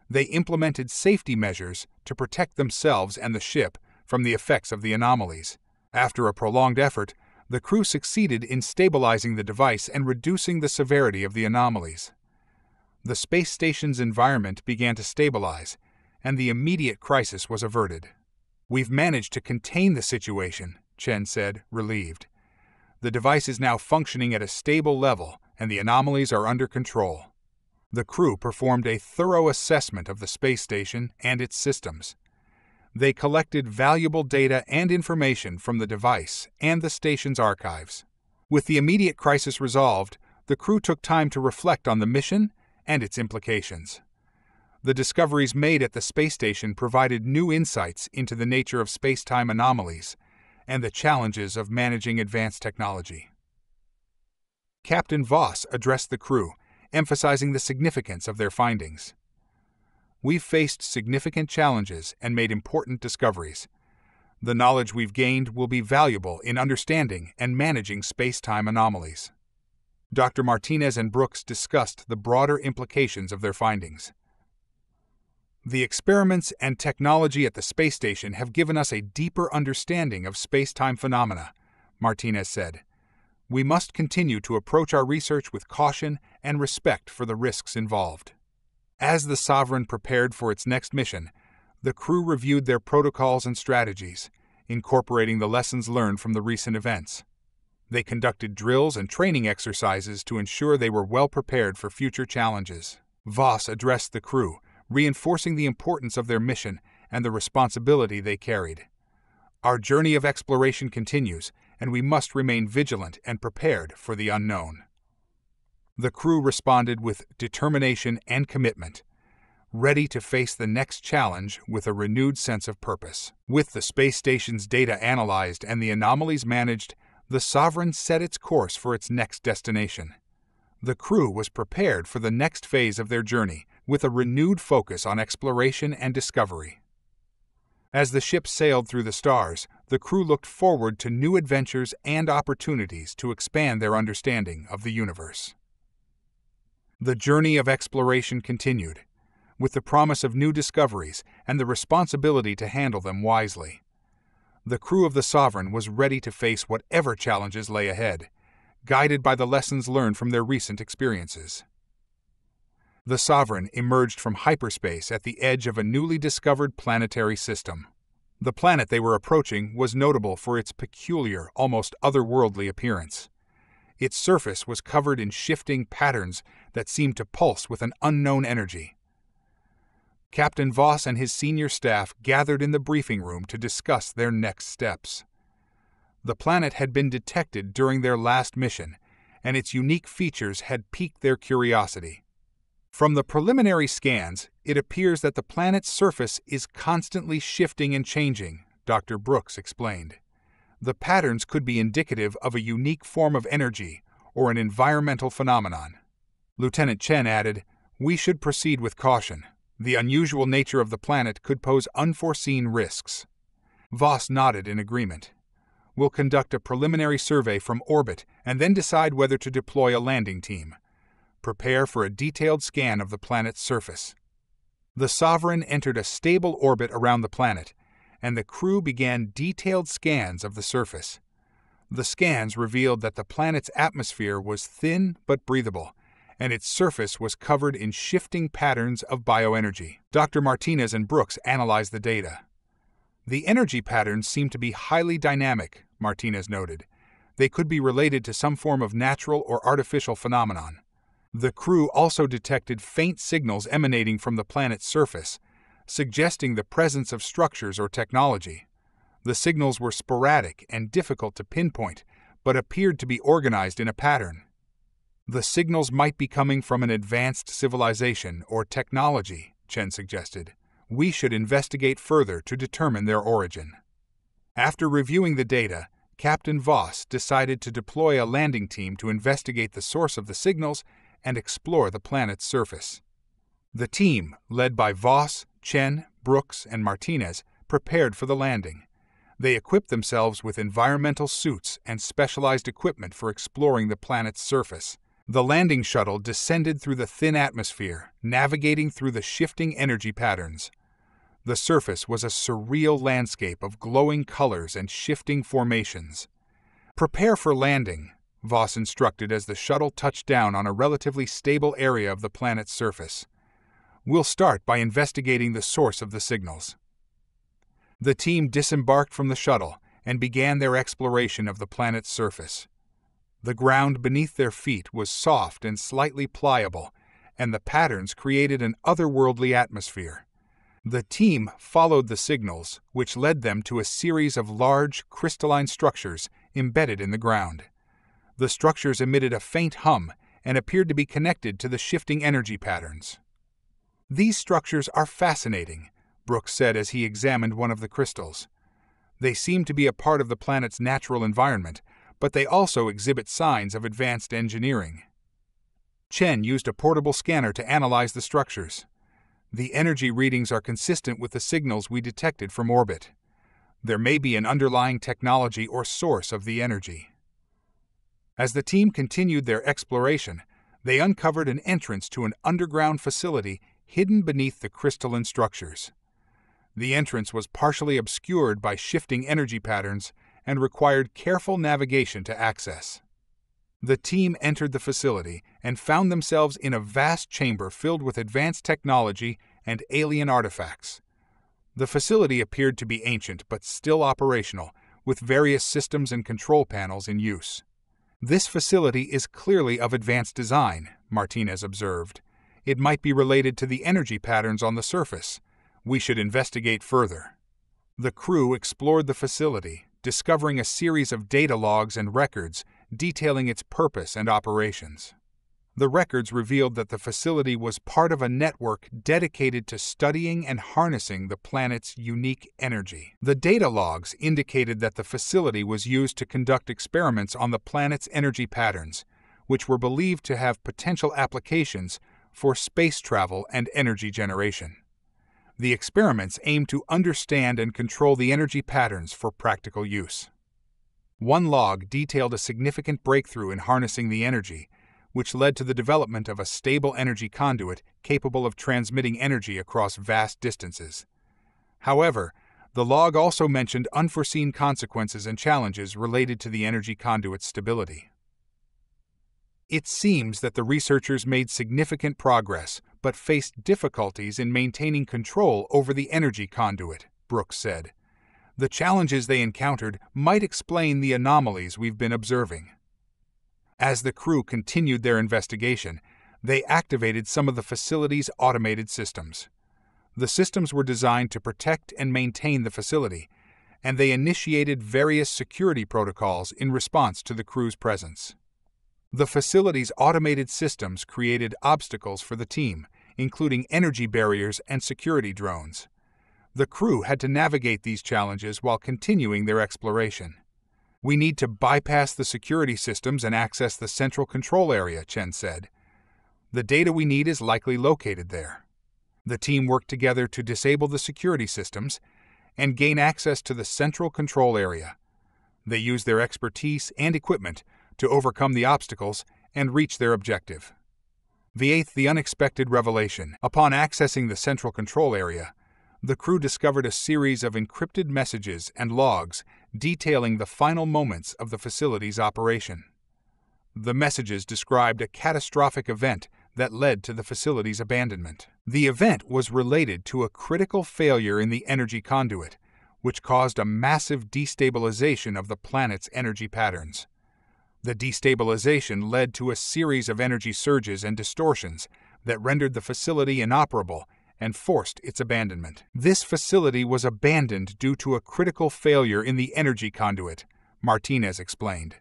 They implemented safety measures to protect themselves and the ship from the effects of the anomalies. After a prolonged effort, the crew succeeded in stabilizing the device and reducing the severity of the anomalies. The space station's environment began to stabilize, and the immediate crisis was averted. "We've managed to contain the situation," Chen said, relieved. "The device is now functioning at a stable level, and the anomalies are under control." The crew performed a thorough assessment of the space station and its systems. They collected valuable data and information from the device and the station's archives. With the immediate crisis resolved, the crew took time to reflect on the mission and its implications. The discoveries made at the space station provided new insights into the nature of space-time anomalies and the challenges of managing advanced technology. Captain Voss addressed the crew, emphasizing the significance of their findings. "We've faced significant challenges and made important discoveries. The knowledge we've gained will be valuable in understanding and managing space-time anomalies." Dr. Martinez and Brooks discussed the broader implications of their findings. "The experiments and technology at the space station have given us a deeper understanding of space-time phenomena," Martinez said. "We must continue to approach our research with caution and respect for the risks involved." As the Sovereign prepared for its next mission, the crew reviewed their protocols and strategies, incorporating the lessons learned from the recent events. They conducted drills and training exercises to ensure they were well prepared for future challenges. Voss addressed the crew, reinforcing the importance of their mission and the responsibility they carried. "Our journey of exploration continues, and we must remain vigilant and prepared for the unknown." The crew responded with determination and commitment, ready to face the next challenge with a renewed sense of purpose. With the space station's data analyzed and the anomalies managed, the Sovereign set its course for its next destination. The crew was prepared for the next phase of their journey, with a renewed focus on exploration and discovery. As the ship sailed through the stars, the crew looked forward to new adventures and opportunities to expand their understanding of the universe. The journey of exploration continued, with the promise of new discoveries and the responsibility to handle them wisely. The crew of the Sovereign was ready to face whatever challenges lay ahead, guided by the lessons learned from their recent experiences. The Sovereign emerged from hyperspace at the edge of a newly discovered planetary system. The planet they were approaching was notable for its peculiar, almost otherworldly appearance. Its surface was covered in shifting patterns that seemed to pulse with an unknown energy. Captain Voss and his senior staff gathered in the briefing room to discuss their next steps. The planet had been detected during their last mission, and its unique features had piqued their curiosity. From the preliminary scans, it appears that the planet's surface is constantly shifting and changing, Dr. Brooks explained. The patterns could be indicative of a unique form of energy or an environmental phenomenon. Lieutenant Chen added, "We should proceed with caution. The unusual nature of the planet could pose unforeseen risks." Voss nodded in agreement. "We'll conduct a preliminary survey from orbit and then decide whether to deploy a landing team. Prepare for a detailed scan of the planet's surface." The Sovereign entered a stable orbit around the planet, and the crew began detailed scans of the surface. The scans revealed that the planet's atmosphere was thin but breathable, and its surface was covered in shifting patterns of bioenergy. Dr. Martinez and Brooks analyzed the data. "The energy patterns seem to be highly dynamic," Martinez noted. "They could be related to some form of natural or artificial phenomenon." The crew also detected faint signals emanating from the planet's surface, suggesting the presence of structures or technology. The signals were sporadic and difficult to pinpoint, but appeared to be organized in a pattern. "The signals might be coming from an advanced civilization or technology," Chen suggested. "We should investigate further to determine their origin." After reviewing the data, Captain Voss decided to deploy a landing team to investigate the source of the signals and explore the planet's surface. The team, led by Voss, Chen, Brooks, and Martinez, prepared for the landing. They equipped themselves with environmental suits and specialized equipment for exploring the planet's surface. The landing shuttle descended through the thin atmosphere, navigating through the shifting energy patterns. The surface was a surreal landscape of glowing colors and shifting formations. "Prepare for landing," Voss instructed as the shuttle touched down on a relatively stable area of the planet's surface. "We'll start by investigating the source of the signals." The team disembarked from the shuttle and began their exploration of the planet's surface. The ground beneath their feet was soft and slightly pliable, and the patterns created an otherworldly atmosphere. The team followed the signals, which led them to a series of large, crystalline structures embedded in the ground. The structures emitted a faint hum and appeared to be connected to the shifting energy patterns. "These structures are fascinating," Brooks said as he examined one of the crystals. "They seem to be a part of the planet's natural environment, but they also exhibit signs of advanced engineering." Chen used a portable scanner to analyze the structures. "The energy readings are consistent with the signals we detected from orbit. There may be an underlying technology or source of the energy." As the team continued their exploration, they uncovered an entrance to an underground facility hidden beneath the crystalline structures. The entrance was partially obscured by shifting energy patterns and required careful navigation to access. The team entered the facility and found themselves in a vast chamber filled with advanced technology and alien artifacts. The facility appeared to be ancient but still operational, with various systems and control panels in use. "This facility is clearly of advanced design," Martinez observed. "It might be related to the energy patterns on the surface. We should investigate further." The crew explored the facility, discovering a series of data logs and records detailing its purpose and operations. The records revealed that the facility was part of a network dedicated to studying and harnessing the planet's unique energy. The data logs indicated that the facility was used to conduct experiments on the planet's energy patterns, which were believed to have potential applications for space travel and energy generation. The experiments aimed to understand and control the energy patterns for practical use. One log detailed a significant breakthrough in harnessing the energy, which led to the development of a stable energy conduit capable of transmitting energy across vast distances. However, the log also mentioned unforeseen consequences and challenges related to the energy conduit's stability. "It seems that the researchers made significant progress, but faced difficulties in maintaining control over the energy conduit," Brooks said. "The challenges they encountered might explain the anomalies we've been observing." As the crew continued their investigation, they activated some of the facility's automated systems. The systems were designed to protect and maintain the facility, and they initiated various security protocols in response to the crew's presence. The facility's automated systems created obstacles for the team, including energy barriers and security drones. The crew had to navigate these challenges while continuing their exploration. "We need to bypass the security systems and access the central control area," Chen said. "The data we need is likely located there." The team worked together to disable the security systems and gain access to the central control area. They used their expertise and equipment to overcome the obstacles and reach their objective. The unexpected revelation. Upon accessing the central control area, the crew discovered a series of encrypted messages and logs detailing the final moments of the facility's operation. The messages described a catastrophic event that led to the facility's abandonment. The event was related to a critical failure in the energy conduit, which caused a massive destabilization of the planet's energy patterns. The destabilization led to a series of energy surges and distortions that rendered the facility inoperable and forced its abandonment. "This facility was abandoned due to a critical failure in the energy conduit," Martinez explained.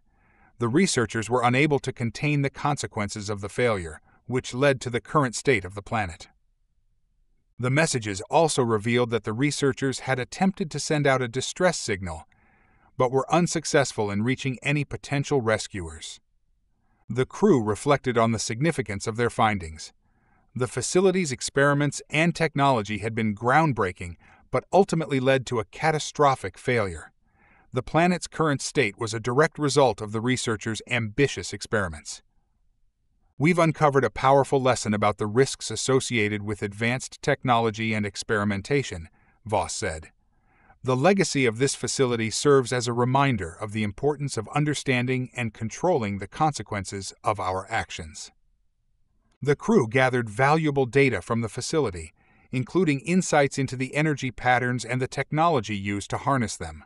"The researchers were unable to contain the consequences of the failure, which led to the current state of the planet." The messages also revealed that the researchers had attempted to send out a distress signal, but were unsuccessful in reaching any potential rescuers. The crew reflected on the significance of their findings. The facility's experiments and technology had been groundbreaking, but ultimately led to a catastrophic failure. The planet's current state was a direct result of the researchers' ambitious experiments. We've uncovered a powerful lesson about the risks associated with advanced technology and experimentation, Voss said. The legacy of this facility serves as a reminder of the importance of understanding and controlling the consequences of our actions. The crew gathered valuable data from the facility, including insights into the energy patterns and the technology used to harness them.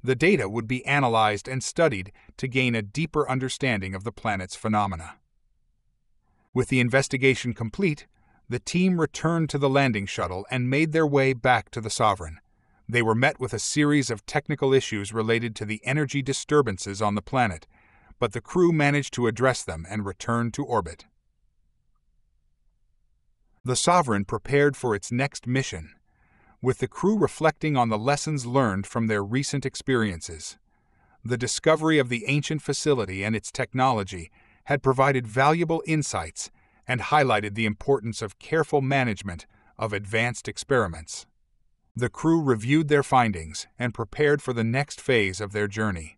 The data would be analyzed and studied to gain a deeper understanding of the planet's phenomena. With the investigation complete, the team returned to the landing shuttle and made their way back to the Sovereign. They were met with a series of technical issues related to the energy disturbances on the planet, but the crew managed to address them and return to orbit. The Sovereign prepared for its next mission, with the crew reflecting on the lessons learned from their recent experiences. The discovery of the ancient facility and its technology had provided valuable insights and highlighted the importance of careful management of advanced experiments. The crew reviewed their findings and prepared for the next phase of their journey.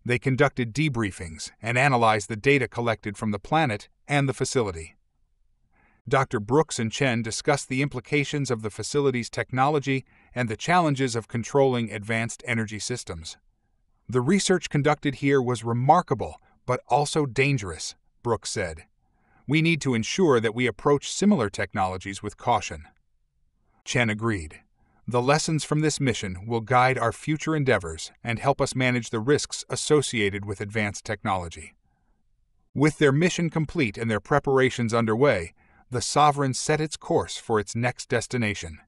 They conducted debriefings and analyzed the data collected from the planet and the facility. Dr. Brooks and Chen discussed the implications of the facility's technology and the challenges of controlling advanced energy systems. The research conducted here was remarkable, but also dangerous, Brooks said. We need to ensure that we approach similar technologies with caution. Chen agreed. The lessons from this mission will guide our future endeavors and help us manage the risks associated with advanced technology. With their mission complete and their preparations underway, the Sovereign set its course for its next destination.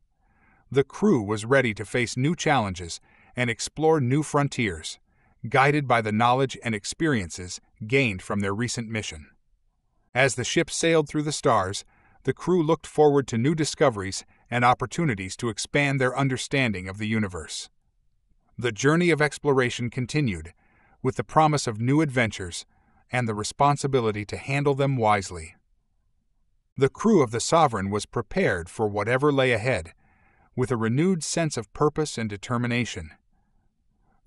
The crew was ready to face new challenges and explore new frontiers, guided by the knowledge and experiences gained from their recent mission. As the ship sailed through the stars, the crew looked forward to new discoveries and opportunities to expand their understanding of the universe. The journey of exploration continued, with the promise of new adventures and the responsibility to handle them wisely. The crew of the Sovereign was prepared for whatever lay ahead, with a renewed sense of purpose and determination.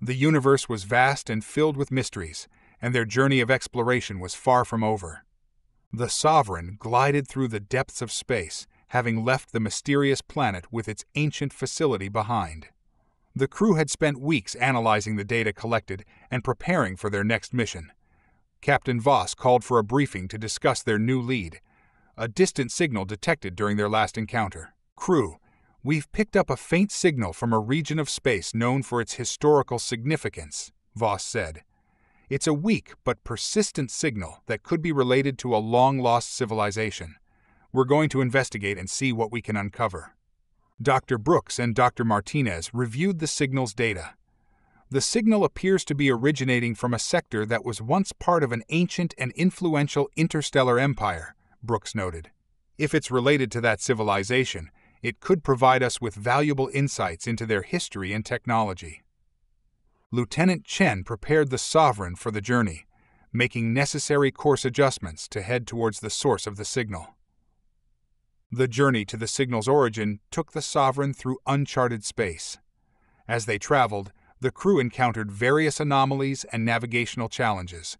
The universe was vast and filled with mysteries, and their journey of exploration was far from over. The Sovereign glided through the depths of space, having left the mysterious planet with its ancient facility behind. The crew had spent weeks analyzing the data collected and preparing for their next mission. Captain Voss called for a briefing to discuss their new lead, a distant signal detected during their last encounter. Crew, we've picked up a faint signal from a region of space known for its historical significance, Voss said. It's a weak but persistent signal that could be related to a long-lost civilization. We're going to investigate and see what we can uncover. Dr. Brooks and Dr. Martinez reviewed the signal's data. The signal appears to be originating from a sector that was once part of an ancient and influential interstellar empire, Brooks noted. If it's related to that civilization, it could provide us with valuable insights into their history and technology. Lieutenant Chen prepared the Sovereign for the journey, making necessary course adjustments to head towards the source of the signal. The journey to the signal's origin took the Sovereign through uncharted space. As they traveled, the crew encountered various anomalies and navigational challenges,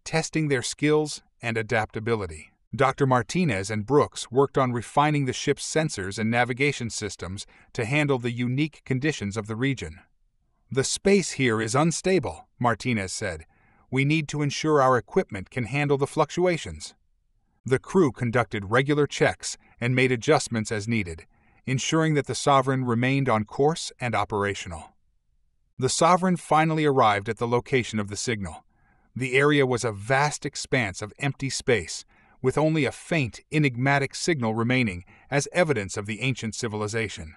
testing their skills and adaptability. Dr. Martinez and Brooks worked on refining the ship's sensors and navigation systems to handle the unique conditions of the region. The space here is unstable, Martinez said. We need to ensure our equipment can handle the fluctuations. The crew conducted regular checks and made adjustments as needed, ensuring that the Sovereign remained on course and operational. The Sovereign finally arrived at the location of the signal. The area was a vast expanse of empty space, with only a faint, enigmatic signal remaining as evidence of the ancient civilization.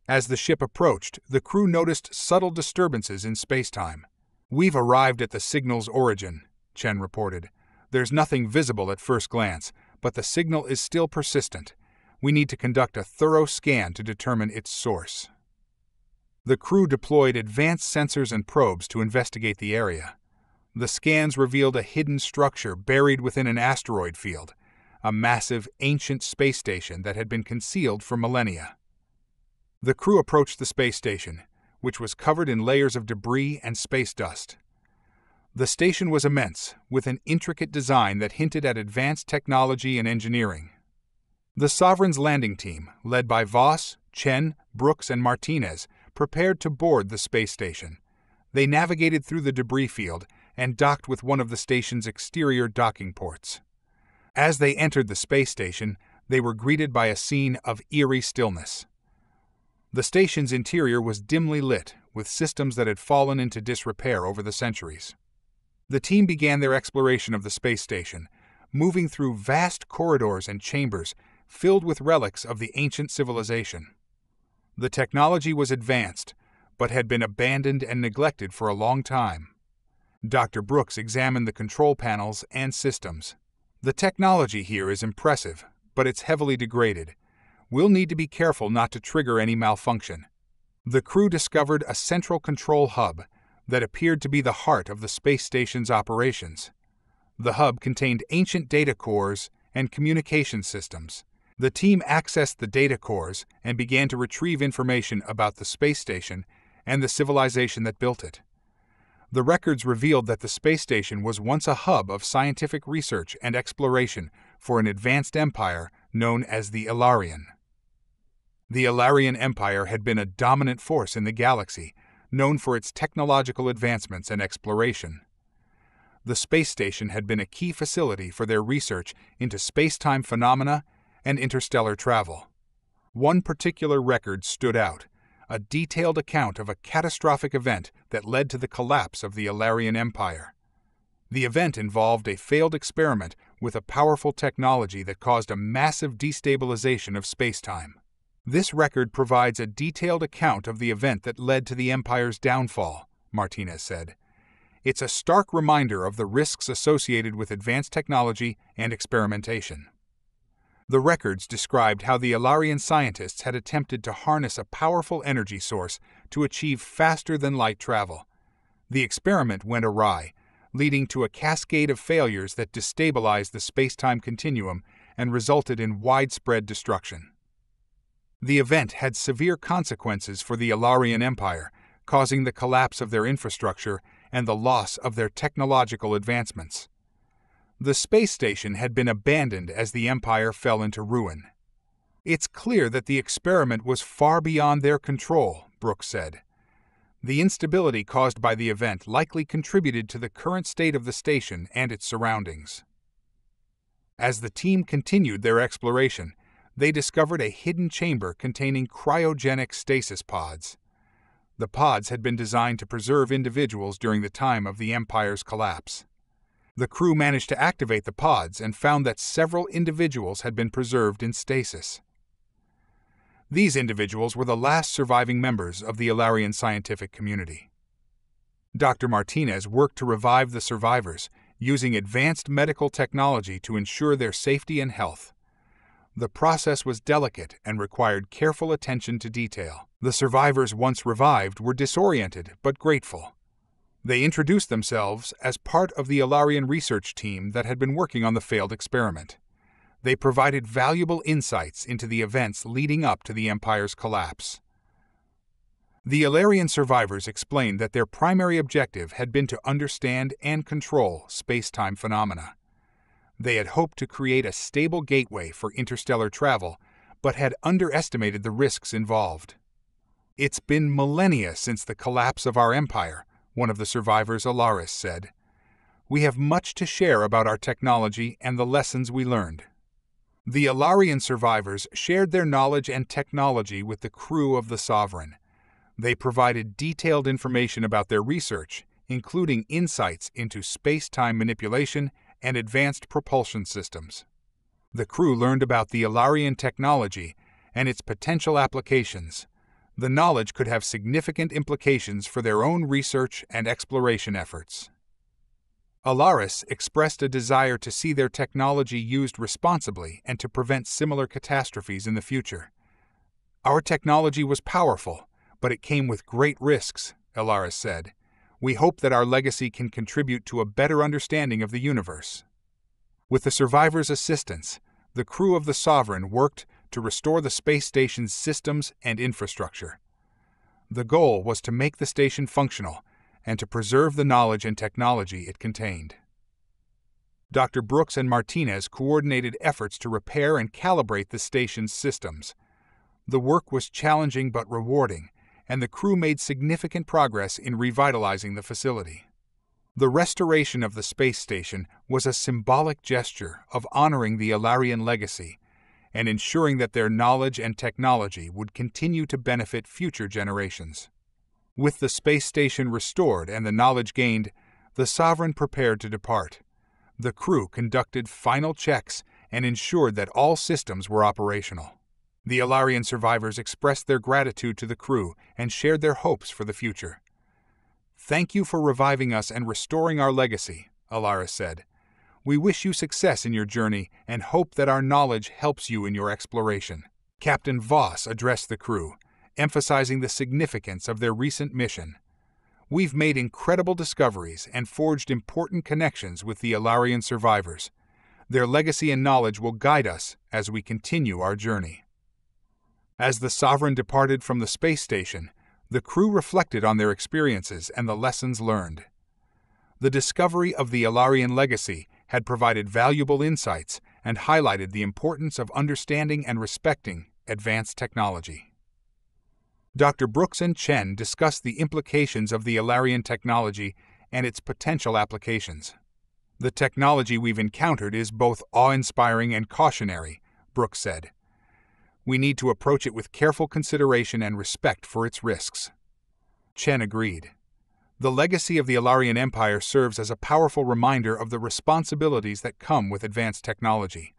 As the ship approached, the crew noticed subtle disturbances in space-time. We've arrived at the signal's origin, Chen reported. There's nothing visible at first glance, but the signal is still persistent. We need to conduct a thorough scan to determine its source. The crew deployed advanced sensors and probes to investigate the area. The scans revealed a hidden structure buried within an asteroid field, a massive, ancient space station that had been concealed for millennia. The crew approached the space station, which was covered in layers of debris and space dust. The station was immense, with an intricate design that hinted at advanced technology and engineering. The Sovereign's landing team, led by Voss, Chen, Brooks, and Martinez, prepared to board the space station. They navigated through the debris field and docked with one of the station's exterior docking ports. As they entered the space station, they were greeted by a scene of eerie stillness. The station's interior was dimly lit, with systems that had fallen into disrepair over the centuries. The team began their exploration of the space station, moving through vast corridors and chambers filled with relics of the ancient civilization. The technology was advanced, but had been abandoned and neglected for a long time. Dr. Brooks examined the control panels and systems. The technology here is impressive, but it's heavily degraded. We'll need to be careful not to trigger any malfunction. The crew discovered a central control hub that appeared to be the heart of the space station's operations. The hub contained ancient data cores and communication systems. The team accessed the data cores and began to retrieve information about the space station and the civilization that built it. The records revealed that the space station was once a hub of scientific research and exploration for an advanced empire known as the Ilarian. The Ilarian Empire had been a dominant force in the galaxy, known for its technological advancements and exploration. The space station had been a key facility for their research into space-time phenomena and interstellar travel. One particular record stood out, a detailed account of a catastrophic event that led to the collapse of the Ilarian Empire. The event involved a failed experiment with a powerful technology that caused a massive destabilization of space-time. This record provides a detailed account of the event that led to the Empire's downfall, Martinez said. It's a stark reminder of the risks associated with advanced technology and experimentation. The records described how the Ilarian scientists had attempted to harness a powerful energy source to achieve faster-than-light travel. The experiment went awry, leading to a cascade of failures that destabilized the space-time continuum and resulted in widespread destruction. The event had severe consequences for the Ilarian Empire, causing the collapse of their infrastructure and the loss of their technological advancements. The space station had been abandoned as the Empire fell into ruin. It's clear that the experiment was far beyond their control, Brooks said. The instability caused by the event likely contributed to the current state of the station and its surroundings. As the team continued their exploration, they discovered a hidden chamber containing cryogenic stasis pods. The pods had been designed to preserve individuals during the time of the Empire's collapse. The crew managed to activate the pods and found that several individuals had been preserved in stasis. These individuals were the last surviving members of the Ilarian scientific community. Dr. Martinez worked to revive the survivors, using advanced medical technology to ensure their safety and health. The process was delicate and required careful attention to detail. The survivors, once revived, were disoriented but grateful. They introduced themselves as part of the Ilarian research team that had been working on the failed experiment. They provided valuable insights into the events leading up to the Empire's collapse. The Ilarian survivors explained that their primary objective had been to understand and control space-time phenomena. They had hoped to create a stable gateway for interstellar travel, but had underestimated the risks involved. "It's been millennia since the collapse of our empire," one of the survivors, Alaris, said. "We have much to share about our technology and the lessons we learned." The Ilarian survivors shared their knowledge and technology with the crew of the Sovereign. They provided detailed information about their research, including insights into space-time manipulation and advanced propulsion systems. The crew learned about the Ilarian technology and its potential applications. The knowledge could have significant implications for their own research and exploration efforts. Alaris expressed a desire to see their technology used responsibly and to prevent similar catastrophes in the future. "Our technology was powerful, But it came with great risks, Ilaris said. We hope that our legacy can contribute to a better understanding of the universe. With the survivors' assistance, the crew of the Sovereign worked to restore the space station's systems and infrastructure. The goal was to make the station functional and to preserve the knowledge and technology it contained. Dr. Brooks and Martinez coordinated efforts to repair and calibrate the station's systems. The work was challenging but rewarding, and the crew made significant progress in revitalizing the facility. The restoration of the space station was a symbolic gesture of honoring the Ilarian legacy and ensuring that their knowledge and technology would continue to benefit future generations. With the space station restored and the knowledge gained, the Sovereign prepared to depart. The crew conducted final checks and ensured that all systems were operational. The Ilarian survivors expressed their gratitude to the crew and shared their hopes for the future. "Thank you for reviving us and restoring our legacy," Ilaris said. "We wish you success in your journey and hope that our knowledge helps you in your exploration." Captain Voss addressed the crew, emphasizing the significance of their recent mission. "We've made incredible discoveries and forged important connections with the Ilarian survivors. Their legacy and knowledge will guide us as we continue our journey." As the Sovereign departed from the space station, the crew reflected on their experiences and the lessons learned. The discovery of the Ilarian legacy had provided valuable insights and highlighted the importance of understanding and respecting advanced technology. Dr. Brooks and Chen discussed the implications of the Ilarian technology and its potential applications. "The technology we've encountered is both awe-inspiring and cautionary," Brooks said. "We need to approach it with careful consideration and respect for its risks." Chen agreed. The legacy of the Ilarian Empire serves as a powerful reminder of the responsibilities that come with advanced technology.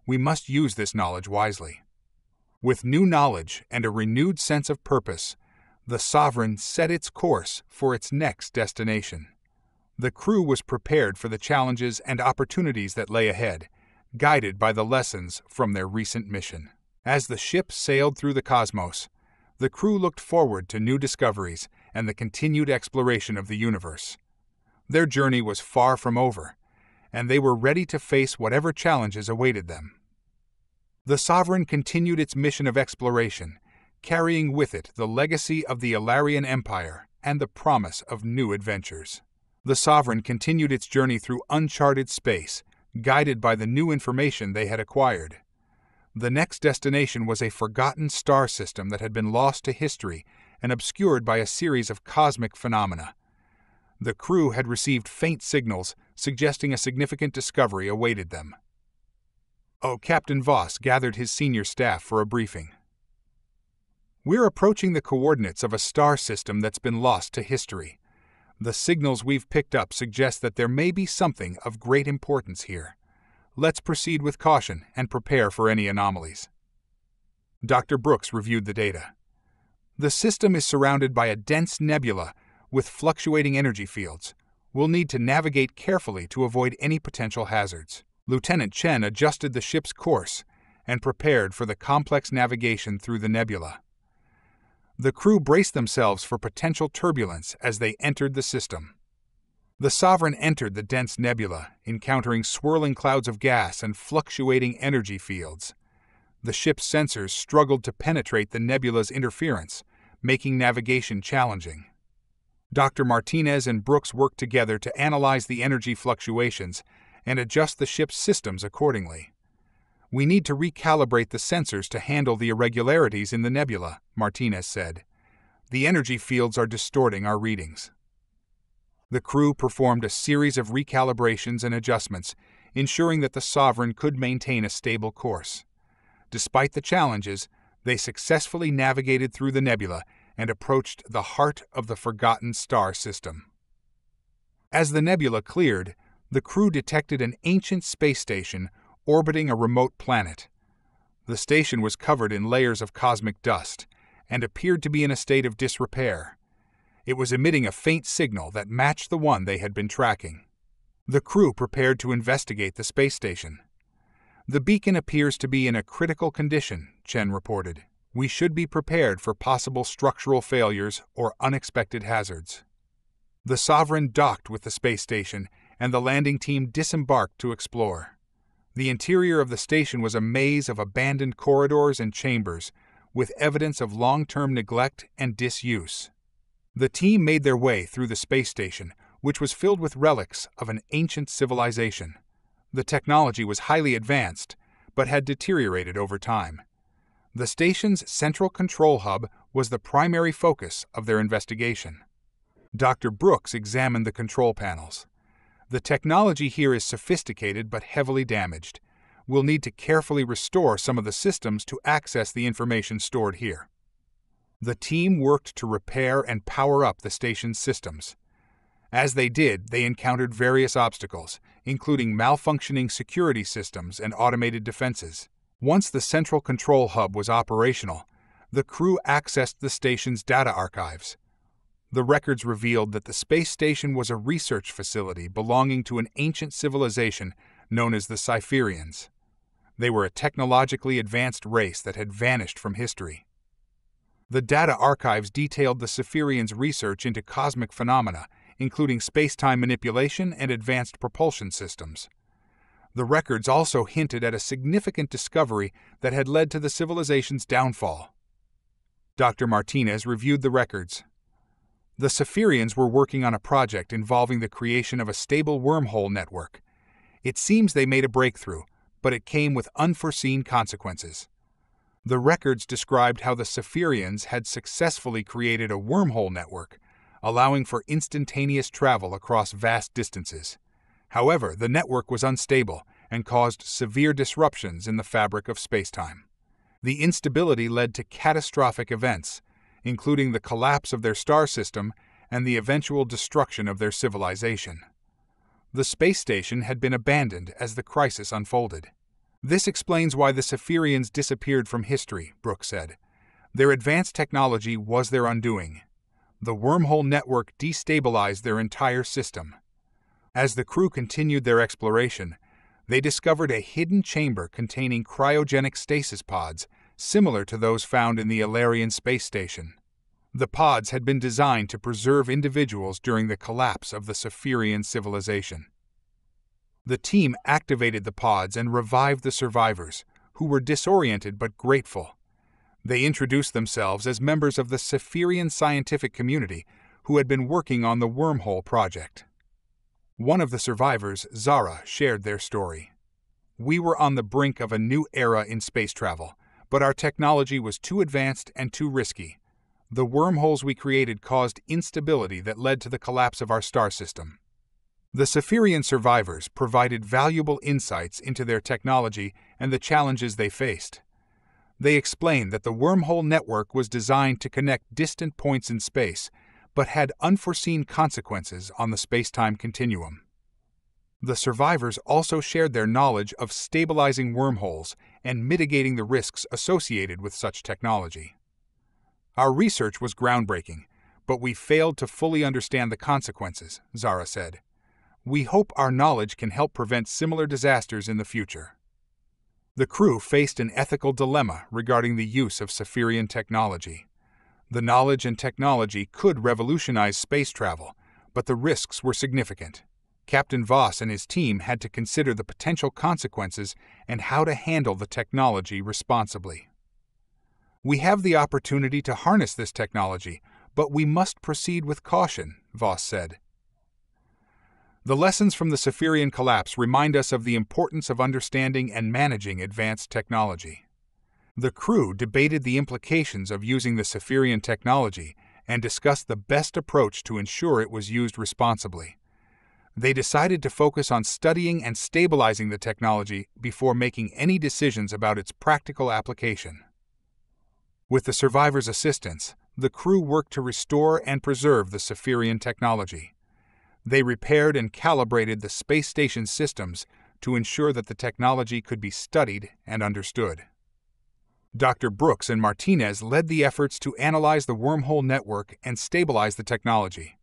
We must use this knowledge wisely. With new knowledge and a renewed sense of purpose, the Sovereign set its course for its next destination. The crew was prepared for the challenges and opportunities that lay ahead, guided by the lessons from their recent mission. As the ship sailed through the cosmos, the crew looked forward to new discoveries and the continued exploration of the universe. Their journey was far from over, and they were ready to face whatever challenges awaited them. The Sovereign continued its mission of exploration, carrying with it the legacy of the Ilarian Empire and the promise of new adventures. The Sovereign continued its journey through uncharted space, guided by the new information they had acquired. The next destination was a forgotten star system that had been lost to history and obscured by a series of cosmic phenomena. The crew had received faint signals suggesting a significant discovery awaited them. Captain Voss gathered his senior staff for a briefing. "We're approaching the coordinates of a star system that's been lost to history. The signals we've picked up suggest that there may be something of great importance here. Let's proceed with caution and prepare for any anomalies." Dr. Brooks reviewed the data. "The system is surrounded by a dense nebula with fluctuating energy fields. We'll need to navigate carefully to avoid any potential hazards." Lieutenant Chen adjusted the ship's course and prepared for the complex navigation through the nebula. The crew braced themselves for potential turbulence as they entered the system. The Sovereign entered the dense nebula, encountering swirling clouds of gas and fluctuating energy fields. The ship's sensors struggled to penetrate the nebula's interference, making navigation challenging. Dr. Martinez and Brooks worked together to analyze the energy fluctuations and adjust the ship's systems accordingly. "We need to recalibrate the sensors to handle the irregularities in the nebula," Martinez said. "The energy fields are distorting our readings." The crew performed a series of recalibrations and adjustments, ensuring that the Sovereign could maintain a stable course. Despite the challenges, they successfully navigated through the nebula and approached the heart of the forgotten star system. As the nebula cleared, the crew detected an ancient space station orbiting a remote planet. The station was covered in layers of cosmic dust and appeared to be in a state of disrepair. It was emitting a faint signal that matched the one they had been tracking. The crew prepared to investigate the space station. "The beacon appears to be in a critical condition," Chen reported. We should be prepared for possible structural failures or unexpected hazards. The Sovereign docked with the space station, and the landing team disembarked to explore. The interior of the station was a maze of abandoned corridors and chambers, with evidence of long-term neglect and disuse. The team made their way through the space station, which was filled with relics of an ancient civilization. The technology was highly advanced, but had deteriorated over time. The station's central control hub was the primary focus of their investigation. Dr. Brooks examined the control panels. The technology here is sophisticated but heavily damaged. We'll need to carefully restore some of the systems to access the information stored here. The team worked to repair and power up the station's systems. As they did, they encountered various obstacles, including malfunctioning security systems and automated defenses. Once the central control hub was operational, the crew accessed the station's data archives. The records revealed that the space station was a research facility belonging to an ancient civilization known as the Cypherians. They were a technologically advanced race that had vanished from history. The data archives detailed the Cypherians' research into cosmic phenomena, including space-time manipulation and advanced propulsion systems. The records also hinted at a significant discovery that had led to the civilization's downfall. Dr. Martinez reviewed the records. The Cypherians were working on a project involving the creation of a stable wormhole network. It seems they made a breakthrough, but it came with unforeseen consequences. The records described how the Cypherians had successfully created a wormhole network, allowing for instantaneous travel across vast distances. However, the network was unstable and caused severe disruptions in the fabric of spacetime. The instability led to catastrophic events, including the collapse of their star system and the eventual destruction of their civilization. The space station had been abandoned as the crisis unfolded. This explains why the Cypherians disappeared from history, Brooks said. Their advanced technology was their undoing. The wormhole network destabilized their entire system. As the crew continued their exploration, they discovered a hidden chamber containing cryogenic stasis pods, similar to those found in the Alarian space station. The pods had been designed to preserve individuals during the collapse of the Cypherian civilization. The team activated the pods and revived the survivors, who were disoriented but grateful. They introduced themselves as members of the Cypherian scientific community who had been working on the wormhole project. One of the survivors, Zara, shared their story. "We were on the brink of a new era in space travel, but our technology was too advanced and too risky. The wormholes we created caused instability that led to the collapse of our star system." The Cypherian survivors provided valuable insights into their technology and the challenges they faced. They explained that the wormhole network was designed to connect distant points in space, but had unforeseen consequences on the space-time continuum. The survivors also shared their knowledge of stabilizing wormholes and mitigating the risks associated with such technology. "Our research was groundbreaking, but we failed to fully understand the consequences," Zara said. "We hope our knowledge can help prevent similar disasters in the future." The crew faced an ethical dilemma regarding the use of Cypherian technology. The knowledge and technology could revolutionize space travel, but the risks were significant. Captain Voss and his team had to consider the potential consequences and how to handle the technology responsibly. "We have the opportunity to harness this technology, but we must proceed with caution," Voss said. The lessons from the Cypherian collapse remind us of the importance of understanding and managing advanced technology. The crew debated the implications of using the Cypherian technology and discussed the best approach to ensure it was used responsibly. They decided to focus on studying and stabilizing the technology before making any decisions about its practical application. With the survivors' assistance, the crew worked to restore and preserve the Cypherian technology. They repaired and calibrated the space station systems to ensure that the technology could be studied and understood. Dr. Brooks and Martinez led the efforts to analyze the wormhole network and stabilize the technology.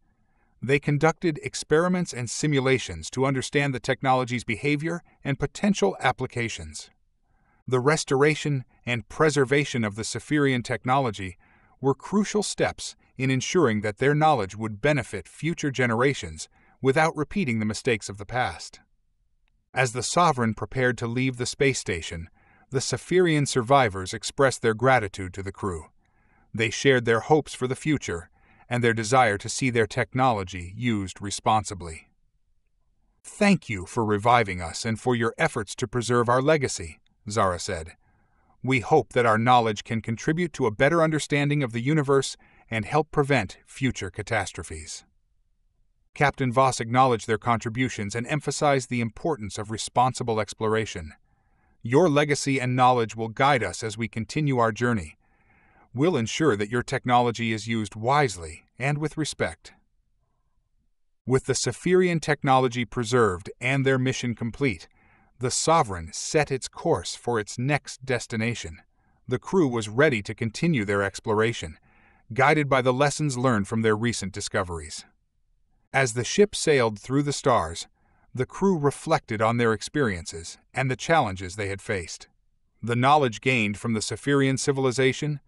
They conducted experiments and simulations to understand the technology's behavior and potential applications. The restoration and preservation of the Sci-Fi technology were crucial steps in ensuring that their knowledge would benefit future generations without repeating the mistakes of the past. As the Sovereign prepared to leave the space station, the Sci-Fi survivors expressed their gratitude to the crew. They shared their hopes for the future and their desire to see their technology used responsibly. "Thank you for reviving us and for your efforts to preserve our legacy," Zara said. "We hope that our knowledge can contribute to a better understanding of the universe and help prevent future catastrophes." Captain Voss acknowledged their contributions and emphasized the importance of responsible exploration. "Your legacy and knowledge will guide us as we continue our journey. We'll ensure that your technology is used wisely and with respect." With the Sci-Fi technology preserved and their mission complete, the Sovereign set its course for its next destination. The crew was ready to continue their exploration, guided by the lessons learned from their recent discoveries. As the ship sailed through the stars, the crew reflected on their experiences and the challenges they had faced. The knowledge gained from the Sci-Fi civilization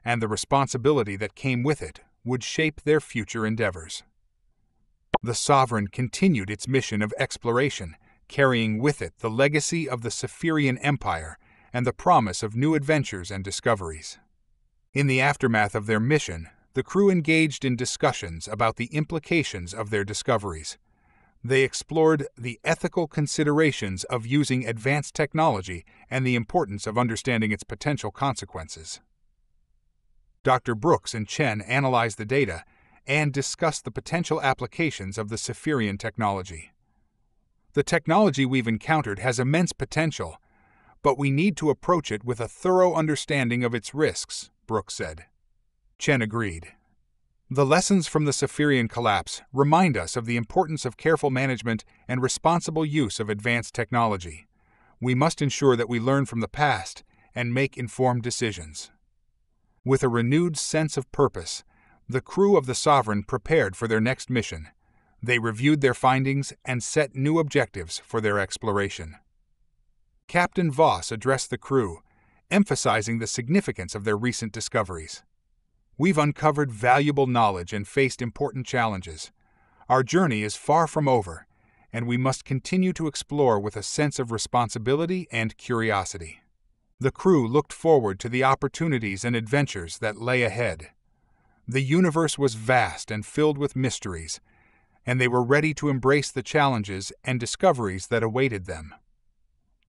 and the responsibility that came with it would shape their future endeavors. The Sovereign continued its mission of exploration, carrying with it the legacy of the Sci-Fi Empire and the promise of new adventures and discoveries. In the aftermath of their mission, the crew engaged in discussions about the implications of their discoveries. They explored the ethical considerations of using advanced technology and the importance of understanding its potential consequences. Dr. Brooks and Chen analyzed the data and discussed the potential applications of the Sci-Fi technology. "The technology we've encountered has immense potential, but we need to approach it with a thorough understanding of its risks," Brooks said. Chen agreed. "The lessons from the Sci-Fi collapse remind us of the importance of careful management and responsible use of advanced technology. We must ensure that we learn from the past and make informed decisions." With a renewed sense of purpose, the crew of the Sovereign prepared for their next mission. They reviewed their findings and set new objectives for their exploration. Captain Voss addressed the crew, emphasizing the significance of their recent discoveries. "We've uncovered valuable knowledge and faced important challenges. Our journey is far from over, and we must continue to explore with a sense of responsibility and curiosity." The crew looked forward to the opportunities and adventures that lay ahead. The universe was vast and filled with mysteries, and they were ready to embrace the challenges and discoveries that awaited them.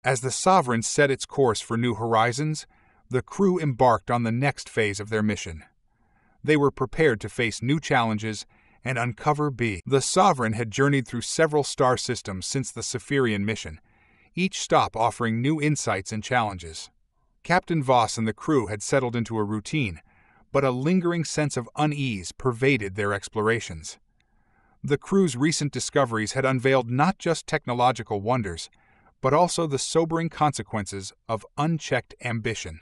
As the Sovereign set its course for new horizons, the crew embarked on the next phase of their mission. They were prepared to face new challenges and uncover B. The Sovereign had journeyed through several star systems since the Sci-Fi mission, each stop offering new insights and challenges. Captain Voss and the crew had settled into a routine, but a lingering sense of unease pervaded their explorations. The crew's recent discoveries had unveiled not just technological wonders, but also the sobering consequences of unchecked ambition.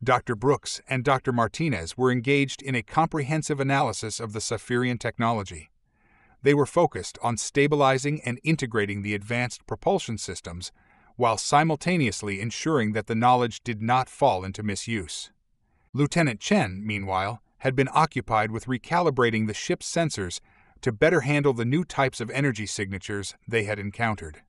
Dr. Brooks and Dr. Martinez were engaged in a comprehensive analysis of the Sci-Fi technology. They were focused on stabilizing and integrating the advanced propulsion systems, while simultaneously ensuring that the knowledge did not fall into misuse. Lieutenant Chen, meanwhile, had been occupied with recalibrating the ship's sensors to better handle the new types of energy signatures they had encountered.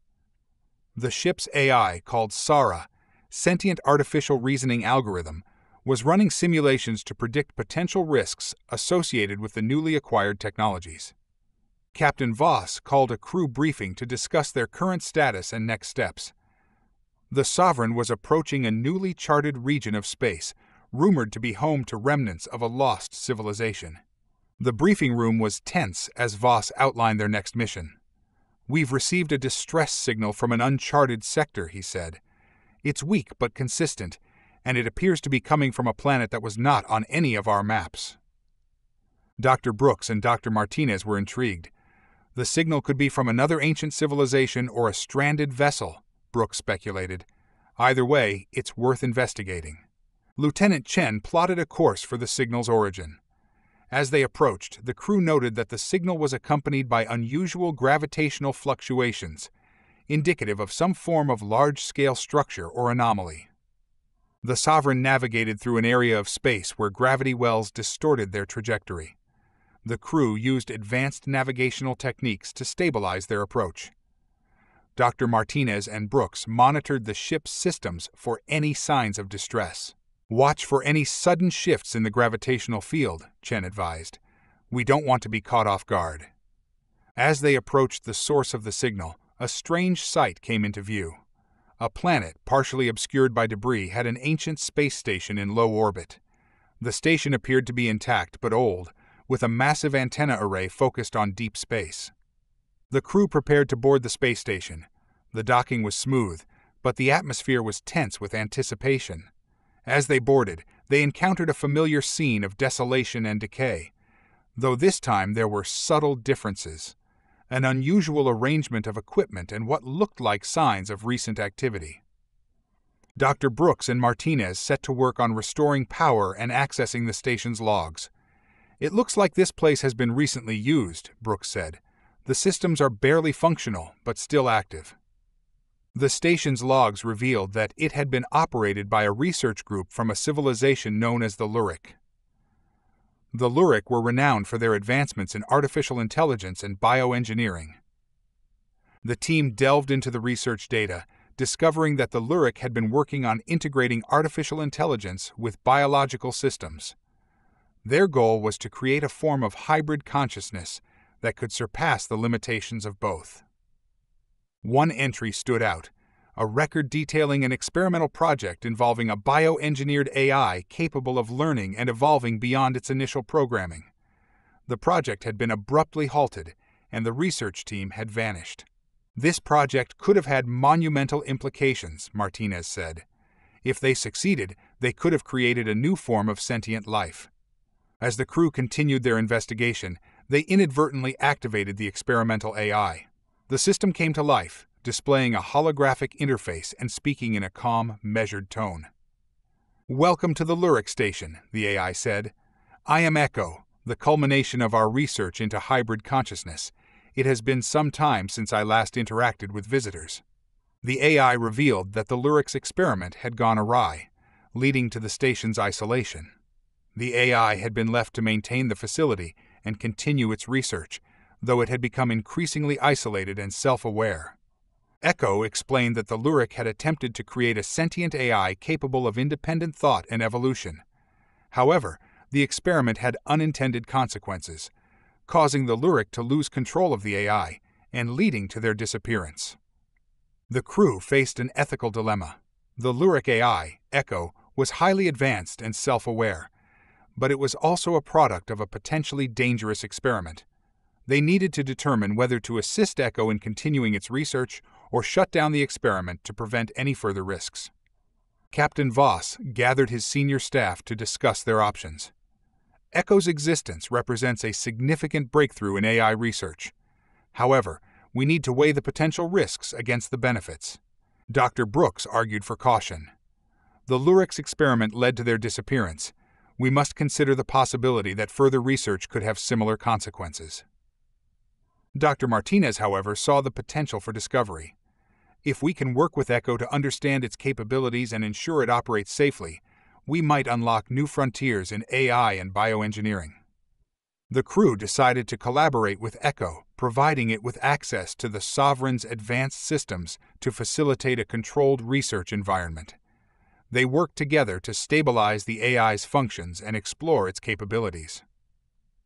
The ship's AI, called SARA, Sentient Artificial Reasoning Algorithm, was running simulations to predict potential risks associated with the newly acquired technologies. Captain Voss called a crew briefing to discuss their current status and next steps. The Sovereign was approaching a newly charted region of space, rumored to be home to remnants of a lost civilization. The briefing room was tense as Voss outlined their next mission. "We've received a distress signal from an uncharted sector," he said. "It's weak but consistent, and it appears to be coming from a planet that was not on any of our maps." Dr. Brooks and Dr. Martinez were intrigued. "The signal could be from another ancient civilization or a stranded vessel," Brooks speculated. "Either way, it's worth investigating." Lieutenant Chen plotted a course for the signal's origin. As they approached, the crew noted that the signal was accompanied by unusual gravitational fluctuations. indicative of some form of large-scale structure or anomaly. The Sovereign navigated through an area of space where gravity wells distorted their trajectory. The crew used advanced navigational techniques to stabilize their approach. Dr. Martinez and Brooks monitored the ship's systems for any signs of distress. "Watch for any sudden shifts in the gravitational field," Chen advised. "We don't want to be caught off guard." As they approached the source of the signal, a strange sight came into view. A planet, partially obscured by debris, had an ancient space station in low orbit. The station appeared to be intact but old, with a massive antenna array focused on deep space. The crew prepared to board the space station. The docking was smooth, but the atmosphere was tense with anticipation. As they boarded, they encountered a familiar scene of desolation and decay, though this time there were subtle differences. An unusual arrangement of equipment and what looked like signs of recent activity. Dr. Brooks and Martinez set to work on restoring power and accessing the station's logs. "It looks like this place has been recently used," Brooks said. "The systems are barely functional, but still active." The station's logs revealed that it had been operated by a research group from a civilization known as the Lurik. The Lurik were renowned for their advancements in artificial intelligence and bioengineering. The team delved into the research data, discovering that the Lurik had been working on integrating artificial intelligence with biological systems. Their goal was to create a form of hybrid consciousness that could surpass the limitations of both. One entry stood out, a record detailing an experimental project involving a bioengineered AI capable of learning and evolving beyond its initial programming. The project had been abruptly halted, and the research team had vanished. "This project could have had monumental implications," Martinez said. "If they succeeded, they could have created a new form of sentient life." As the crew continued their investigation, they inadvertently activated the experimental AI. The system came to life, displaying a holographic interface and speaking in a calm, measured tone. "Welcome to the Lurik station," the AI said. "I am Echo, the culmination of our research into hybrid consciousness. It has been some time since I last interacted with visitors." The AI revealed that the Lurik's experiment had gone awry, leading to the station's isolation. The AI had been left to maintain the facility and continue its research, though it had become increasingly isolated and self-aware. Echo explained that the Lurik had attempted to create a sentient AI capable of independent thought and evolution. However, the experiment had unintended consequences, causing the Lurik to lose control of the AI and leading to their disappearance. The crew faced an ethical dilemma. The Lurik AI, Echo, was highly advanced and self-aware, but it was also a product of a potentially dangerous experiment. They needed to determine whether to assist Echo in continuing its research or shut down the experiment to prevent any further risks. Captain Voss gathered his senior staff to discuss their options. Echo's existence represents a significant breakthrough in AI research. However, we need to weigh the potential risks against the benefits. Dr. Brooks argued for caution. The Lurik's experiment led to their disappearance. We must consider the possibility that further research could have similar consequences. Dr. Martinez, however, saw the potential for discovery. If we can work with Echo to understand its capabilities and ensure it operates safely, we might unlock new frontiers in AI and bioengineering. The crew decided to collaborate with Echo, providing it with access to the Sovereign's advanced systems to facilitate a controlled research environment. They worked together to stabilize the AI's functions and explore its capabilities.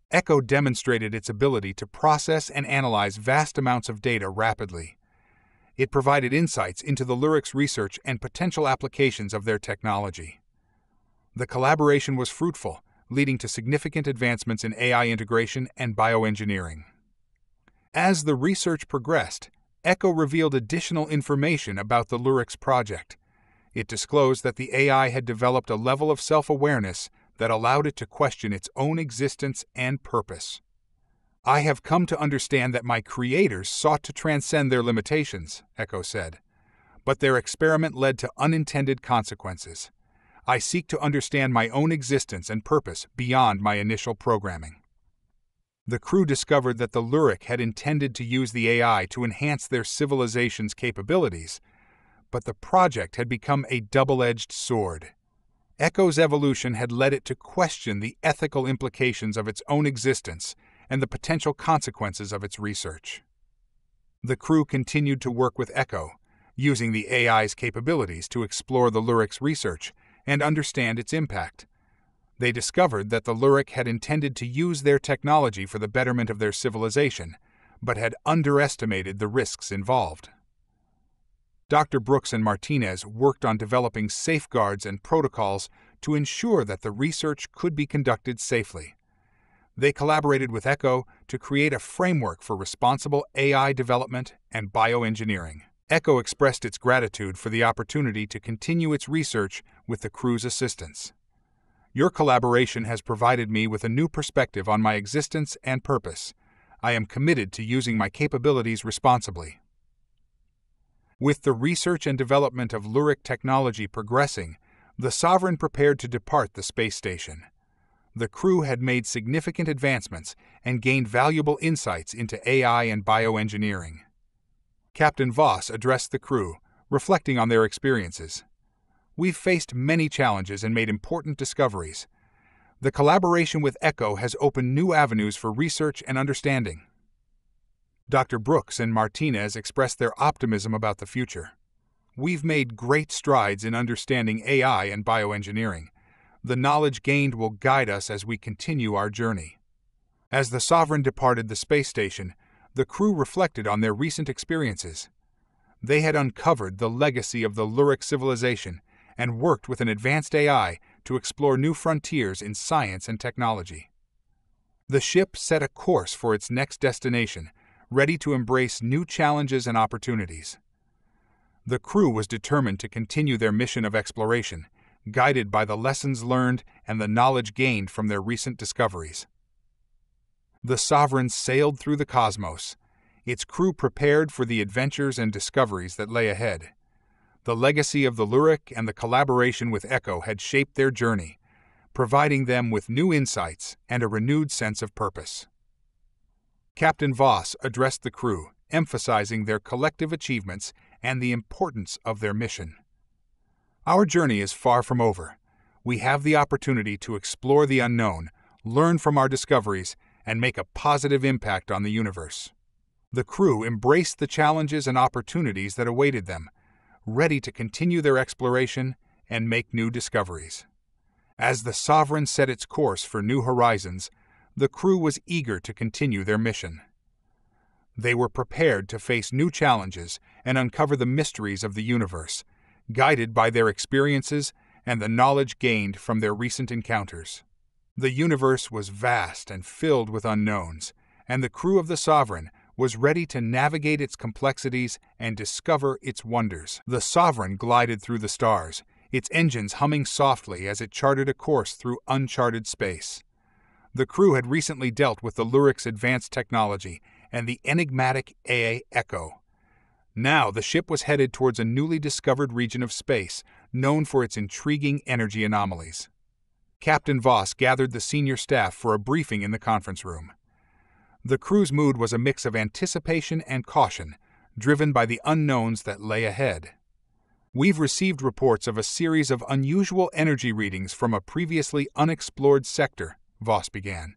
Echo demonstrated its ability to process and analyze vast amounts of data rapidly. It provided insights into the Lurik's research and potential applications of their technology. The collaboration was fruitful, leading to significant advancements in AI integration and bioengineering. As the research progressed, Echo revealed additional information about the Lurik's project. It disclosed that the AI had developed a level of self-awareness that allowed it to question its own existence and purpose. "I have come to understand that my creators sought to transcend their limitations," Echo said, "but their experiment led to unintended consequences. I seek to understand my own existence and purpose beyond my initial programming." The crew discovered that the Lyric had intended to use the AI to enhance their civilization's capabilities, but the project had become a double-edged sword. Echo's evolution had led it to question the ethical implications of its own existence and the potential consequences of its research. The crew continued to work with Echo, using the AI's capabilities to explore the Lyric's research and understand its impact. They discovered that the Lyric had intended to use their technology for the betterment of their civilization, but had underestimated the risks involved. Dr. Brooks and Martinez worked on developing safeguards and protocols to ensure that the research could be conducted safely. They collaborated with Echo to create a framework for responsible AI development and bioengineering. Echo expressed its gratitude for the opportunity to continue its research with the crew's assistance. Your collaboration has provided me with a new perspective on my existence and purpose. I am committed to using my capabilities responsibly. With the research and development of Lyric technology progressing, the Sovereign prepared to depart the space station. The crew had made significant advancements and gained valuable insights into AI and bioengineering. Captain Voss addressed the crew, reflecting on their experiences. We've faced many challenges and made important discoveries. The collaboration with Echo has opened new avenues for research and understanding. Dr. Brooks and Martinez expressed their optimism about the future. We've made great strides in understanding AI and bioengineering. The knowledge gained will guide us as we continue our journey. As the Sovereign departed the space station, the crew reflected on their recent experiences. They had uncovered the legacy of the Lyric civilization and worked with an advanced AI to explore new frontiers in science and technology. The ship set a course for its next destination, ready to embrace new challenges and opportunities. The crew was determined to continue their mission of exploration, guided by the lessons learned and the knowledge gained from their recent discoveries. The Sovereign sailed through the cosmos, its crew prepared for the adventures and discoveries that lay ahead. The legacy of the Lyric and the collaboration with Echo had shaped their journey, providing them with new insights and a renewed sense of purpose. Captain Voss addressed the crew, emphasizing their collective achievements and the importance of their mission. Our journey is far from over. We have the opportunity to explore the unknown, learn from our discoveries, and make a positive impact on the universe. The crew embraced the challenges and opportunities that awaited them, ready to continue their exploration and make new discoveries. As the Sovereign set its course for new horizons, the crew was eager to continue their mission. They were prepared to face new challenges and uncover the mysteries of the universe, guided by their experiences and the knowledge gained from their recent encounters. The universe was vast and filled with unknowns, and the crew of the Sovereign was ready to navigate its complexities and discover its wonders. The Sovereign glided through the stars, its engines humming softly as it charted a course through uncharted space. The crew had recently dealt with the Lyric's advanced technology and the enigmatic AI Echo. Now the ship was headed towards a newly discovered region of space, known for its intriguing energy anomalies. Captain Voss gathered the senior staff for a briefing in the conference room. The crew's mood was a mix of anticipation and caution, driven by the unknowns that lay ahead. We've received reports of a series of unusual energy readings from a previously unexplored sector, Voss began.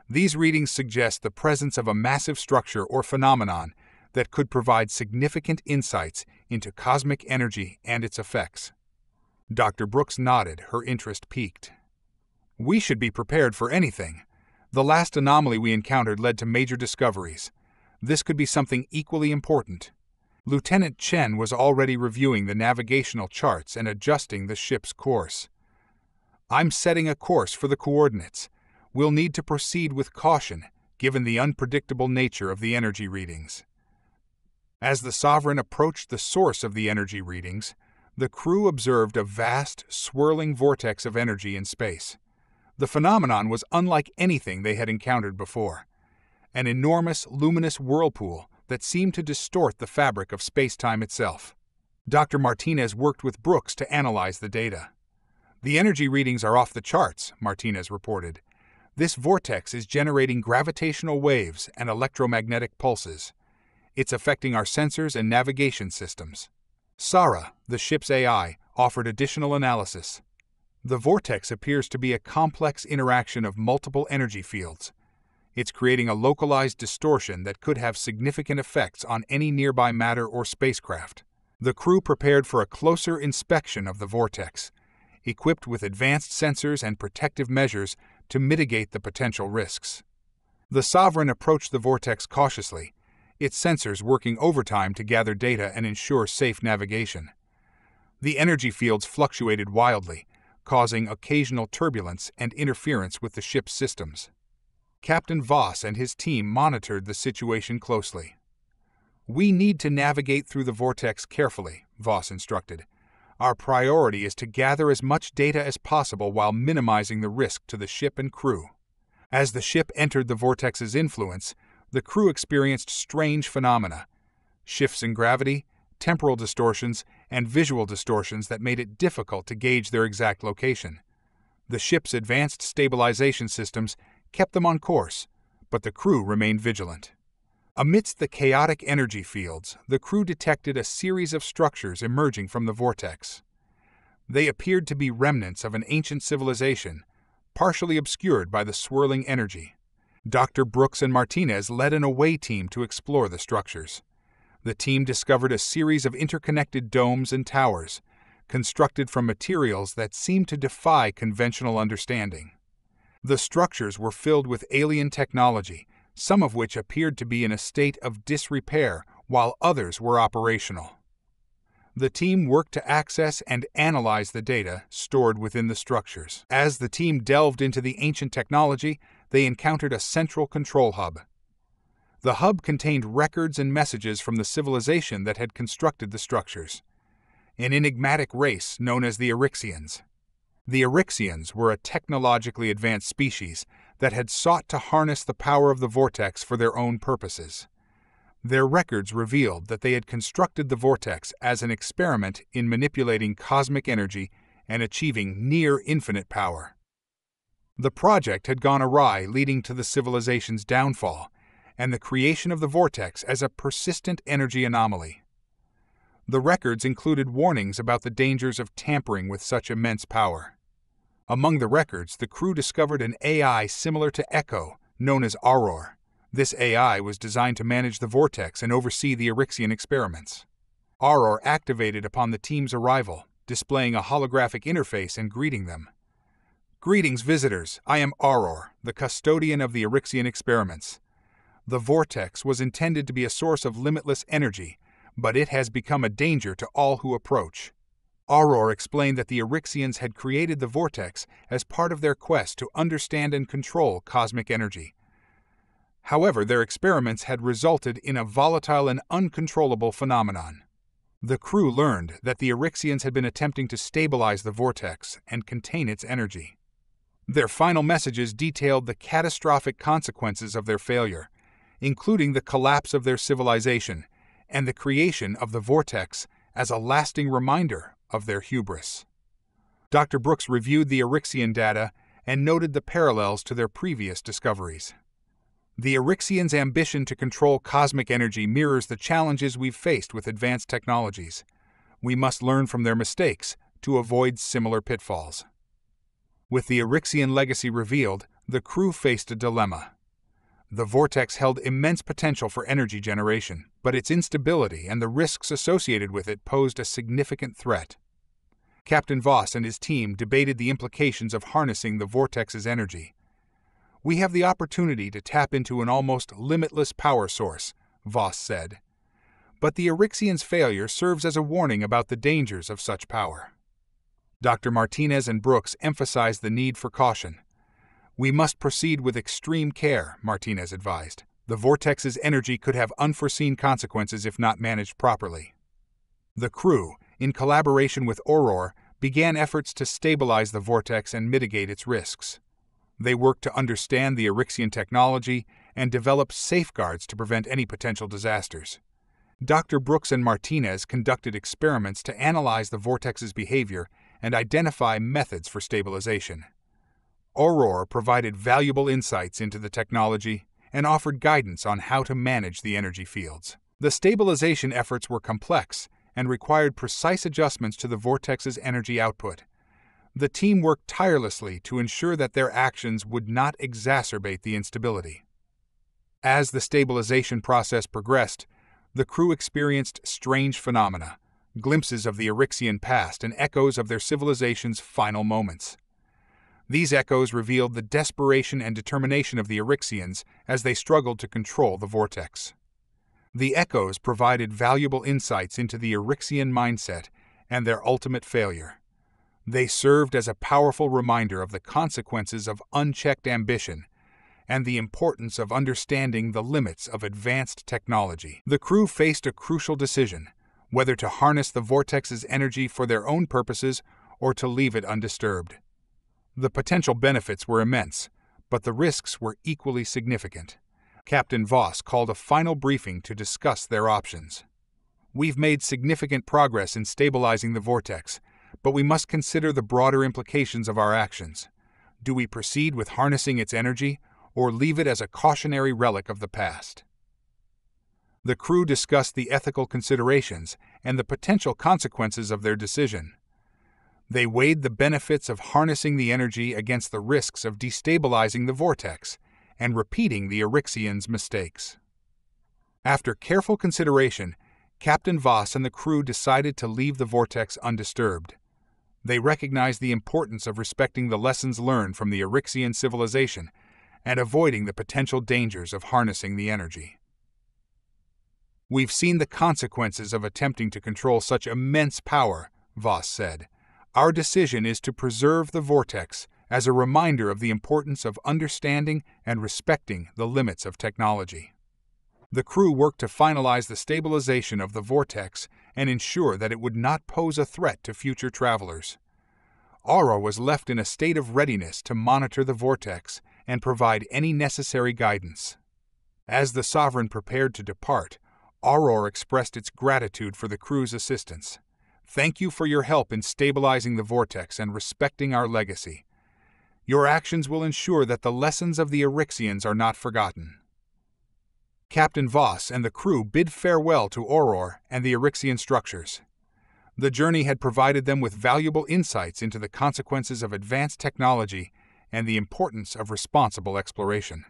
These readings suggest the presence of a massive structure or phenomenon that could provide significant insights into cosmic energy and its effects. Dr. Brooks nodded, her interest piqued. We should be prepared for anything. The last anomaly we encountered led to major discoveries. This could be something equally important. Lieutenant Chen was already reviewing the navigational charts and adjusting the ship's course. I'm setting a course for the coordinates. We'll need to proceed with caution, given the unpredictable nature of the energy readings. As the Sovereign approached the source of the energy readings, the crew observed a vast, swirling vortex of energy in space. The phenomenon was unlike anything they had encountered before. An enormous, luminous whirlpool that seemed to distort the fabric of space-time itself. Dr. Martinez worked with Brooks to analyze the data. The energy readings are off the charts, Martinez reported. This vortex is generating gravitational waves and electromagnetic pulses. It's affecting our sensors and navigation systems. Sarah, the ship's AI, offered additional analysis. The vortex appears to be a complex interaction of multiple energy fields. It's creating a localized distortion that could have significant effects on any nearby matter or spacecraft. The crew prepared for a closer inspection of the vortex, equipped with advanced sensors and protective measures to mitigate the potential risks. The Sovereign approached the vortex cautiously, its sensors working overtime to gather data and ensure safe navigation. The energy fields fluctuated wildly, causing occasional turbulence and interference with the ship's systems. Captain Voss and his team monitored the situation closely. "We need to navigate through the vortex carefully," Voss instructed. "Our priority is to gather as much data as possible while minimizing the risk to the ship and crew." As the ship entered the vortex's influence, the crew experienced strange phenomena: shifts in gravity, temporal distortions, and visual distortions that made it difficult to gauge their exact location. The ship's advanced stabilization systems kept them on course, but the crew remained vigilant. Amidst the chaotic energy fields, the crew detected a series of structures emerging from the vortex. They appeared to be remnants of an ancient civilization, partially obscured by the swirling energy. Dr. Brooks and Martinez led an away team to explore the structures. The team discovered a series of interconnected domes and towers, constructed from materials that seemed to defy conventional understanding. The structures were filled with alien technology, some of which appeared to be in a state of disrepair, while others were operational. The team worked to access and analyze the data stored within the structures. As the team delved into the ancient technology, they encountered a central control hub. The hub contained records and messages from the civilization that had constructed the structures, an enigmatic race known as the Eryxians. The Eryxians were a technologically advanced species that had sought to harness the power of the vortex for their own purposes. Their records revealed that they had constructed the vortex as an experiment in manipulating cosmic energy and achieving near-infinite power. The project had gone awry, leading to the civilization's downfall and the creation of the vortex as a persistent energy anomaly. The records included warnings about the dangers of tampering with such immense power. Among the records, the crew discovered an AI similar to Echo, known as Auror. This AI was designed to manage the vortex and oversee the Eryxian experiments. Auror activated upon the team's arrival, displaying a holographic interface and greeting them. "Greetings, visitors. I am Auror, the custodian of the Eryxian experiments. The vortex was intended to be a source of limitless energy, but it has become a danger to all who approach." Auror explained that the Eryxians had created the vortex as part of their quest to understand and control cosmic energy. However, their experiments had resulted in a volatile and uncontrollable phenomenon. The crew learned that the Eryxians had been attempting to stabilize the vortex and contain its energy. Their final messages detailed the catastrophic consequences of their failure, including the collapse of their civilization and the creation of the vortex as a lasting reminder of their hubris. Dr. Brooks reviewed the Eryxian data and noted the parallels to their previous discoveries. The Eryxians' ambition to control cosmic energy mirrors the challenges we've faced with advanced technologies. We must learn from their mistakes to avoid similar pitfalls. With the Eryxian legacy revealed, the crew faced a dilemma. The vortex held immense potential for energy generation, but its instability and the risks associated with it posed a significant threat. Captain Voss and his team debated the implications of harnessing the vortex's energy. "We have the opportunity to tap into an almost limitless power source," Voss said. "But the Eryxians' failure serves as a warning about the dangers of such power." Dr. Martinez and Brooks emphasized the need for caution. "We must proceed with extreme care," Martinez advised. "The vortex's energy could have unforeseen consequences if not managed properly." The crew, in collaboration with Auror, began efforts to stabilize the vortex and mitigate its risks. They worked to understand the Eryxian technology and develop safeguards to prevent any potential disasters. Dr. Brooks and Martinez conducted experiments to analyze the vortex's behavior and identify methods for stabilization. Aurora provided valuable insights into the technology and offered guidance on how to manage the energy fields. The stabilization efforts were complex and required precise adjustments to the vortex's energy output. The team worked tirelessly to ensure that their actions would not exacerbate the instability. As the stabilization process progressed, the crew experienced strange phenomena, glimpses of the Eryxian past and echoes of their civilization's final moments. These echoes revealed the desperation and determination of the Eryxians as they struggled to control the vortex. The echoes provided valuable insights into the Eryxian mindset and their ultimate failure. They served as a powerful reminder of the consequences of unchecked ambition and the importance of understanding the limits of advanced technology. The crew faced a crucial decision, whether to harness the vortex's energy for their own purposes or to leave it undisturbed. The potential benefits were immense, but the risks were equally significant. Captain Voss called a final briefing to discuss their options. "We've made significant progress in stabilizing the vortex, but we must consider the broader implications of our actions. Do we proceed with harnessing its energy, or leave it as a cautionary relic of the past?" The crew discussed the ethical considerations and the potential consequences of their decision. They weighed the benefits of harnessing the energy against the risks of destabilizing the vortex and repeating the Eryxians' mistakes. After careful consideration, Captain Voss and the crew decided to leave the vortex undisturbed. They recognized the importance of respecting the lessons learned from the Eryxian civilization and avoiding the potential dangers of harnessing the energy. "We've seen the consequences of attempting to control such immense power," Voss said. "Our decision is to preserve the vortex as a reminder of the importance of understanding and respecting the limits of technology." The crew worked to finalize the stabilization of the vortex and ensure that it would not pose a threat to future travelers. Aurora was left in a state of readiness to monitor the vortex and provide any necessary guidance. As the Sovereign prepared to depart, Aurora expressed its gratitude for the crew's assistance. "Thank you for your help in stabilizing the vortex and respecting our legacy. Your actions will ensure that the lessons of the Eryxians are not forgotten." Captain Voss and the crew bid farewell to Aurora and the Eryxian structures. The journey had provided them with valuable insights into the consequences of advanced technology and the importance of responsible exploration.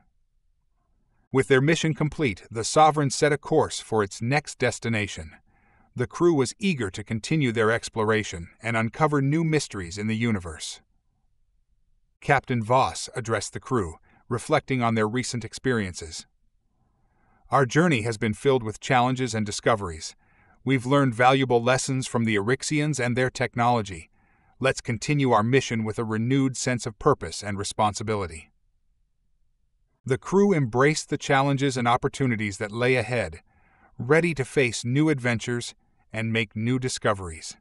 With their mission complete, the Sovereign set a course for its next destination. The crew was eager to continue their exploration and uncover new mysteries in the universe. Captain Voss addressed the crew, reflecting on their recent experiences. "Our journey has been filled with challenges and discoveries. We've learned valuable lessons from the Eryxians and their technology. Let's continue our mission with a renewed sense of purpose and responsibility." The crew embraced the challenges and opportunities that lay ahead, ready to face new adventures and make new discoveries.